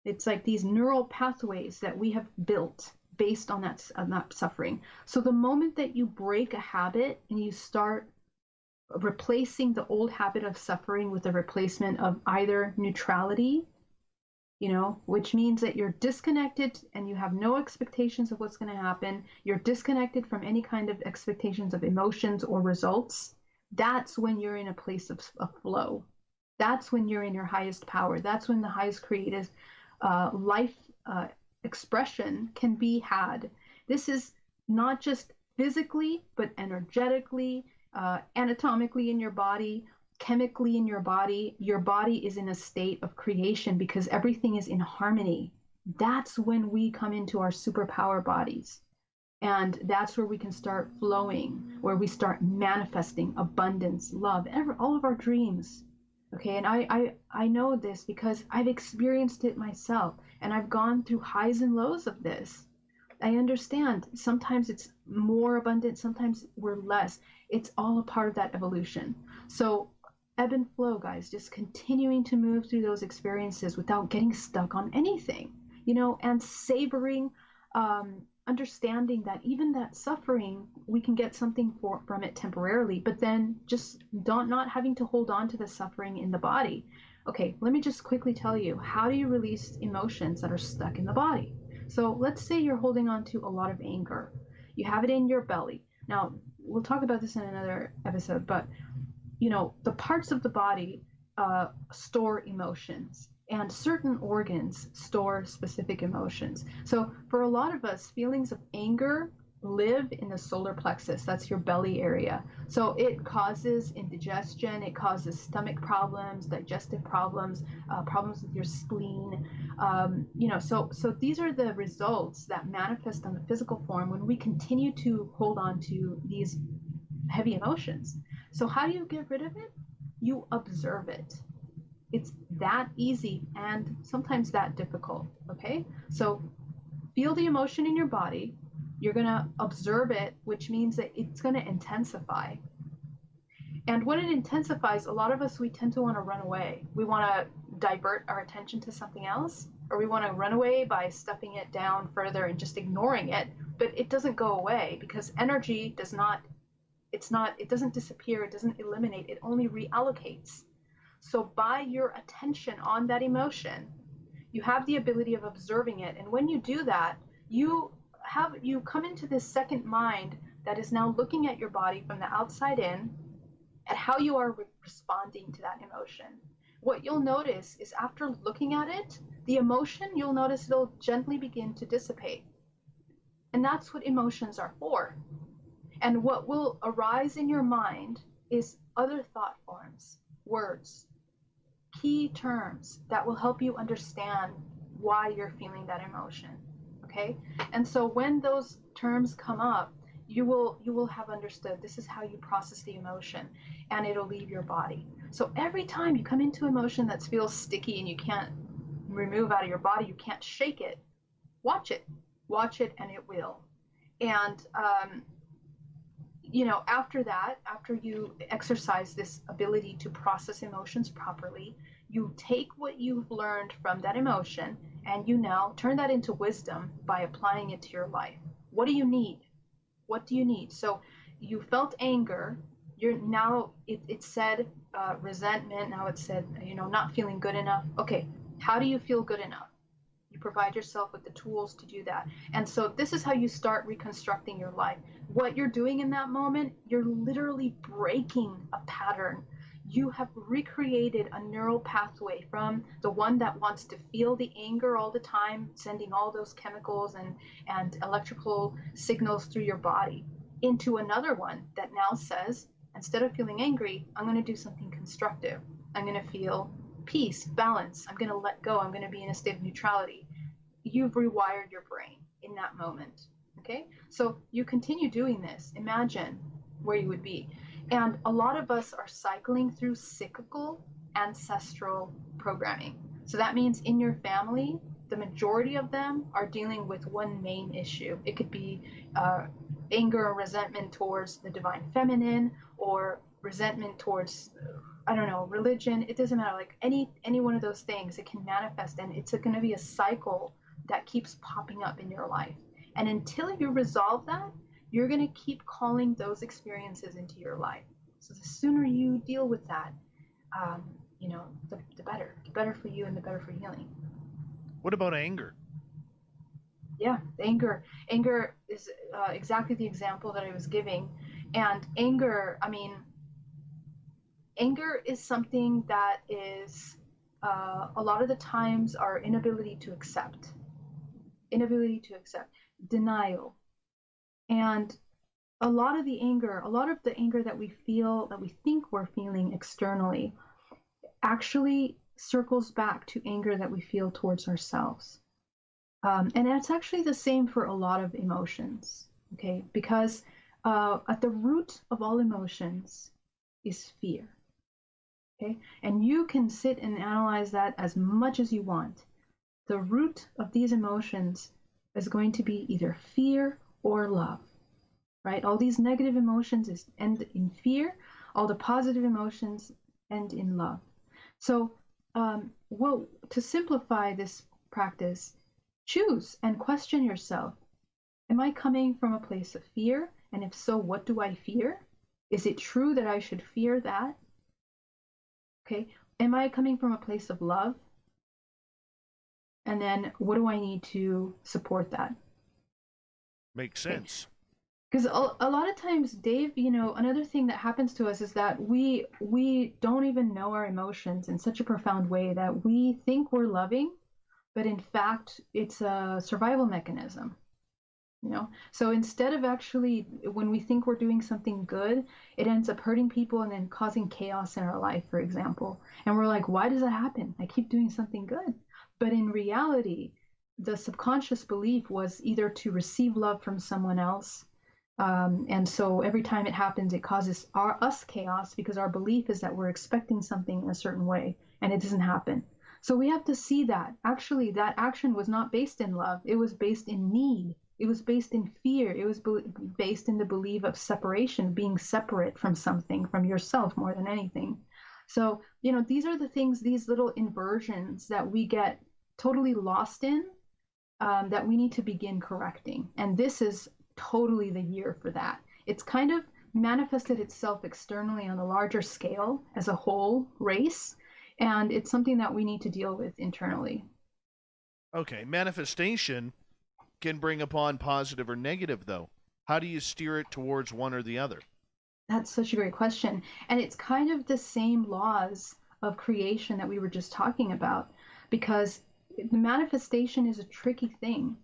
it's like these neural pathways that we have built based on that suffering. So the moment that you break a habit and you start replacing the old habit of suffering with a replacement of either neutrality, which means that you're disconnected and you have no expectations of what's going to happen. You're disconnected from any kind of expectations of emotions or results. That's when you're in a place of flow. That's when you're in your highest power. That's when the highest creative life expression can be had. This is not just physically, but energetically, anatomically in your body, chemically in your body. Your body is in a state of creation because everything is in harmony. That's when we come into our superpower bodies. And that's where we can start flowing, where we start manifesting abundance, love, all of our dreams. Okay, and I know this because I've experienced it myself, and I've gone through highs and lows of this. I understand sometimes it's more abundant, sometimes we're less. It's all a part of that evolution. So ebb and flow, guys, just continuing to move through those experiences without getting stuck on anything, and savoring, understanding that even that suffering, we can get something from it temporarily, but then just not having to hold on to the suffering in the body. Okay, let me just quickly tell you, how do you release emotions that are stuck in the body? So let's say you're holding on to a lot of anger. You have it in your belly. Now, we'll talk about this in another episode, but the parts of the body store emotions, and certain organs store specific emotions. So for a lot of us, feelings of anger live in the solar plexus. That's your belly area. So it causes indigestion, it causes stomach problems, digestive problems, problems with your spleen. So these are the results that manifest on the physical form when we continue to hold on to these heavy emotions. So how do you get rid of it? You observe it. It's that easy and sometimes that difficult, okay? So feel the emotion in your body. You're going to observe it, which means that it's going to intensify. And when it intensifies, a lot of us, we tend to want to run away. We want to divert our attention to something else, or we want to run away by stuffing it down further and just ignoring it. But it doesn't go away because energy it doesn't disappear, it doesn't eliminate, it only reallocates. So by your attention on that emotion, you have the ability of observing it. And when you do that, you come into this second mind that is now looking at your body from the outside in at how you are responding to that emotion. what you'll notice is after looking at it, the emotion, you'll notice it'll gently begin to dissipate. And that's what emotions are for. And what will arise in your mind is other thought forms, words, key terms that will help you understand why you're feeling that emotion. Okay? And so when those terms come up, you will have understood this is how you process the emotion, and it'll leave your body. So every time you come into emotion that feels sticky and you can't remove out of your body, you can't shake it, watch it, and it will. And after that, after you exercise this ability to process emotions properly, you take what you've learned from that emotion and you now turn that into wisdom by applying it to your life. What do you need? What do you need? So you felt anger. You're now, it said resentment. Now it said, not feeling good enough. Okay, how do you feel good enough? You provide yourself with the tools to do that. And so this is how you start reconstructing your life. What you're doing in that moment, you're literally breaking a pattern. You have recreated a neural pathway from the one that wants to feel the anger all the time, sending all those chemicals and electrical signals through your body, into another one that now says, instead of feeling angry, I'm going to do something constructive. I'm going to feel peace, balance. I'm going to let go. I'm going to be in a state of neutrality. You've rewired your brain in that moment. Okay? So you continue doing this. Imagine where you would be. And a lot of us are cycling through cyclical ancestral programming. So that means in your family, the majority of them are dealing with one main issue. It could be anger or resentment towards the divine feminine, or resentment towards, religion. It doesn't matter. Like any one of those things, it can manifest, and it's going to be a cycle that keeps popping up in your life. And until you resolve that, you're going to keep calling those experiences into your life. So the sooner you deal with that, the better. The better for you and the better for healing. What about anger? Yeah, anger. Anger is exactly the example that I was giving. And anger is something that is a lot of the times our inability to accept, denial. And a lot of the anger that we feel, that we think we're feeling externally, actually circles back to anger that we feel towards ourselves. And it's actually the same for a lot of emotions, okay? Because at the root of all emotions is fear, okay? And you can sit and analyze that as much as you want. The root of these emotions is going to be either fear or love, right? All these negative emotions end in fear. All the positive emotions end in love. So, to simplify this practice, choose and question yourself. Am I coming from a place of fear? And if so, what do I fear? Is it true that I should fear that? Okay. Am I coming from a place of love? And then what do I need to support that? Makes sense. Because a lot of times, Dave, another thing that happens to us is that we don't even know our emotions in such a profound way that we think we're loving, but in fact, it's a survival mechanism. So instead of actually, when we think we're doing something good, it ends up hurting people and then causing chaos in our life, for example. And we're like, why does that happen? I keep doing something good. But in reality, the subconscious belief was either to receive love from someone else. And so every time it happens, it causes us chaos because our belief is that we're expecting something a certain way and it doesn't happen. So we have to see that actually that action was not based in love. It was based in need. It was based in fear. It was based in the belief of separation, being separate from something, from yourself more than anything. So, these are the things, these little inversions that we get totally lost in, that we need to begin correcting. And this is totally the year for that. It's kind of manifested itself externally on a larger scale as a whole race, and it's something that we need to deal with internally. Okay, manifestation can bring upon positive or negative, though. How do you steer it towards one or the other? That's such a great question. And it's kind of the same laws of creation that we were just talking about, because the manifestation is a tricky thing.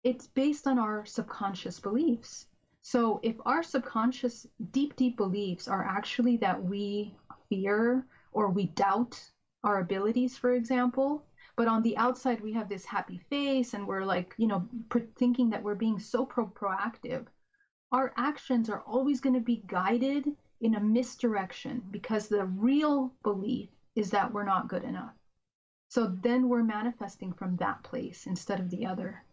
It's based on our subconscious beliefs. So if our subconscious deep beliefs are actually that we fear or we doubt our abilities, for example, but on the outside we have this happy face and we're like, thinking that we're being so proactive, our actions are always going to be guided in a misdirection, because the real belief is that we're not good enough. So then we're manifesting from that place instead of the other.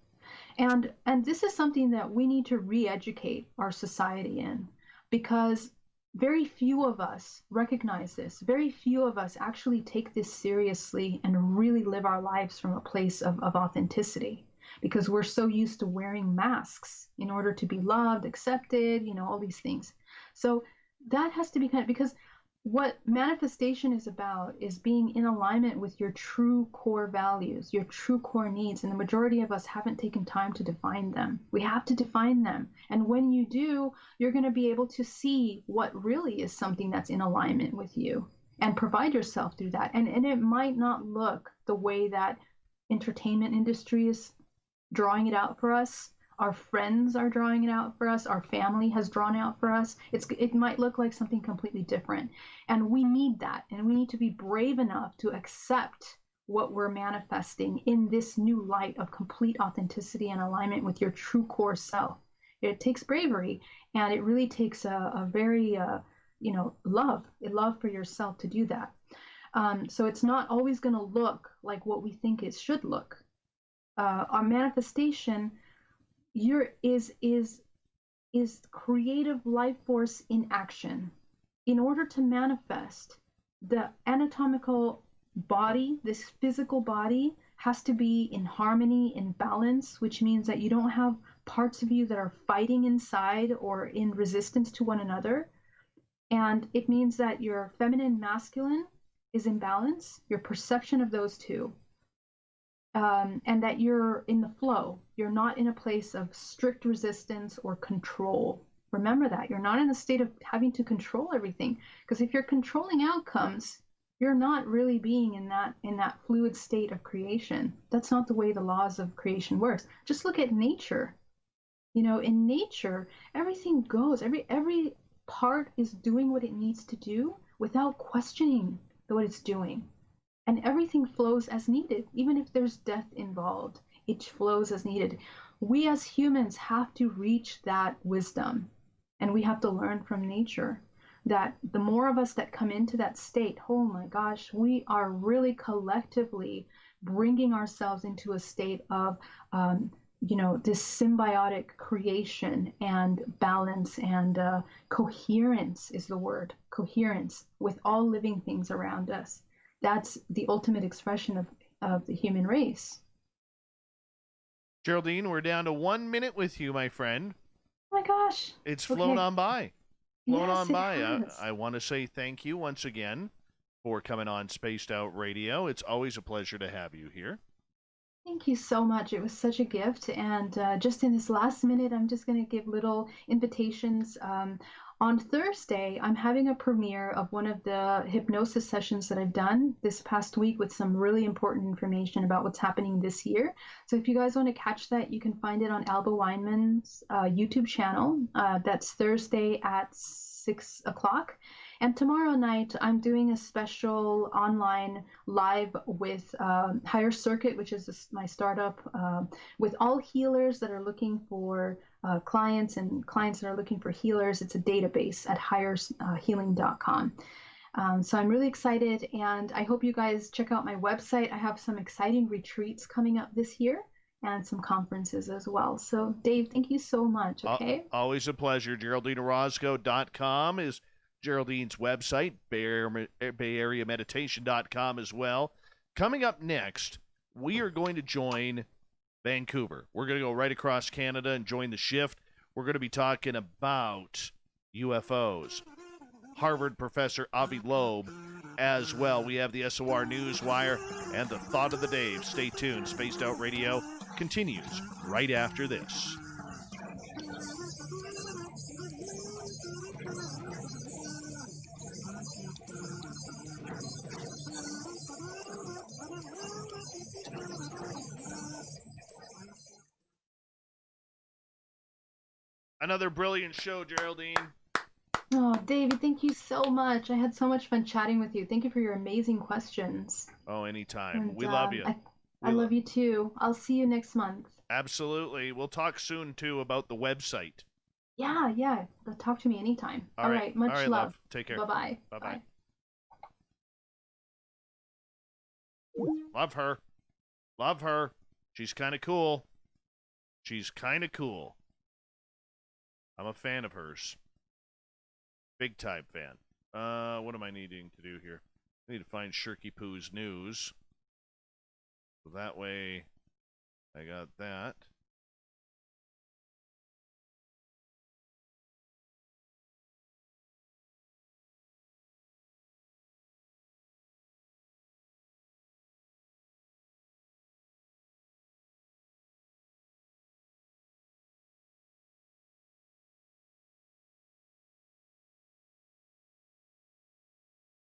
And this is something that we need to re-educate our society in, because very few of us recognize this. Very few of us actually take this seriously and really live our lives from a place of authenticity, because we're so used to wearing masks in order to be loved, accepted, all these things. So that has to be because what manifestation is about is being in alignment with your true core values, your true core needs. And the majority of us haven't taken time to define them. We have to define them. And when you do, you're going to be able to see what really is something that's in alignment with you and provide yourself through that. And it might not look the way that entertainment industry is drawing it out for us. Our friends are drawing it out for us. Our family has drawn out for us. It might look like something completely different. And we need that. And we need to be brave enough to accept what we're manifesting in this new light of complete authenticity and alignment with your true core self. It takes bravery, and it really takes a very, love for yourself to do that. So it's not always going to look like what we think it should look. Our manifestation is creative life force in action. In order to manifest, the anatomical body, this physical body, has to be in harmony, in balance, which means that you don't have parts of you that are fighting inside or in resistance to one another. And it means that your feminine, masculine is in balance, your perception of those two. And that you're in the flow. You're not in a place of strict resistance or control. Remember that. You're not in a state of having to control everything. Because if you're controlling outcomes, you're not really being in that fluid state of creation. That's not the way the laws of creation works. Just look at nature. In nature, everything goes. Every part is doing what it needs to do without questioning what it's doing. And everything flows as needed. Even if there's death involved, it flows as needed. We as humans have to reach that wisdom, and we have to learn from nature that the more of us that come into that state, oh my gosh, we are really collectively bringing ourselves into a state of, this symbiotic creation and balance and coherence is the word, coherence with all living things around us. That's the ultimate expression of the human race. Geraldine, we're down to 1 minute with you, my friend. Oh my gosh. It's flown on by. Yes, I want to say thank you once again for coming on Spaced Out Radio. It's always a pleasure to have you here. Thank you so much. It was such a gift. And just in this last minute, I'm just going to give little invitations. On Thursday, I'm having a premiere of one of the hypnosis sessions that I've done this past week with some really important information about what's happening this year. So if you guys want to catch that, you can find it on Alba Weinman's YouTube channel. That's Thursday at 6 o'clock. And tomorrow night, I'm doing a special online live with Higher Circuit, which is my startup, with all healers that are looking for clients and clients that are looking for healers. It's a database at higherhealing.com. So I'm really excited, and I hope you guys check out my website. I have some exciting retreats coming up this year and some conferences as well. So Dave, thank you so much. Okay. Always a pleasure. GeraldineOrozco.com is Geraldine's website, BayAreaMeditation.com as well. Coming up next, we are going to join Vancouver. We're going to go right across Canada and join the shift. We're going to be talking about UFOs. Harvard professor Avi Loeb as well. We have the SOR Newswire and the Thought of the Day. Stay tuned. Spaced Out Radio continues right after this. Another brilliant show, Geraldine. Oh, David, thank you so much. I had so much fun chatting with you. Thank you for your amazing questions. Oh, anytime. And We love you. I love you too. I'll see you next month. Absolutely. We'll talk soon, too, about the website. Yeah. Talk to me anytime. All right. Much All right, love. Take care. Bye-bye. Bye-bye. Love her. Love her. She's kind of cool. I'm a fan of hers. Big time fan. What am I needing to do here? I need to find Shirky Poo's news. So that way, I got that.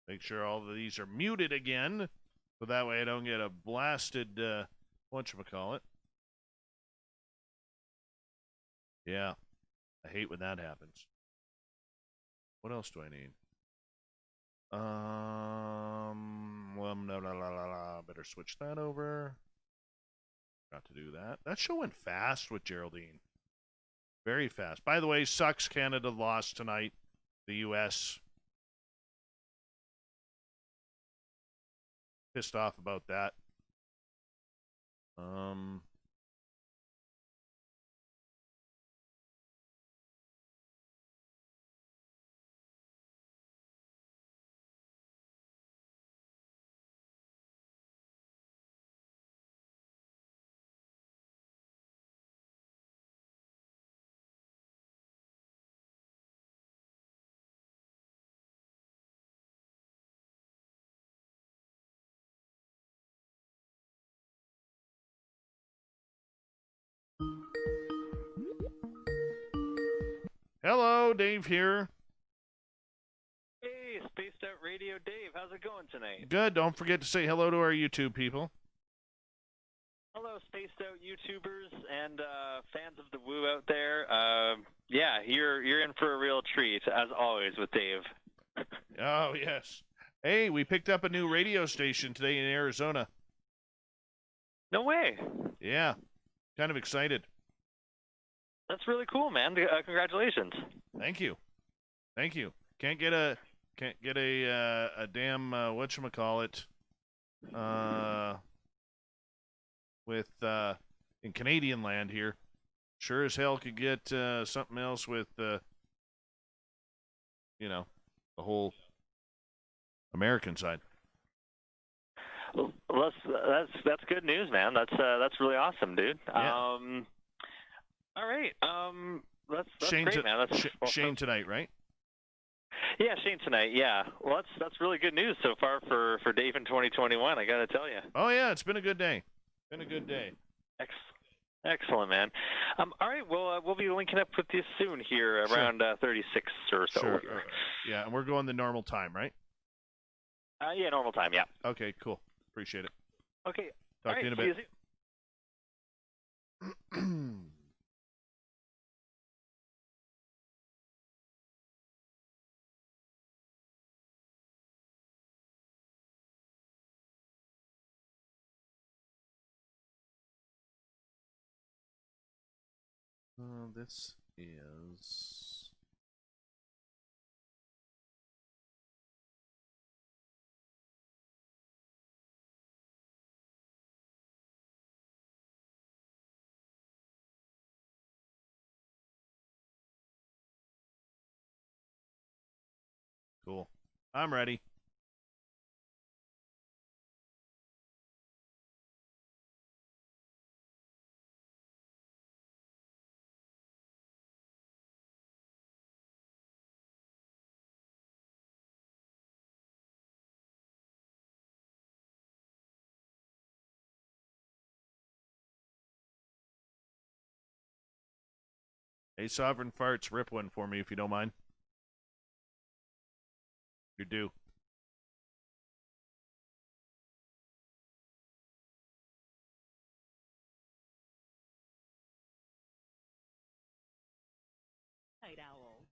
Make sure all of these are muted again, so that way I don't get a blasted, whatchamacallit. Yeah, I hate when that happens. What else do I need? Better switch that over. Got to do that. That show went fast with Geraldine. Very fast. By the way, sucks Canada lost tonight. The U.S. Pissed off about that. Hello, Dave here. Hey, Spaced Out Radio Dave, how's it going tonight? Good. Don't forget to say hello to our YouTube people. Hello, Spaced Out YouTubers and fans of the Woo out there. Yeah, you're in for a real treat, as always, with Dave. Oh, yes. Hey, we picked up a new radio station today in Arizona. No way. Yeah. Kind of excited. That's really cool, man. Congratulations. Thank you. Can't get a damn whatchamacallit with in Canadian land here. Sure as hell could get something else with the whole American side. Well, that's good news, man. That's really awesome, dude. Yeah. All right. That's Shane great, man. Shane tonight, right? Yeah, Shane tonight. Yeah. Well, that's really good news so far for Dave in 2021. I gotta tell you. Oh yeah, it's been a good day. Excellent, man. All right. Well, we'll be linking up with you soon here around 36 or so. Sure. Yeah, and we're going the normal time, right? Yeah, normal time. Yeah. Okay. Cool. Appreciate it. Okay. Talk to you in a bit. This is cool. I'm ready. Hey, Sovereign Farts, rip one for me if you don't mind. You're due. night owl.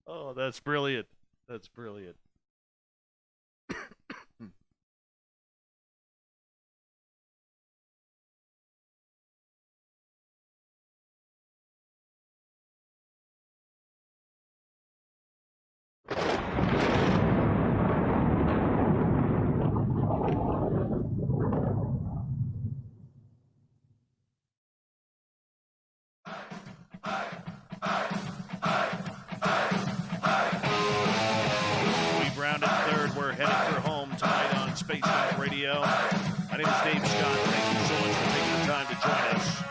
Oh, that's brilliant. That's brilliant. We've rounded third. We're headed for home tonight on Space Out Radio. My name is Dave Scott. Thank you so much for taking the time to join us.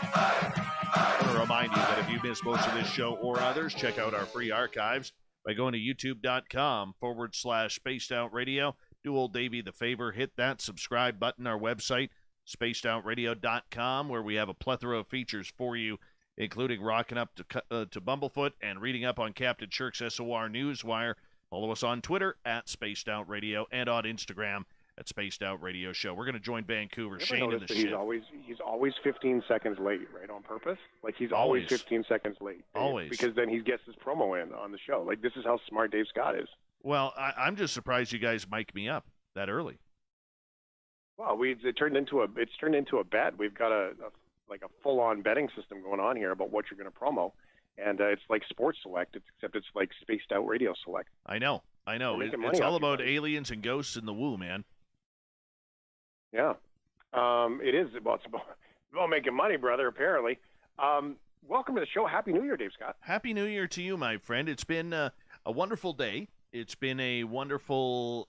I want to remind you that if you missed most of this show or others, check out our free archives by going to youtube.com/Spaced Out Radio. Do old Davey the favor, hit that subscribe button. Our website, spacedoutradio.com, where we have a plethora of features for you, including rocking up to Bumblefoot and reading up on Captain Shirk's SOR Newswire. Follow us on Twitter at Spaced Out Radio and on Instagram at Spaced Out Radio Show. We're going to join Vancouver. Shane in the ship. He's always 15 seconds late, right, on purpose? Like, he's always 15 seconds late. Always. Because then he gets his promo in on the show. Like, this is how smart Dave Scott is. Well, I'm just surprised you guys mic me up that early. Well, it's turned into a bet. We've got a full-on betting system going on here about what you're going to promo. And it's like Sports Select, except it's like Spaced Out Radio Select. I know. It's all about aliens and ghosts in the woo, man. Yeah. It is. Well, it's about making money, brother, apparently. Welcome to the show. Happy New Year, Dave Scott. Happy New Year to you, my friend. It's been a wonderful day. It's been a wonderful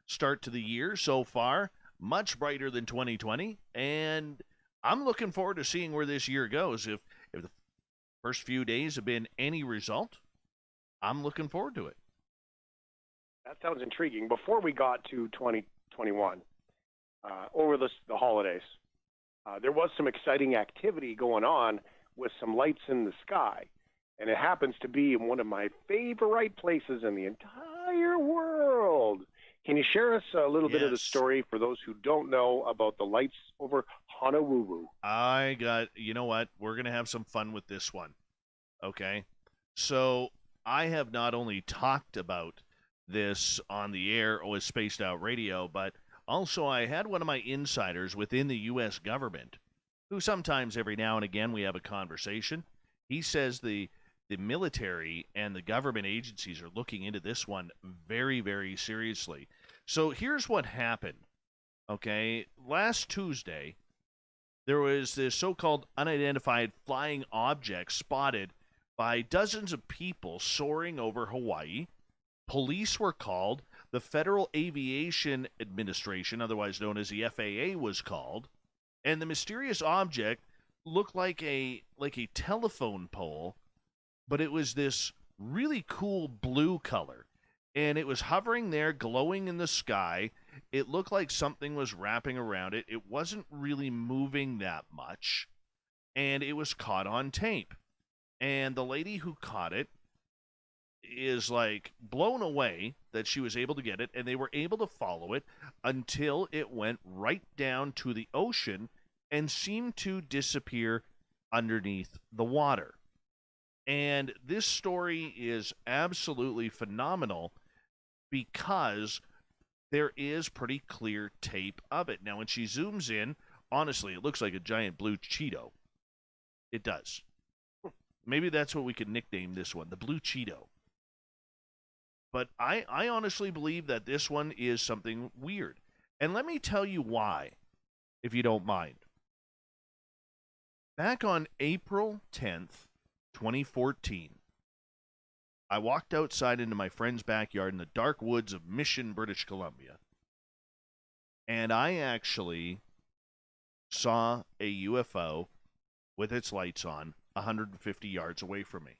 start to the year so far. Much brighter than 2020. And I'm looking forward to seeing where this year goes. If the first few days have been any result, I'm looking forward to it. That sounds intriguing. Before we got to 2021, over the holidays, there was some exciting activity going on with some lights in the sky. And it happens to be in one of my favorite places in the entire world. Can you share us a little bit of the story for those who don't know about the lights over Honolulu? You know what? We're going to have some fun with this one. Okay? So I have not only talked about this on the air with Spaced Out Radio, but also I had one of my insiders within the U.S. government, who sometimes every now and again we have a conversation. He says the military and the government agencies are looking into this one very, very seriously. So here's what happened. Okay, last Tuesday, there was this so-called unidentified flying object spotted by dozens of people soaring over Hawaii. Police were called. The Federal Aviation Administration, otherwise known as the FAA, was called. And the mysterious object looked like a telephone pole, but it was this really cool blue color. And it was hovering there, glowing in the sky. It looked like something was wrapping around it. It wasn't really moving that much. And it was caught on tape. And the lady who caught it is like blown away that she was able to get it. And they were able to follow it until it went right down to the ocean and seemed to disappear underneath the water. And this story is absolutely phenomenal because there is pretty clear tape of it. Now, when she zooms in, honestly, it looks like a giant blue Cheeto. It does. Maybe that's what we could nickname this one, the Blue Cheeto. But I honestly believe that this one is something weird. And let me tell you why, if you don't mind. Back on April 10th, 2014, I walked outside into my friend's backyard in the dark woods of Mission, British Columbia. And I actually saw a UFO with its lights on 150 yards away from me.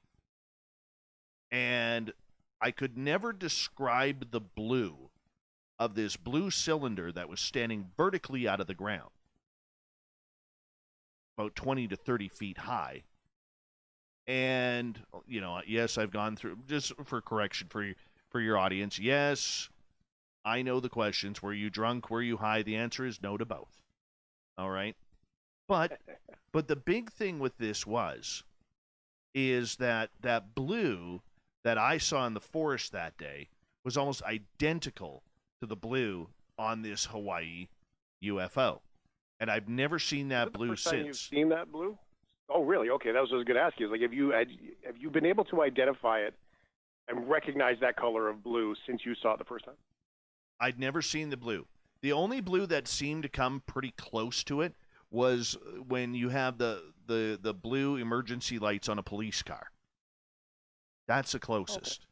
And I could never describe the blue of this blue cylinder that was standing vertically out of the ground, about 20 to 30 feet high. And, yes, I've gone through, just for correction for your audience, yes, I know the questions. Were you drunk? Were you high? The answer is no to both. All right? But the big thing with this is that blue that I saw in the forest that day was almost identical to the blue on this Hawaii UFO. And I've never seen that blue first time since. you've seen that blue? Oh, really? Okay, that was what I was going to ask you. Like, have you been able to identify it and recognize that color of blue since you saw it the first time? I'd never seen the blue. The only blue that seemed to come pretty close to it was when you have the blue emergency lights on a police car. That's the closest,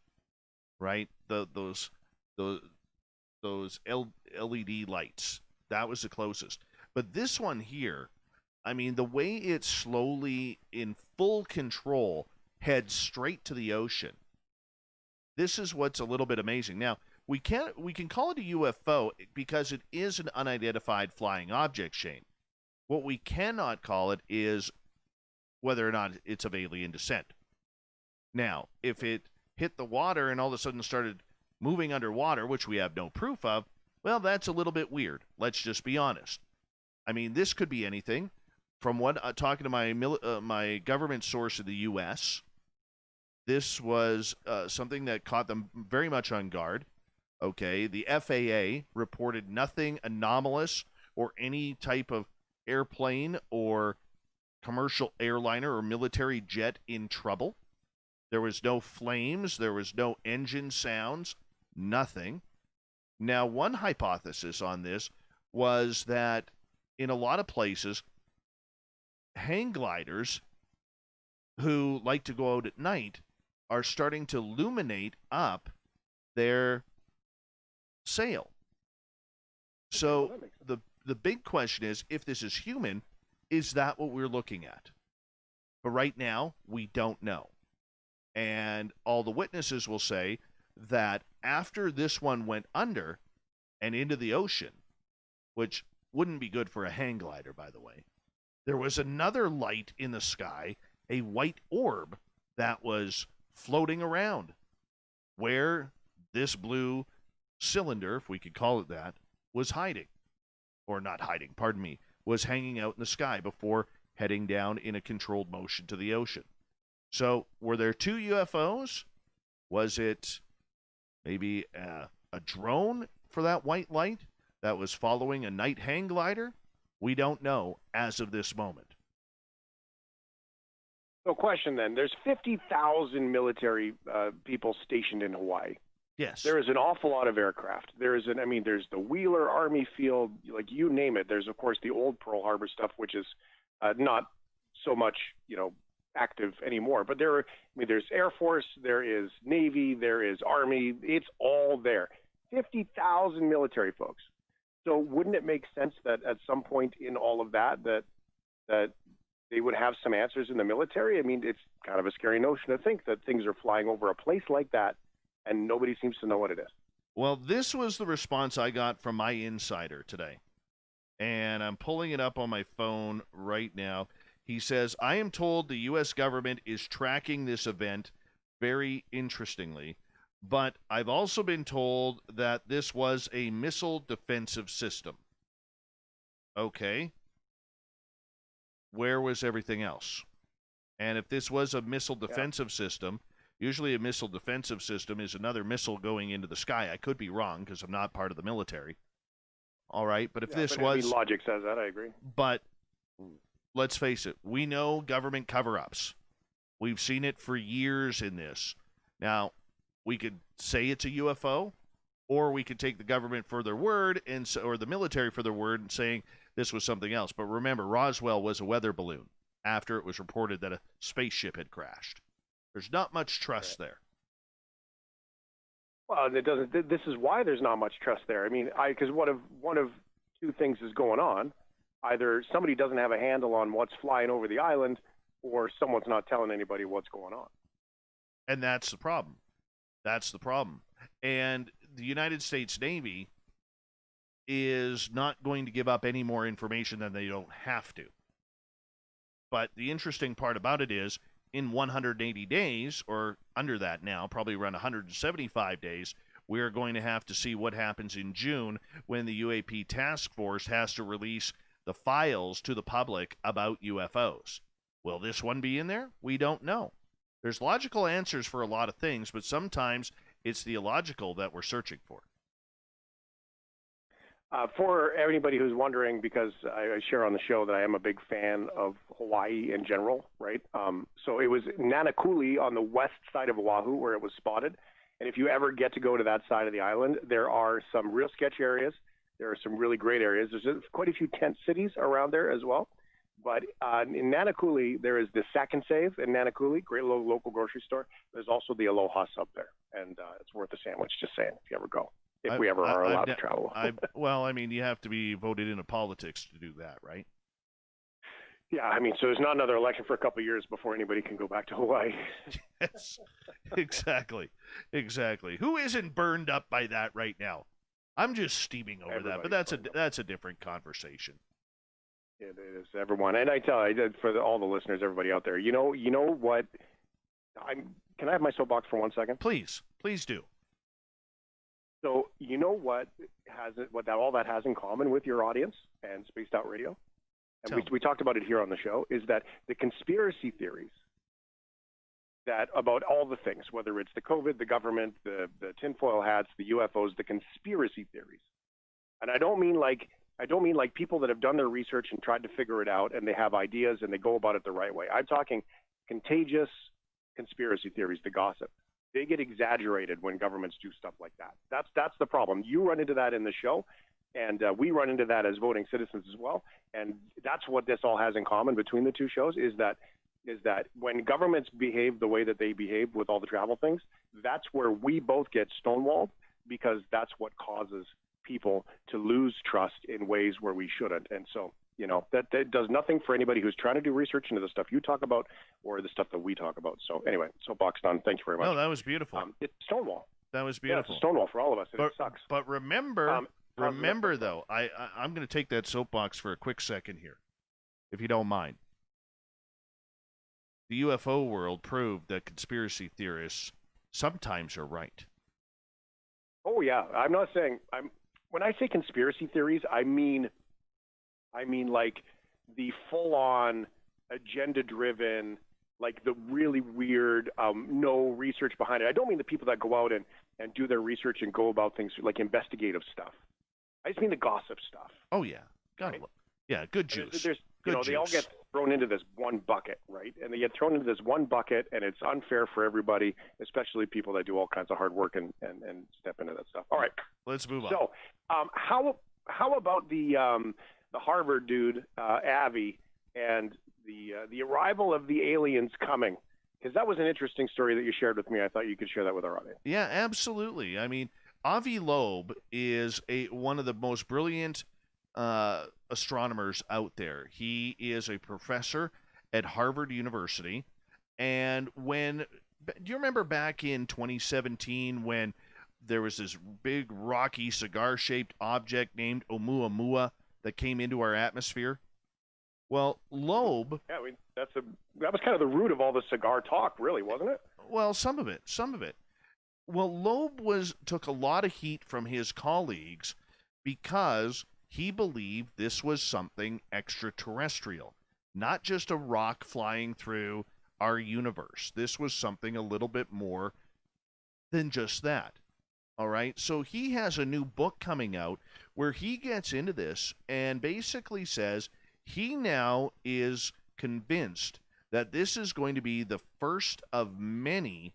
right? Those LED lights. That was the closest. But this one here, I mean, the way it slowly, in full control, heads straight to the ocean. This is what's a little bit amazing. Now, we can call it a UFO because it is an unidentified flying object, Shane. What we cannot call it is whether or not it's of alien descent. Now, if it hit the water and all of a sudden started moving underwater, which we have no proof of, well, that's a little bit weird. Let's just be honest. I mean, this could be anything. From what talking to my government source in the U.S., this was something that caught them very much on guard. Okay, the FAA reported nothing anomalous or any type of airplane or commercial airliner or military jet in trouble. There was no flames. There was no engine sounds. Nothing. Now, one hypothesis on this was that in a lot of places, hang gliders who like to go out at night are starting to illuminate up their sail. So the big question is, if this is human, is that what we're looking at? But right now, we don't know. And all the witnesses will say that after this one went under and into the ocean, which wouldn't be good for a hang glider, by the way, there was another light in the sky, a white orb that was floating around where this blue cylinder, if we could call it that, was hiding. Or not hiding, pardon me, was hanging out in the sky before heading down in a controlled motion to the ocean. So, were there two UFOs? Was it maybe a drone for that white light that was following a night hang glider? We don't know as of this moment. So, question then. There's 50,000 military people stationed in Hawaii. Yes. There is an awful lot of aircraft. There's the Wheeler Army Field, like you name it. There's, of course, the old Pearl Harbor stuff, which is not so much, active anymore. But there's Air Force, there is Navy, there is Army. It's all there. 50,000 military folks. So wouldn't it make sense that at some point in all of that they would have some answers in the military? I mean, it's kind of a scary notion to think that things are flying over a place like that and nobody seems to know what it is. Well, this was the response I got from my insider today. And I'm pulling it up on my phone right now. He says, I am told the U.S. government is tracking this event very interestingly, but I've also been told that this was a missile defensive system. Okay. Where was everything else? And if this was a missile defensive system, usually a missile defensive system is another missile going into the sky. I could be wrong because I'm not part of the military. All right, but if this was... logic says that, I agree. But let's face it, we know government cover-ups. We've seen it for years in this. Now, we could say it's a UFO, or we could take the government for their word, or the military for their word, and saying this was something else. But remember, Roswell was a weather balloon after it was reported that a spaceship had crashed. There's not much trust there. Well, it doesn't. This is why there's not much trust there. I mean, because one of two things is going on: either somebody doesn't have a handle on what's flying over the island, or someone's not telling anybody what's going on. And that's the problem. That's the problem. And the United States Navy is not going to give up any more information than they don't have to. But the interesting part about it is, in 180 days, or under that now, probably around 175 days, we are going to have to see what happens in June when the UAP task force has to release the files to the public about UFOs. Will this one be in there? We don't know. There's logical answers for a lot of things, but sometimes it's the illogical that we're searching for. For anybody who's wondering, because I share on the show that I am a big fan of Hawaii in general, right? So it was Nanakuli on the west side of Oahu where it was spotted. And if you ever get to go to that side of the island, there are some real sketch areas. There are some really great areas. There's quite a few tent cities around there as well. But in Nanakuli, there is the Sack and Save in Nanakuli, great little local grocery store. There's also the Aloha Sub there, and it's worth a sandwich, just saying, if you ever go, if we ever are allowed to travel. Well, I mean, you have to be voted into politics to do that, right? Yeah, I mean, so there's not another election for a couple of years before anybody can go back to Hawaii. Yes, exactly. Who isn't burned up by that right now? I'm just steaming over that, but that's a different conversation. It is, everyone, and I tell you, for all the listeners, everybody out there, you know what? Can I have my soapbox for 1 second? Please do. So you know what all that has in common with your audience and Spaced Out Radio, and we talked about it here on the show, is that the conspiracy theories that about all the things, whether it's the COVID, the government, the tinfoil hats, the UFOs, the conspiracy theories, and I don't mean like people that have done their research and tried to figure it out and they have ideas and they go about it the right way. I'm talking contagious conspiracy theories, the gossip. They get exaggerated when governments do stuff like that. That's the problem. You run into that in the show, and we run into that as voting citizens as well. And that's what this all has in common between the two shows, is that when governments behave the way that they behave with all the travel things, that's where we both get stonewalled, because that's what causes people to lose trust in ways where we shouldn't. And so, that does nothing for anybody who's trying to do research into the stuff you talk about or the stuff that we talk about. So anyway, soapbox done. Thank you very much. No, that was beautiful. It's Stonewall. That was beautiful. Yeah, it's Stonewall for all of us, and it sucks. But remember though, I'm going to take that soapbox for a quick second here, if you don't mind. The UFO world proved that conspiracy theorists sometimes are right. Oh yeah, I'm not saying when I say conspiracy theories, I mean like the full-on agenda-driven, like the really weird, no research behind it. I don't mean the people that go out and do their research and go about things like investigative stuff. I just mean the gossip stuff. Oh yeah, right? Yeah, good juice. They all get thrown into this one bucket, right? And they get thrown into this one bucket, and it's unfair for everybody, especially people that do all kinds of hard work and step into that stuff. All right, let's move on. So, how about the Harvard dude, Avi, and the arrival of the aliens coming? Because that was an interesting story that you shared with me. I thought you could share that with our audience. Yeah, absolutely. I mean, Avi Loeb is one of the most brilliant astronomers out there. He is a professor at Harvard University. And do you remember back in 2017 when there was this big rocky cigar-shaped object named Oumuamua that came into our atmosphere? Well, Loeb... Yeah, that was kind of the root of all the cigar talk, really, wasn't it? Well, some of it. Well, Loeb took a lot of heat from his colleagues because he believed this was something extraterrestrial, not just a rock flying through our universe. This was something a little bit more than just that. All right, so he has a new book coming out where he gets into this and basically says he now is convinced that this is going to be the first of many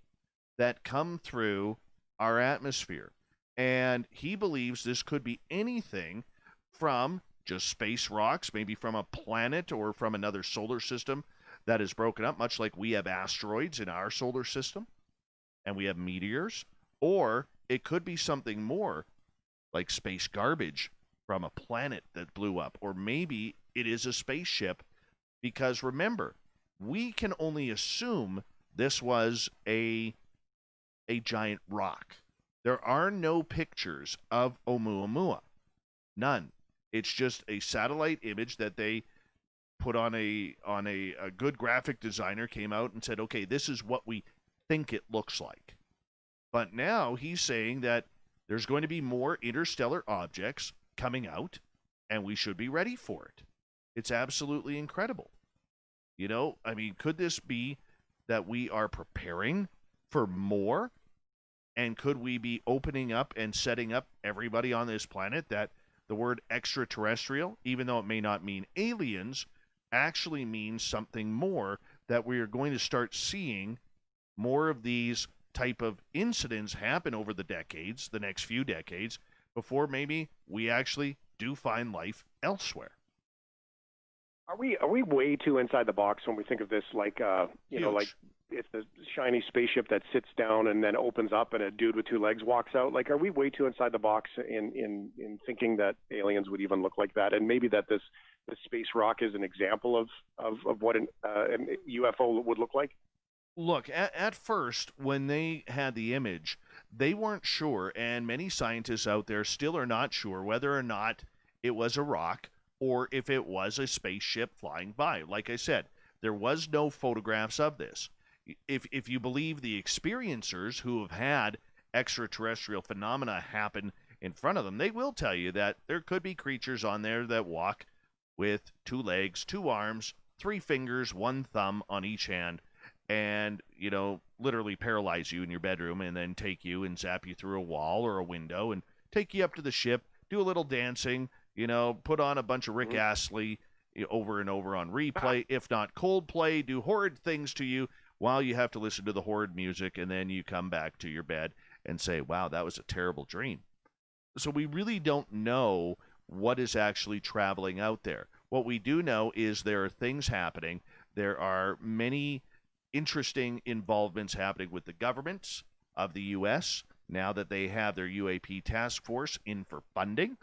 that come through our atmosphere. And he believes this could be anything from just space rocks, maybe from a planet or from another solar system that is broken up, much like we have asteroids in our solar system and we have meteors, or it could be something more like space garbage from a planet that blew up, or maybe it is a spaceship, because remember, we can only assume this was a giant rock. There are no pictures of Oumuamua. None. It's just a satellite image that they put on a good graphic designer came out and said, okay, this is what we think it looks like. But now he's saying that there's going to be more interstellar objects coming out, and we should be ready for it. It's absolutely incredible. You know, I mean, could this be that we are preparing for more? And could we be opening up and setting up everybody on this planet that the word extraterrestrial, even though it may not mean aliens, actually means something more, that we are going to start seeing more of these type of incidents happen over the decades, the next few decades, before maybe we actually do find life elsewhere. Are we way too inside the box when we think of this like you know, like it's a shiny spaceship that sits down and then opens up and a dude with two legs walks out? Like, are we way too inside the box in thinking that aliens would even look like that? And maybe that this space rock is an example of what an UFO would look like? Look, at first, when they had the image, they weren't sure, and many scientists out there still are not sure whether or not it was a rock or if it was a spaceship flying by. Like I said, there was no photographs of this. If you believe the experiencers who have had extraterrestrial phenomena happen in front of them, they will tell you that there could be creatures on there that walk with 2 legs, 2 arms, 3 fingers, 1 thumb on each hand, and, you know, literally paralyze you in your bedroom and then take you and zap you through a wall or a window and take you up to the ship, do a little dancing, you know, put on a bunch of Rick Astley over and over on replay, if not Coldplay, do horrid things to you while you have to listen to the horrid music, and then you come back to your bed and say, wow, that was a terrible dream. So we really don't know what is actually traveling out there. What we do know is there are things happening. There are many interesting involvements happening with the governments of the U.S. now that they have their UAP task force in for funding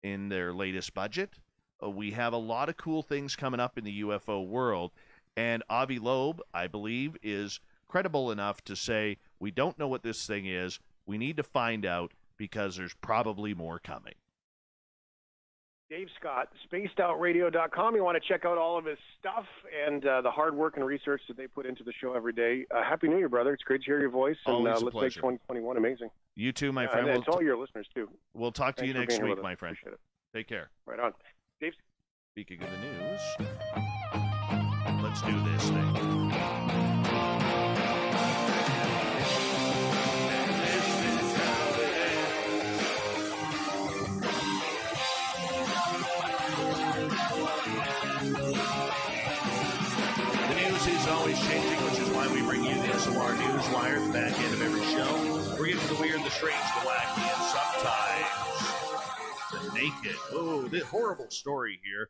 in their latest budget. We have a lot of cool things coming up in the UFO world, and Avi Loeb, I believe, is credible enough to say, we don't know what this thing is. We need to find out because there's probably more coming. Dave Scott, spacedoutradio.com. You want to check out all of his stuff and the hard work and research that they put into the show every day. Happy New Year, brother. It's great to hear your voice. And Always a let's pleasure. make 2021 amazing. You too, my friend. And to all your listeners, too. We'll talk to you Thanks for next being here week, with us. my friend. Appreciate it. Take care. Right on. Dave. Speaking of the news, let's do this thing. The news is always changing, which is why we bring you the SOR Newswire at the back end of every show. We're getting the weird, the strange, the wacky, and sometimes the naked. Oh, the horrible story here.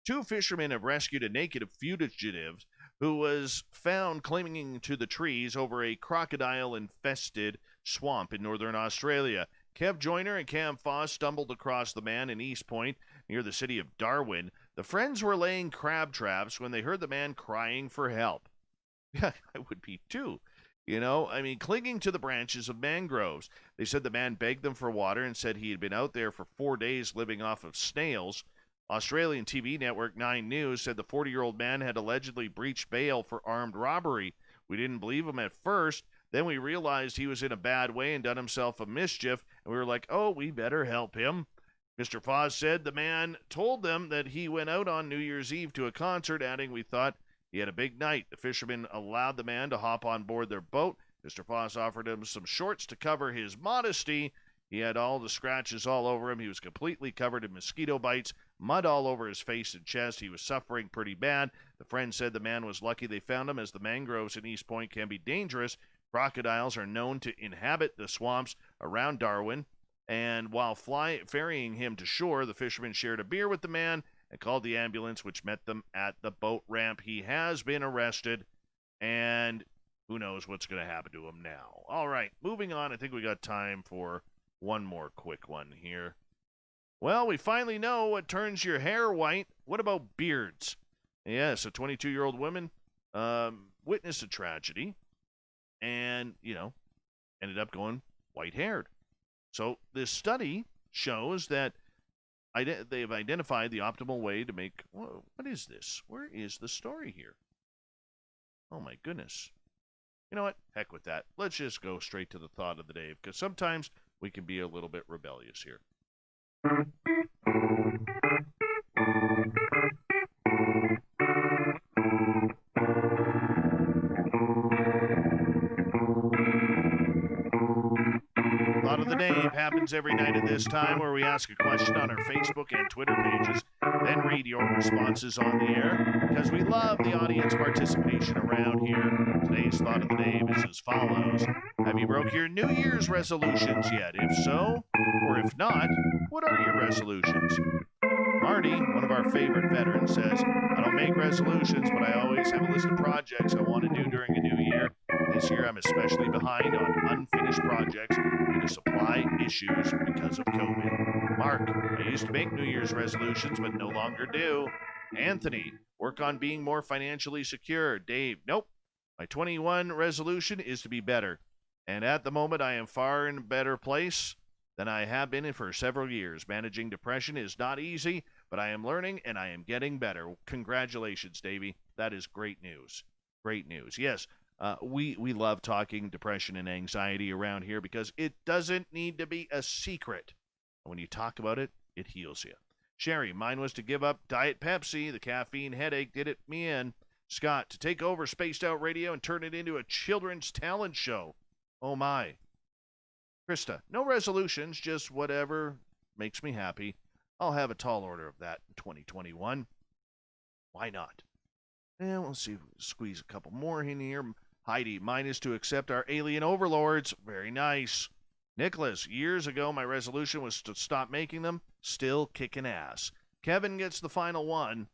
2 fishermen have rescued a naked fugitive who was found clinging to the trees over a crocodile-infested swamp in northern Australia. Kev Joyner and Cam Foss stumbled across the man in East Point near the city of Darwin. The friends were laying crab traps when they heard the man crying for help. Yeah, I would be too. You know, I mean, clinging to the branches of mangroves. They said the man begged them for water and said he had been out there for 4 days living off of snails. Australian TV network 9 News said the 40-year-old man had allegedly breached bail for armed robbery. We didn't believe him at first. Then we realized he was in a bad way and done himself a mischief, and we were like, oh, we better help him. Mr. Foss said the man told them that he went out on New Year's Eve to a concert, adding, we thought he had a big night. The fishermen allowed the man to hop on board their boat. Mr. Foss offered him some shorts to cover his modesty. He had all the scratches all over him. He was completely covered in mosquito bites, mud all over his face and chest. He was suffering pretty bad. The friend said the man was lucky they found him, as the mangroves in East Point can be dangerous. Crocodiles are known to inhabit the swamps around Darwin. And while ferrying him to shore, the fisherman shared a beer with the man and called the ambulance, which met them at the boat ramp. He has been arrested, and who knows what's going to happen to him now. All right, moving on. I think we got time for one more quick one here. Well, we finally know what turns your hair white. What about beards? Yes, a 22-year-old woman witnessed a tragedy and, ended up going white-haired. So this study shows that they've identified the optimal way to make. Whoa, what is this? Where is the story here? Oh my goodness. You know what? Heck with that. Let's just go straight to the thought of the day, because sometimes we can be a little bit rebellious here. Thought of the Day happens every night at this time, where we ask a question on our Facebook and Twitter pages, then read your responses on the air, because we love the audience participation around here. Today's Thought of the Day is as follows. Have you broke your New Year's resolutions yet? If so, or if not, what are your resolutions? Marty, one of our favorite veterans, says, I don't make resolutions, but I always have a list of projects I want to do during a new year. This year I'm especially behind on unfinished projects due to supply issues because of COVID. Mark, I used to make New Year's resolutions, but no longer do. Anthony, work on being more financially secure. Dave, nope. My 21 resolution is to be better. And at the moment I am far in a better place than I have been in for several years. Managing depression is not easy, but I am learning and I am getting better. Congratulations, Davey. That is great news. Great news. Yes, we love talking depression and anxiety around here because it doesn't need to be a secret. When you talk about it, it heals you. Sherry, mine was to give up Diet Pepsi. The caffeine headache did it me in. Scott, to take over Spaced Out Radio and turn it into a children's talent show. Oh my. Krista, no resolutions, just whatever makes me happy. I'll have a tall order of that in 2021. Why not? And we'll see if we squeeze a couple more in here. Heidi, mine is to accept our alien overlords. Very nice. Nicholas, years ago my resolution was to stop making them. Still kicking ass. Kevin gets the final one.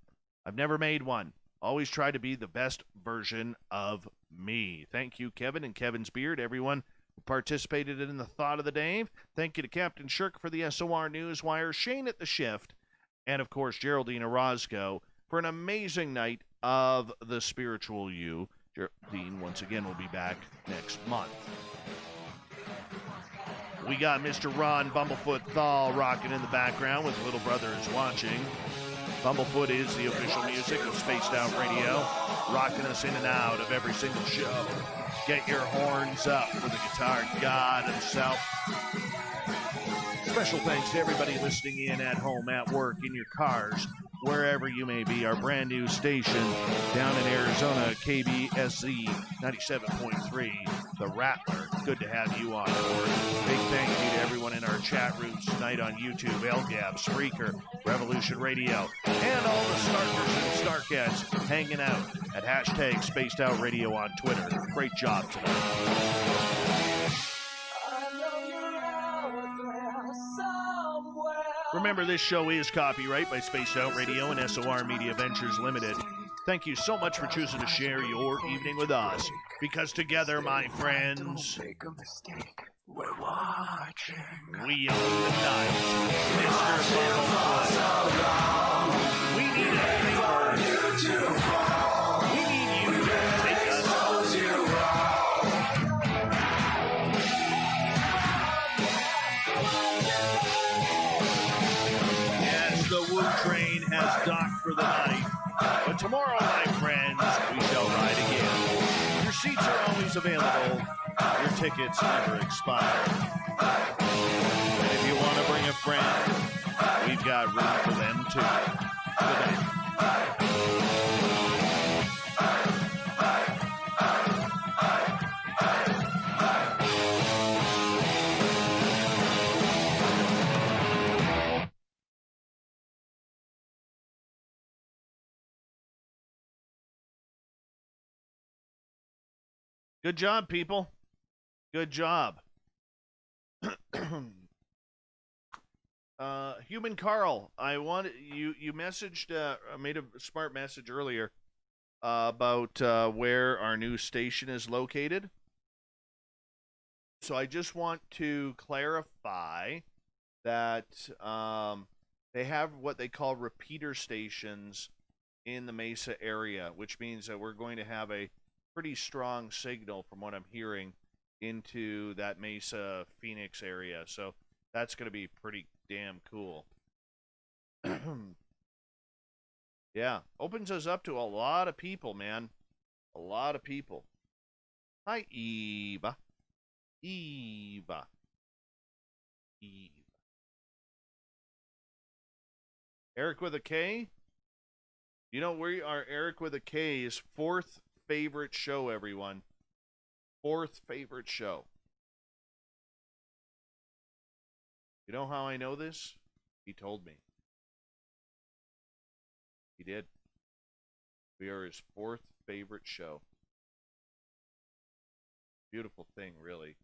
I've never made one. Always try to be the best version of me. Thank you, Kevin and Kevin's Beard, everyone who participated in the Thought of the Day. Thank you to Captain Shirk for the SOR Newswire, Shane at the Shift, and of course Geraldine Orozco for an amazing night of the Spiritual You. Geraldine, once again, will be back next month. We got Mr. Ron Bumblefoot Thal rocking in the background with Little Brother is Watching. Bumblefoot is the official music of Spaced Out Radio, rocking us in and out of every single show. Get your horns up for the guitar god himself. Special thanks to everybody listening in at home, at work, in your cars, wherever you may be. Our brand new station down in Arizona, KBSZ 97.3, The Rattler. Good to have you on board. Big thank you to everyone in our chat rooms tonight on YouTube, LGAB, Spreaker, Revolution Radio, and all the Starkers and Starcats hanging out at hashtag Spaced Out Radio on Twitter. Great job tonight. Remember, this show is copyright by Spaced Out Radio and SOR Media Ventures Limited. Thank you so much for choosing to share your evening with us, because together, my friends, we're watching. We own the night. Mr. Bumblefoot. We need a favor. We need you to take us home. Yes, the Woo train has docked for the night. But tomorrow, my friends, we shall ride again. Your seats are always available. Your tickets never expire. And if you want to bring a friend, we've got room for them too. Good night. Good job, people. Good job. Human Carl, I want you messaged, made a smart message earlier about where our new station is located. So I just want to clarify that they have what they call repeater stations in the Mesa area, which means that we're going to have a pretty strong signal, from what I'm hearing, into that Mesa Phoenix area. So that's going to be pretty damn cool. Yeah, opens us up to a lot of people, man. A lot of people. Hi, Eva. Eva. Eve. Eric with a K? You know, we are Eric with a K's fourth favorite show, everyone. Fourth favorite show. You know how I know this? He told me. He did. We are his fourth favorite show. Beautiful thing, really.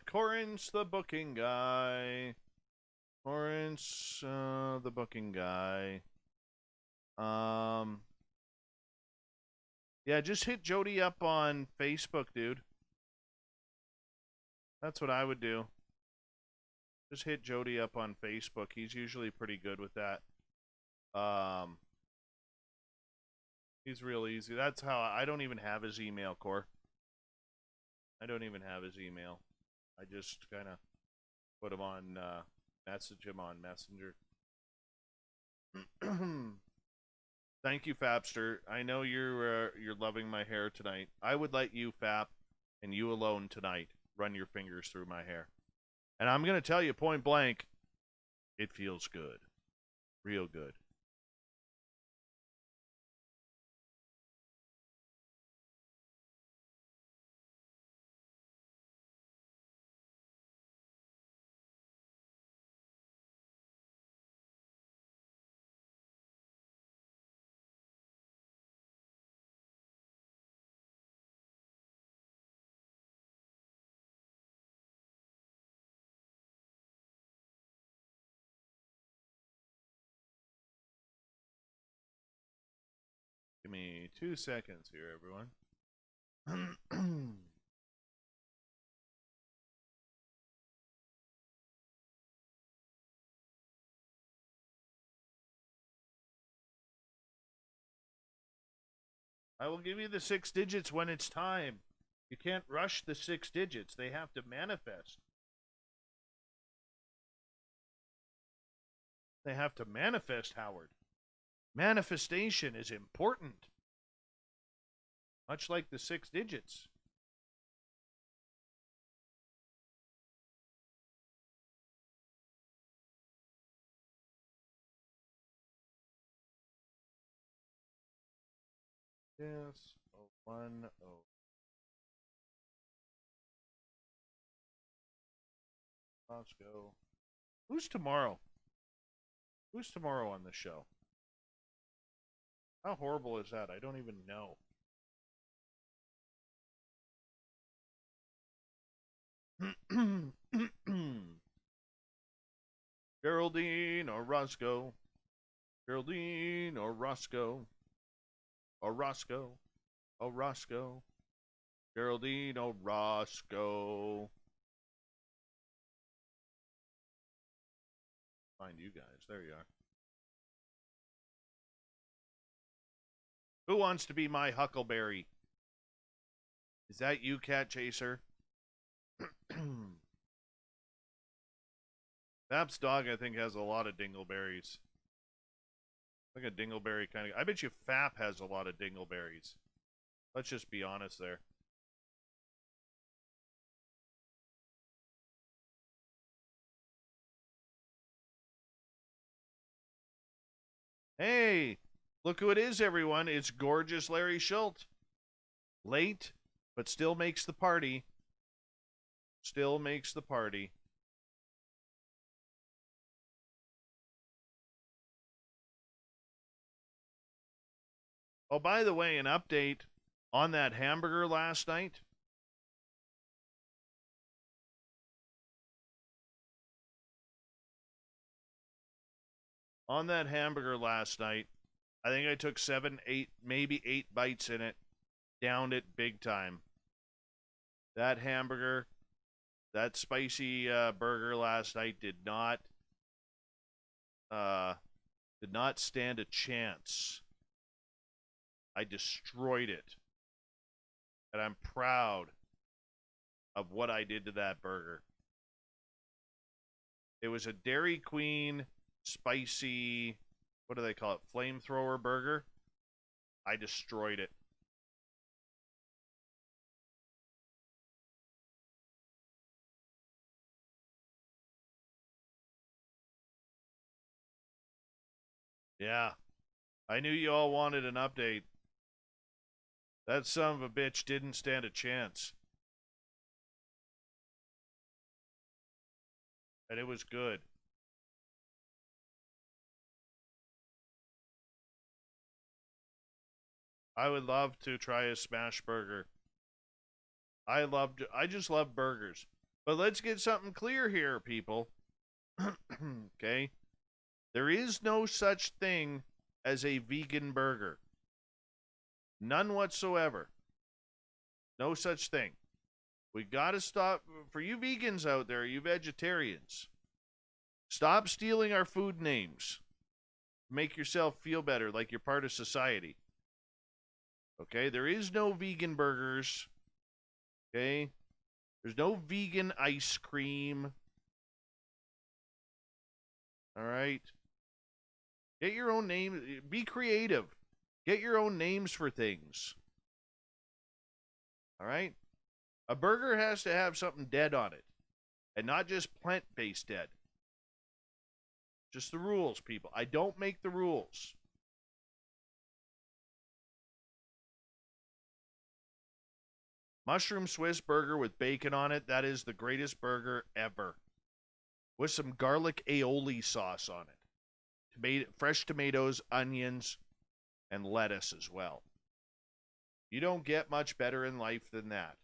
Corin's the booking guy. Corin's the booking guy. Yeah, just hit Jody up on Facebook, dude. That's what I would do. Just hit Jody up on Facebook. He's usually pretty good with that. He's real easy. That's how I don't even have his email, Core. I don't even have his email. I just kind of put him on, message him on Messenger. Thank you, Fapster. I know you're loving my hair tonight. I would let you, Fap, and you alone tonight, run your fingers through my hair. And I'm going to tell you point blank, it feels good. Real good. Give me 2 seconds here, everyone. I will give you the 6 digits when it's time. You can't rush the 6 digits. They have to manifest. They have to manifest, Howard. Manifestation is important. Much like the 6 digits. Yes. 01. Let's go. Who's tomorrow? Who's tomorrow on the show? How horrible is that? I don't even know. Geraldine Orozco. Geraldine Orozco. Orozco. Orozco. Geraldine Orozco. Find you guys. There you are. Who wants to be my Huckleberry? Is that you, Cat Chaser? Fap's dog, I think, has a lot of dingleberries. Like a dingleberry kind of... I bet you Fap has a lot of dingleberries. Let's just be honest there. Hey! Look who it is, everyone. It's gorgeous Larry Schultz. Late, but still makes the party. Still makes the party. Oh, by the way, an update on that hamburger last night. On that hamburger last night, I think I took 7, 8, maybe 8 bites in it, downed it big time. That hamburger, that spicy burger last night did not stand a chance. I destroyed it. And I'm proud of what I did to that burger. It was a Dairy Queen spicy, what do they call it? Flamethrower burger. I destroyed it. Yeah. I knew you all wanted an update. That son of a bitch didn't stand a chance. And it was good. I would love to try a smash burger. I just love burgers. But let's get something clear here, people. Okay? There is no such thing as a vegan burger. None whatsoever. No such thing. We got to stop. For you vegans out there, you vegetarians, stop stealing our food names. Make yourself feel better, like you're part of society. Okay? There is no vegan burgers. Okay? There's no vegan ice cream. All right? Get your own name. Be creative. Get your own names for things. All right? A burger has to have something dead on it. And not just plant-based dead. Just the rules, people. I don't make the rules. Mushroom Swiss burger with bacon on it. That is the greatest burger ever. With some garlic aioli sauce on it. Fresh tomatoes, onions, and lettuce as well. You don't get much better in life than that.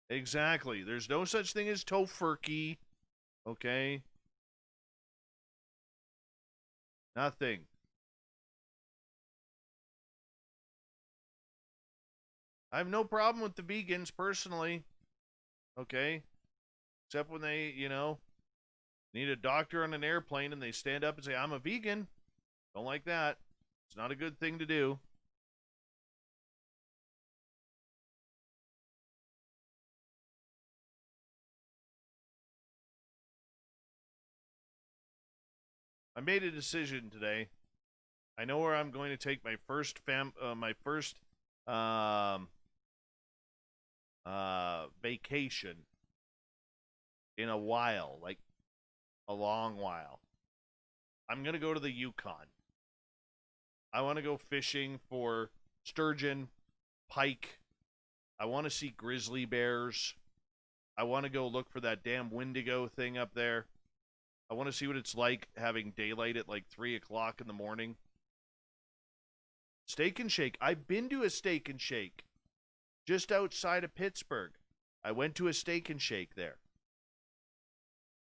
Exactly. There's no such thing as tofurkey. Okay? Nothing. I have no problem with the vegans personally. Okay? Except when they, need a doctor on an airplane and they stand up and say, I'm a vegan. Don't like that. It's not a good thing to do. I made a decision today. I know where I'm going to take my first vacation in a while, like a long while. I'm going to go to the Yukon. I want to go fishing for sturgeon, pike. I want to see grizzly bears. I want to go look for that damn Wendigo thing up there. I want to see what it's like having daylight at like 3 o'clock in the morning. Steak and Shake. I've been to a Steak and Shake just outside of Pittsburgh. I went to a Steak and Shake there.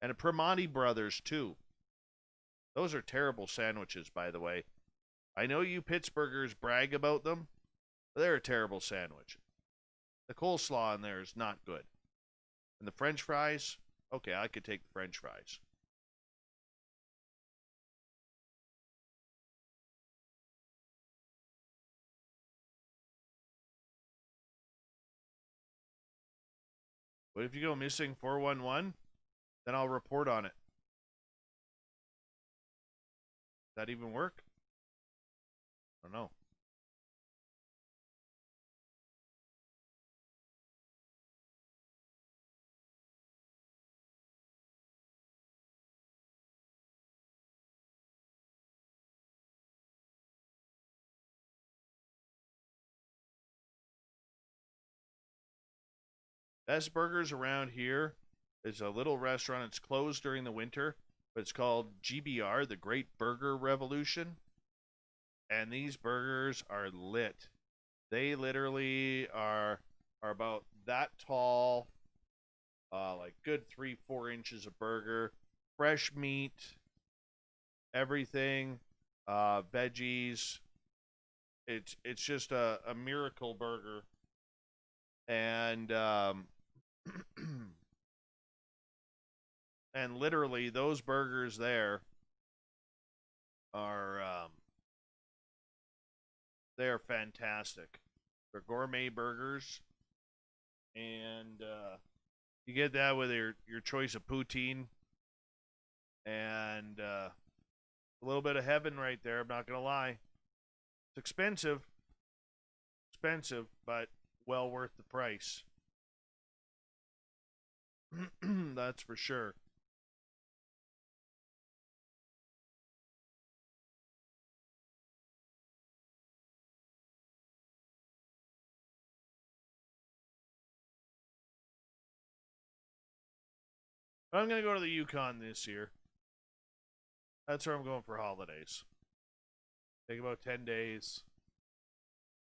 And a Primanti Brothers, too. Those are terrible sandwiches, by the way. I know you Pittsburghers brag about them, but they're a terrible sandwich. The coleslaw in there is not good. And the French fries? Okay, I could take the French fries. But if you go missing 411, then I'll report on it. Does that even work? I don't know. Best burgers around here is a little restaurant. It's closed during the winter, but it's called GBR, the Great Burger Revolution. And these burgers are lit. They literally are about that tall, like good 3-4 inches of burger, fresh meat, everything, veggies. It's just a miracle burger, and and literally those burgers there are they're fantastic. They're gourmet burgers, and you get that with your choice of poutine and a little bit of heaven right there. I'm not gonna lie. It's expensive, but well worth the price. That's for sure. I'm going to go to the Yukon this year. That's where I'm going for holidays. Take about 10 days.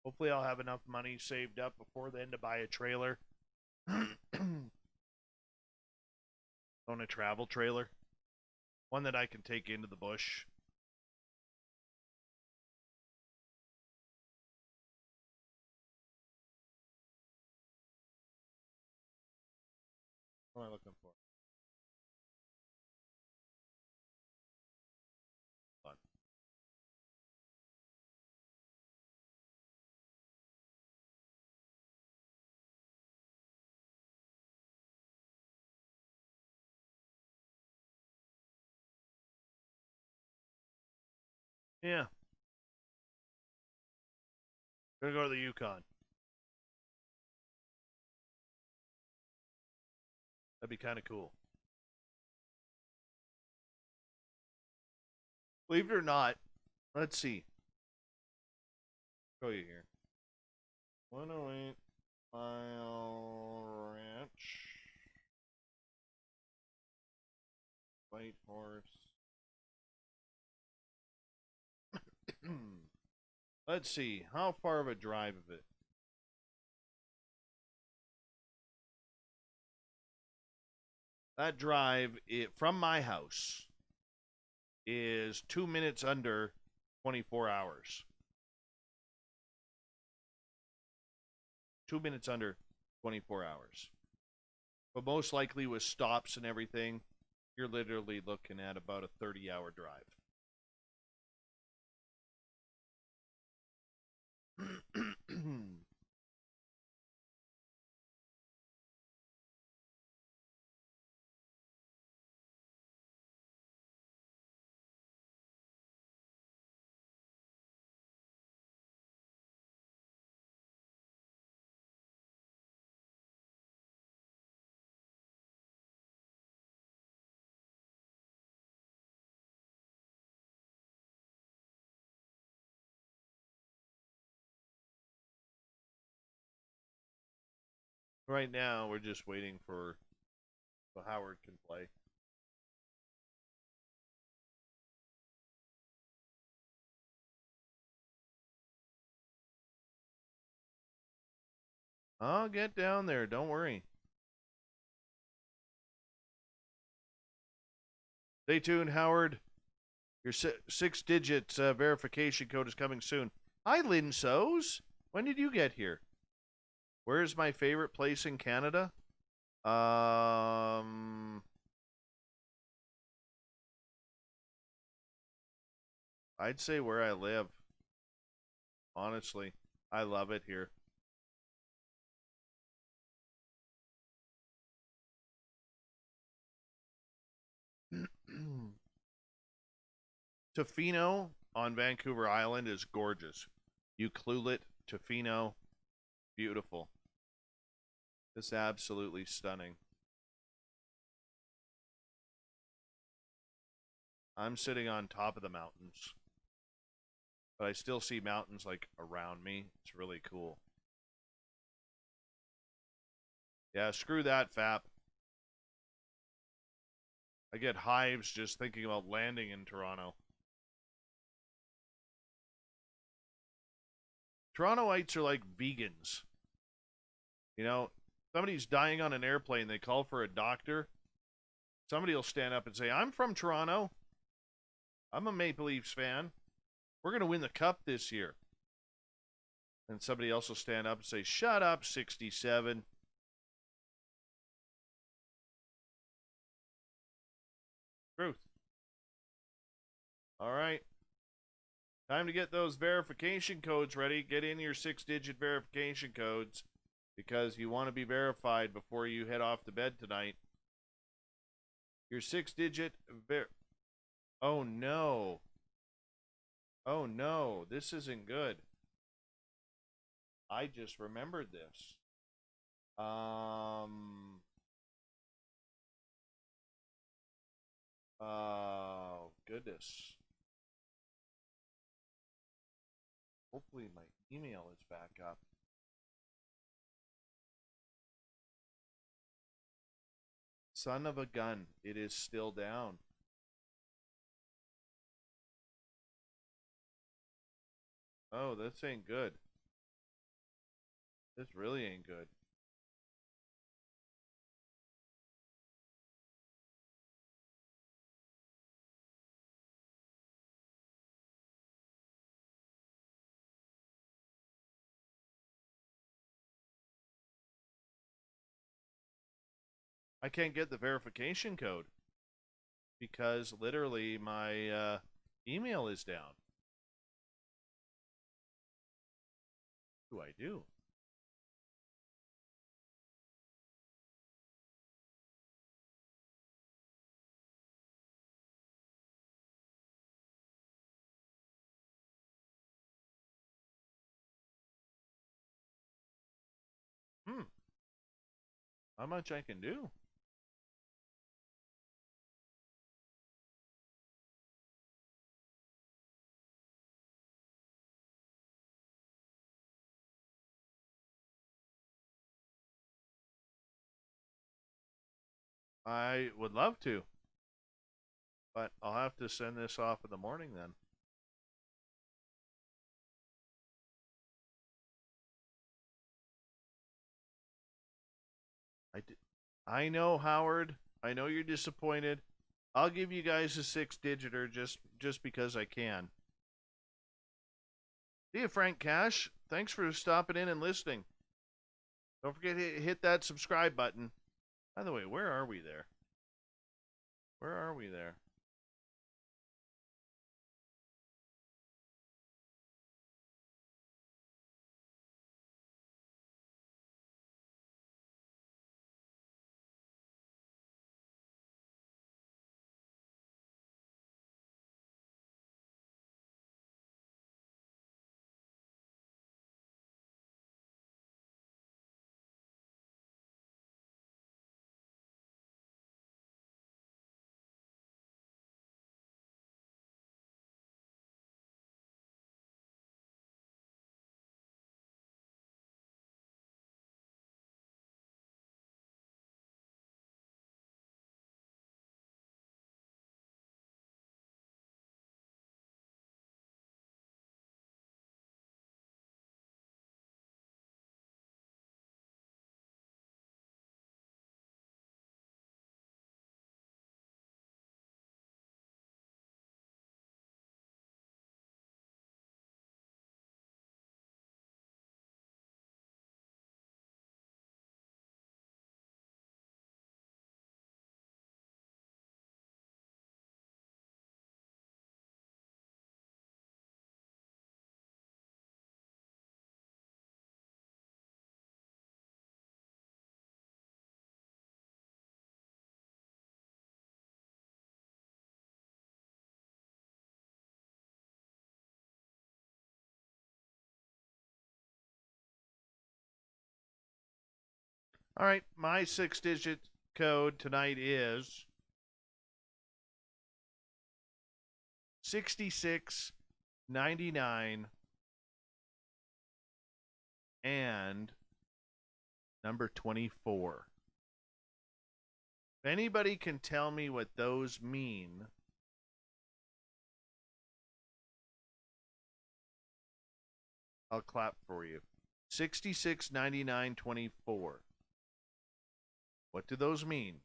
Hopefully I'll have enough money saved up before then to buy a trailer. Own a travel trailer. One that I can take into the bush. What am I looking for? Fun. Yeah. Gonna go to the Yukon. That'd be kind of cool. Believe it or not, let's see. Show you here. 108 Mile Ranch. White Horse. Let's see. How far of a drive of it? That drive from my house is 2 minutes under 24 hours. 2 minutes under 24 hours. But most likely with stops and everything, you're literally looking at about a 30-hour drive. Right now, we're just waiting for so Howard can play. I'll get down there. Don't worry. Stay tuned, Howard. Your 6-digit verification code is coming soon. Hi, Linsos. When did you get here? Where's my favorite place in Canada? I'd say where I live. Honestly, I love it here. Tofino on Vancouver Island is gorgeous. Ucluelet, Tofino, beautiful. It's absolutely stunning. I'm sitting on top of the mountains, but I still see mountains like around me. It's really cool. Yeah, screw that, FAP. I get hives just thinking about landing in Toronto. Torontoites are like vegans. You know, somebody's dying on an airplane, they call for a doctor. Somebody will stand up and say, I'm from Toronto. I'm a Maple Leafs fan. We're going to win the cup this year. And somebody else will stand up and say, shut up, 67. Truth. All right. Time to get those verification codes ready. Get in your 6-digit verification codes because you want to be verified before you head off to bed tonight. Your 6-digit Oh no. Oh no, this isn't good. I just remembered this. Oh, goodness. Hopefully my email is back up. Son of a gun, it is still down. Oh, this ain't good. This really ain't good. I can't get the verification code because literally my email is down. What do I do? How much I can do? I would love to, but I'll have to send this off in the morning then. I know, Howard. I know you're disappointed. I'll give you guys a 6-digiter just because I can. See you, Frank Cash. Thanks for stopping in and listening. Don't forget to hit that subscribe button. By the way, where are we there? Where are we there? All right, my 6-digit code tonight is 6699 and Number 24. If anybody can tell me what those mean, I'll clap for you. 66, 99, 24. What do those mean?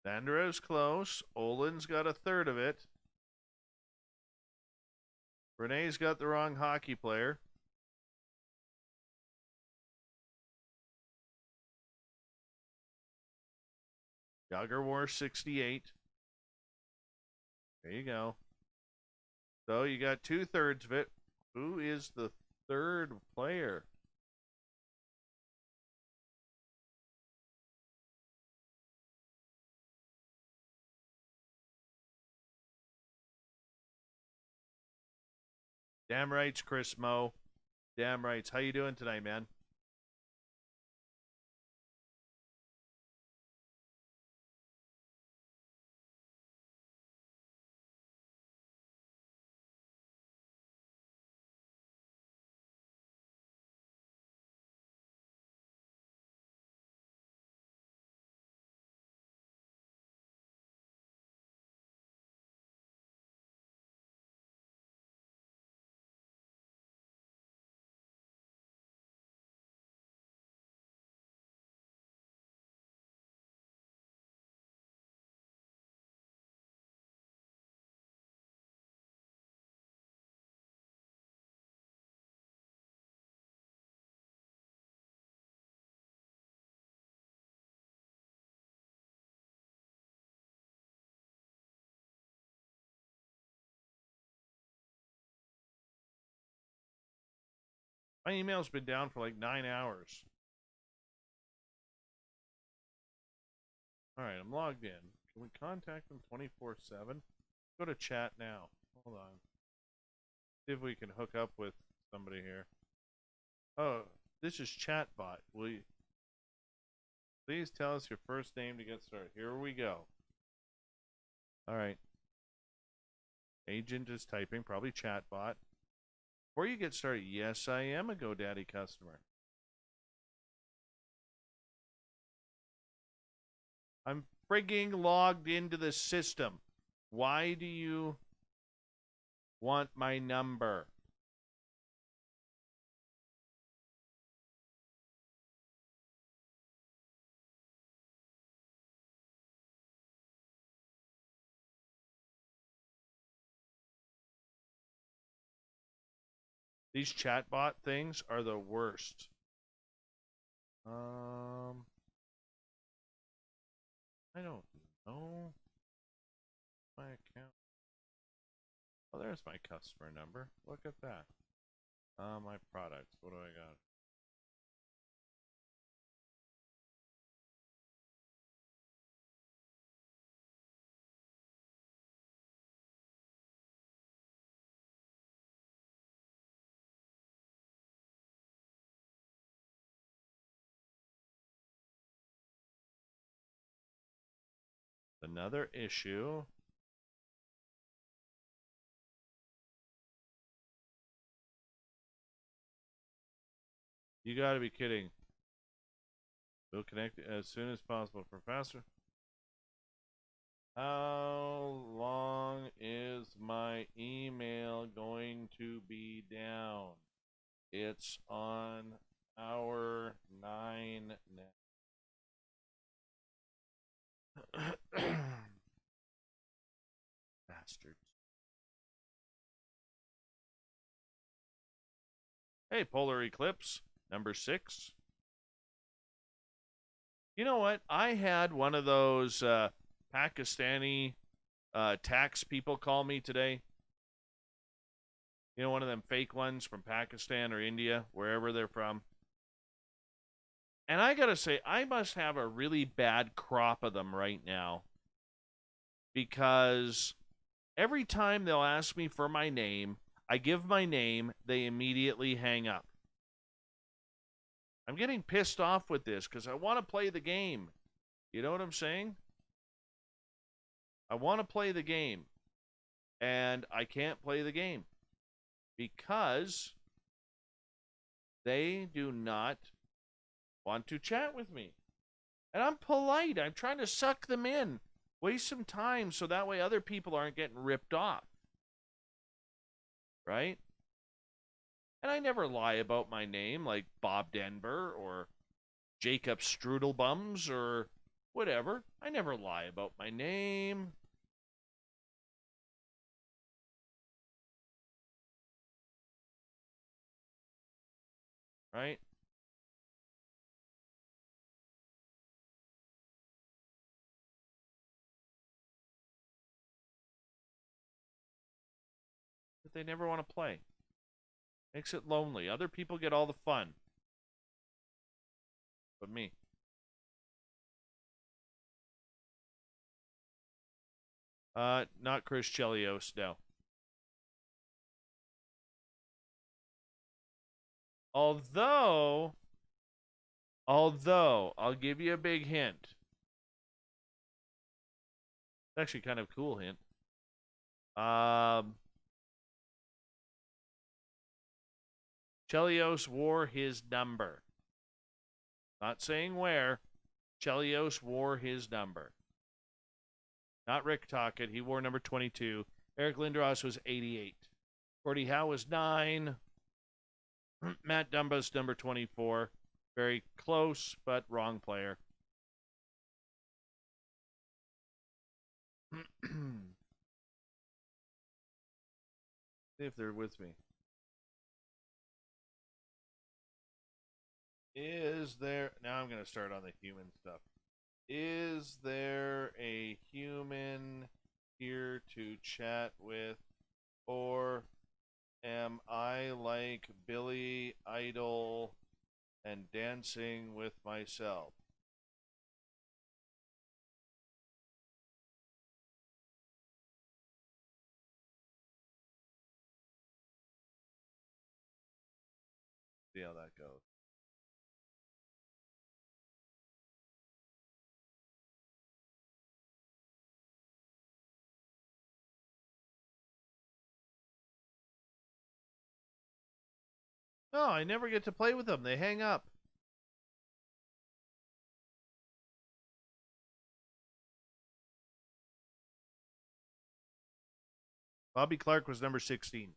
Sandra's close. Olin's got a third of it. Renee's got the wrong hockey player. Yager War 68. There you go. So you got 2/3 of it. Who is the third player? Damn rights, Chris Moe. Damn rights. How you doing tonight, man? My email's been down for like 9 hours. All right, I'm logged in. Can we contact them 24/7? Go to chat now. Hold on. See if we can hook up with somebody here. Oh, this is Chatbot. Will you please tell us your first name to get started? Here we go. All right. Agent is typing, probably Chatbot. Before you get started, yes, I am a GoDaddy customer. I'm frigging logged into the system. Why do you want my number? These chatbot things are the worst. I don't know my account. Oh, there's my customer number. Look at that. My products. What do I got? Another issue. You gotta be kidding. We'll connect as soon as possible for faster. How long is my email going to be down? It's on hour 9 now. Bastards. Hey, Polar Eclipse, number 6. You know what? I had one of those Pakistani tax people call me today. You know, one of them fake ones from Pakistan or India, wherever they're from. And I got to say, I must have a really bad crop of them right now. Because every time they'll ask me for my name, I give my name, they immediately hang up. I'm getting pissed off with this because I want to play the game. You know what I'm saying? I want to play the game. And I can't play the game. Because they do not want to chat with me. And I'm polite. I'm trying to suck them in. Waste some time so that way other people aren't getting ripped off. Right? And I never lie about my name like Bob Denver or Jacob Strudelbums or whatever. I never lie about my name. Right? But they never want to play. Makes it lonely. Other people get all the fun. But me. Not Chris Chelios, no. Although, I'll give you a big hint. It's actually kind of a cool hint. Chelios wore his number. Not saying where. Chelios wore his number. Not Rick Tockett. He wore number 22. Eric Lindros was 88. Gordie Howe was 9. Matt Dumba's number 24. Very close, but wrong player. See if they're with me. Is there... Now I'm going to start on the human stuff. Is there a human here to chat with? Or am I like Billy Idol and dancing with myself? See how that goes. No, I never get to play with them. They hang up. Bobby Clark was number 16.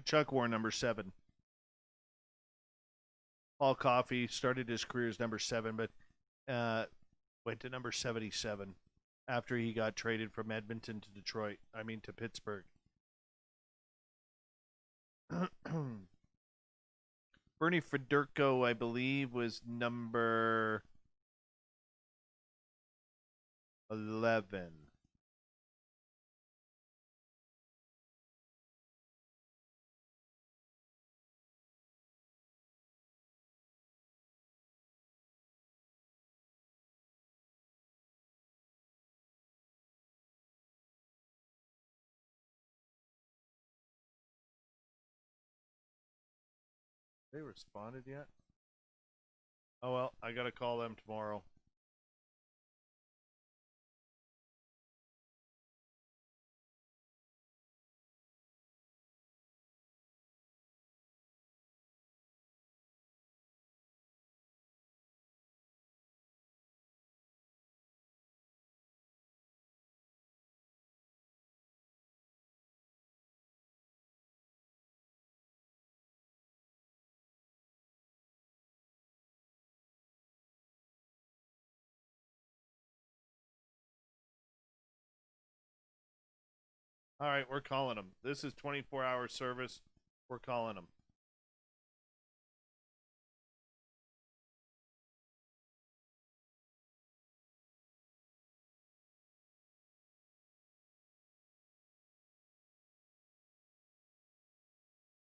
Chuck wore number 7. Paul Coffey started his career as number 7, but went to number 77 after he got traded from Edmonton to Detroit. I mean, to Pittsburgh. Bernie Federko, I believe, was number 11. They responded yet? Oh well, I gotta call them tomorrow. All right, we're calling them. This is 24-hour service. We're calling them.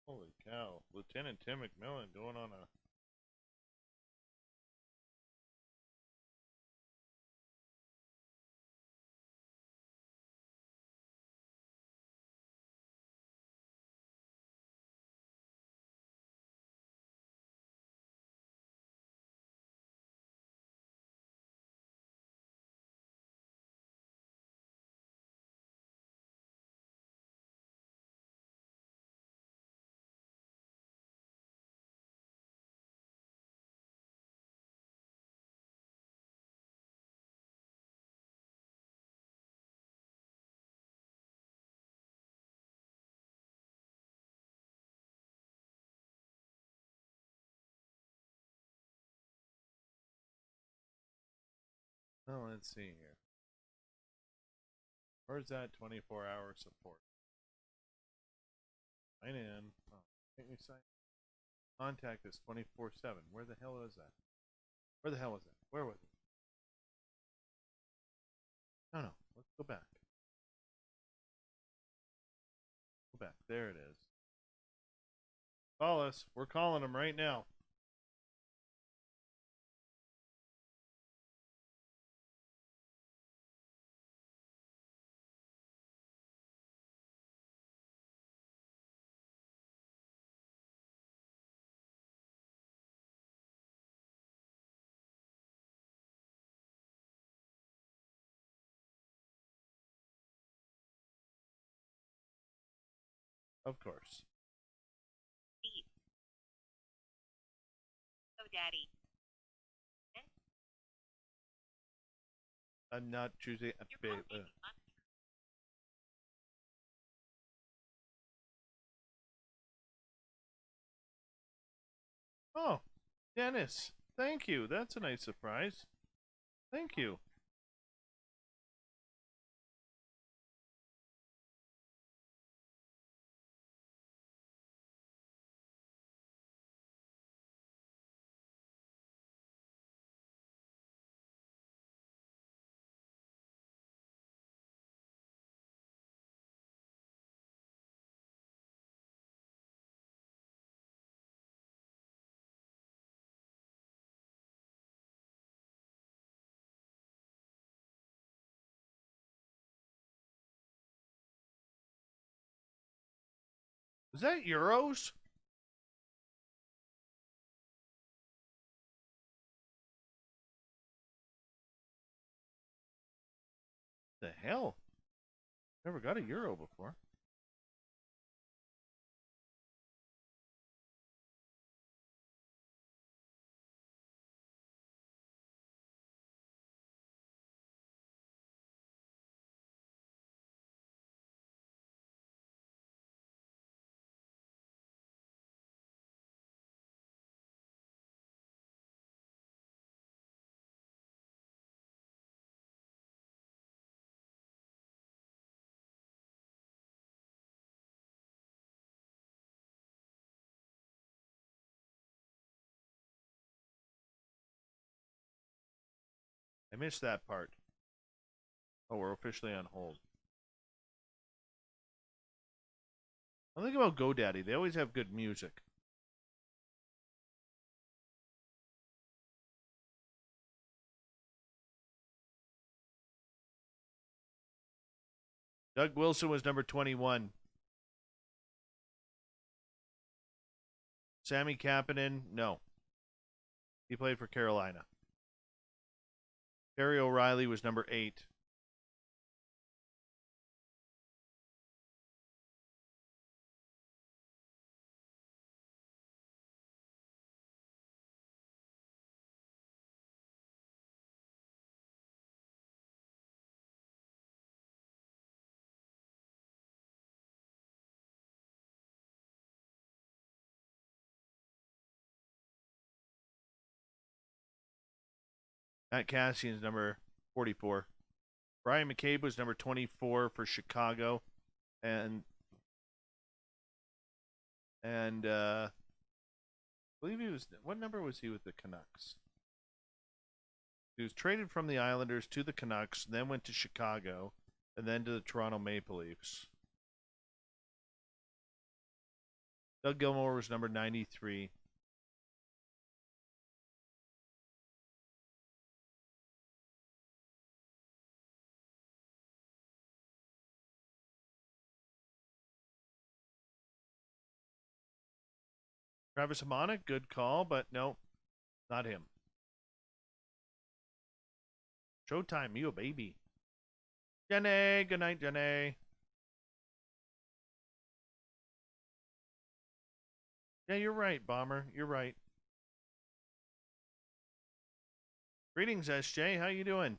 Holy cow. Lieutenant Tim McMillan going on a... Oh, let's see here. Where's that 24-hour support? Sign in. Oh, make me sign. Contact us 24/7. Where the hell is that? Where the hell is that? Where was it? No, no. Let's go back. Go back. There it is. Call us. We're calling them right now. Of course. Oh, Daddy. I'm not choosing a baby. Oh, Dennis. Thank you. That's a nice surprise. Thank you. Is that euros? The hell? Never got a euro before. I missed that part. Oh, we're officially on hold. I think about GoDaddy. They always have good music. Doug Wilson was number 21. Sammy Kapanen, no. He played for Carolina. Terry O'Reilly was number 8. Matt Cassian's number 44. Brian McCabe was number 24 for Chicago. and I believe he was. What number was he with the Canucks? He was traded from the Islanders to the Canucks, then went to Chicago, and then to the Toronto Maple Leafs. Doug Gilmour was number 93. Travis Hamonic, good call, but no, not him. Showtime, you a baby. Jenny, good night, Jenny. Yeah, you're right, Bomber. You're right. Greetings, SJ. How you doing?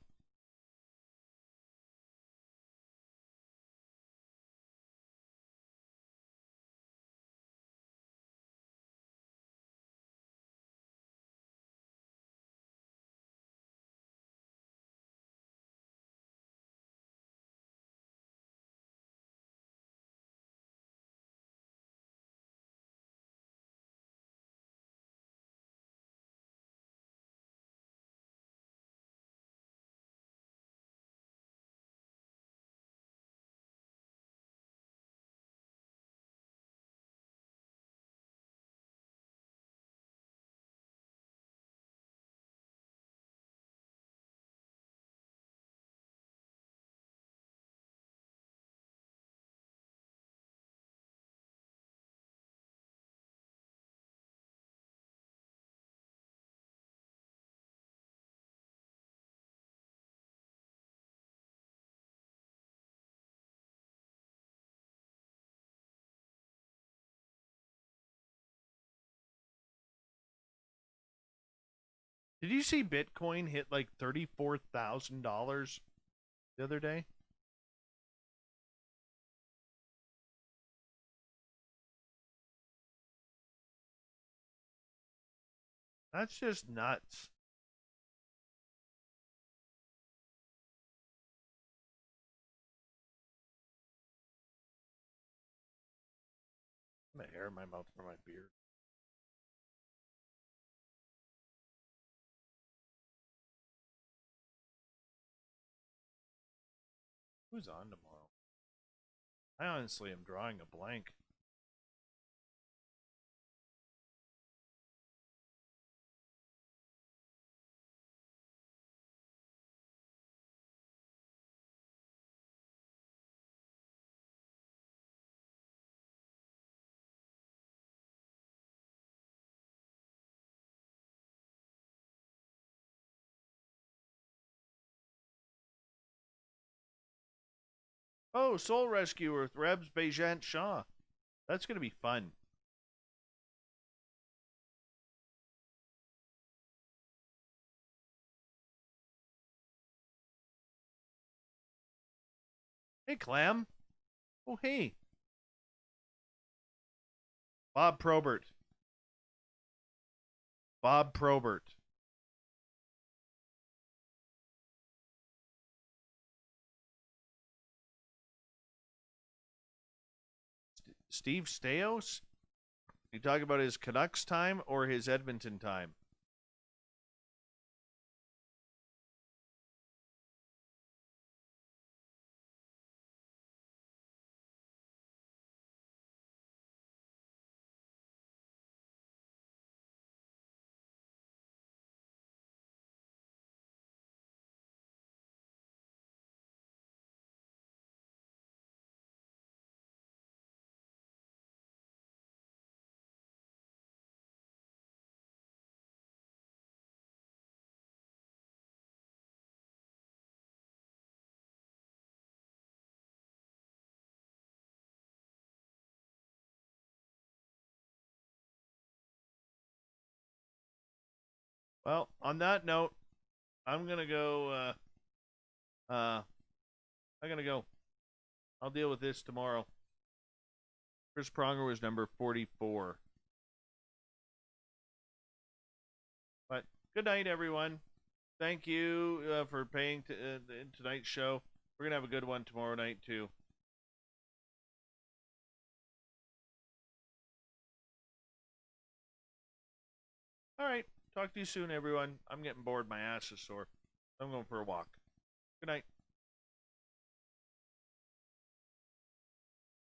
Did you see Bitcoin hit like $34,000 the other day? That's just nuts. I'm gonna hair in my mouth for my beard. Who's on tomorrow? I honestly am drawing a blank. Oh, Soul Rescuer with Rebs Bejant Shaw. That's going to be fun. Hey, Clam. Oh, hey. Bob Probert. Bob Probert. Steve Steos? You talk about his Canucks time or his Edmonton time? Well, on that note, I'm gonna go. I'm gonna go. I'll deal with this tomorrow. Chris Pronger was number 44. But good night, everyone. Thank you for paying tonight's show. We're gonna have a good one tomorrow night too. All right. Talk to you soon, everyone. I'm getting bored. My ass is sore. I'm going for a walk. Good night.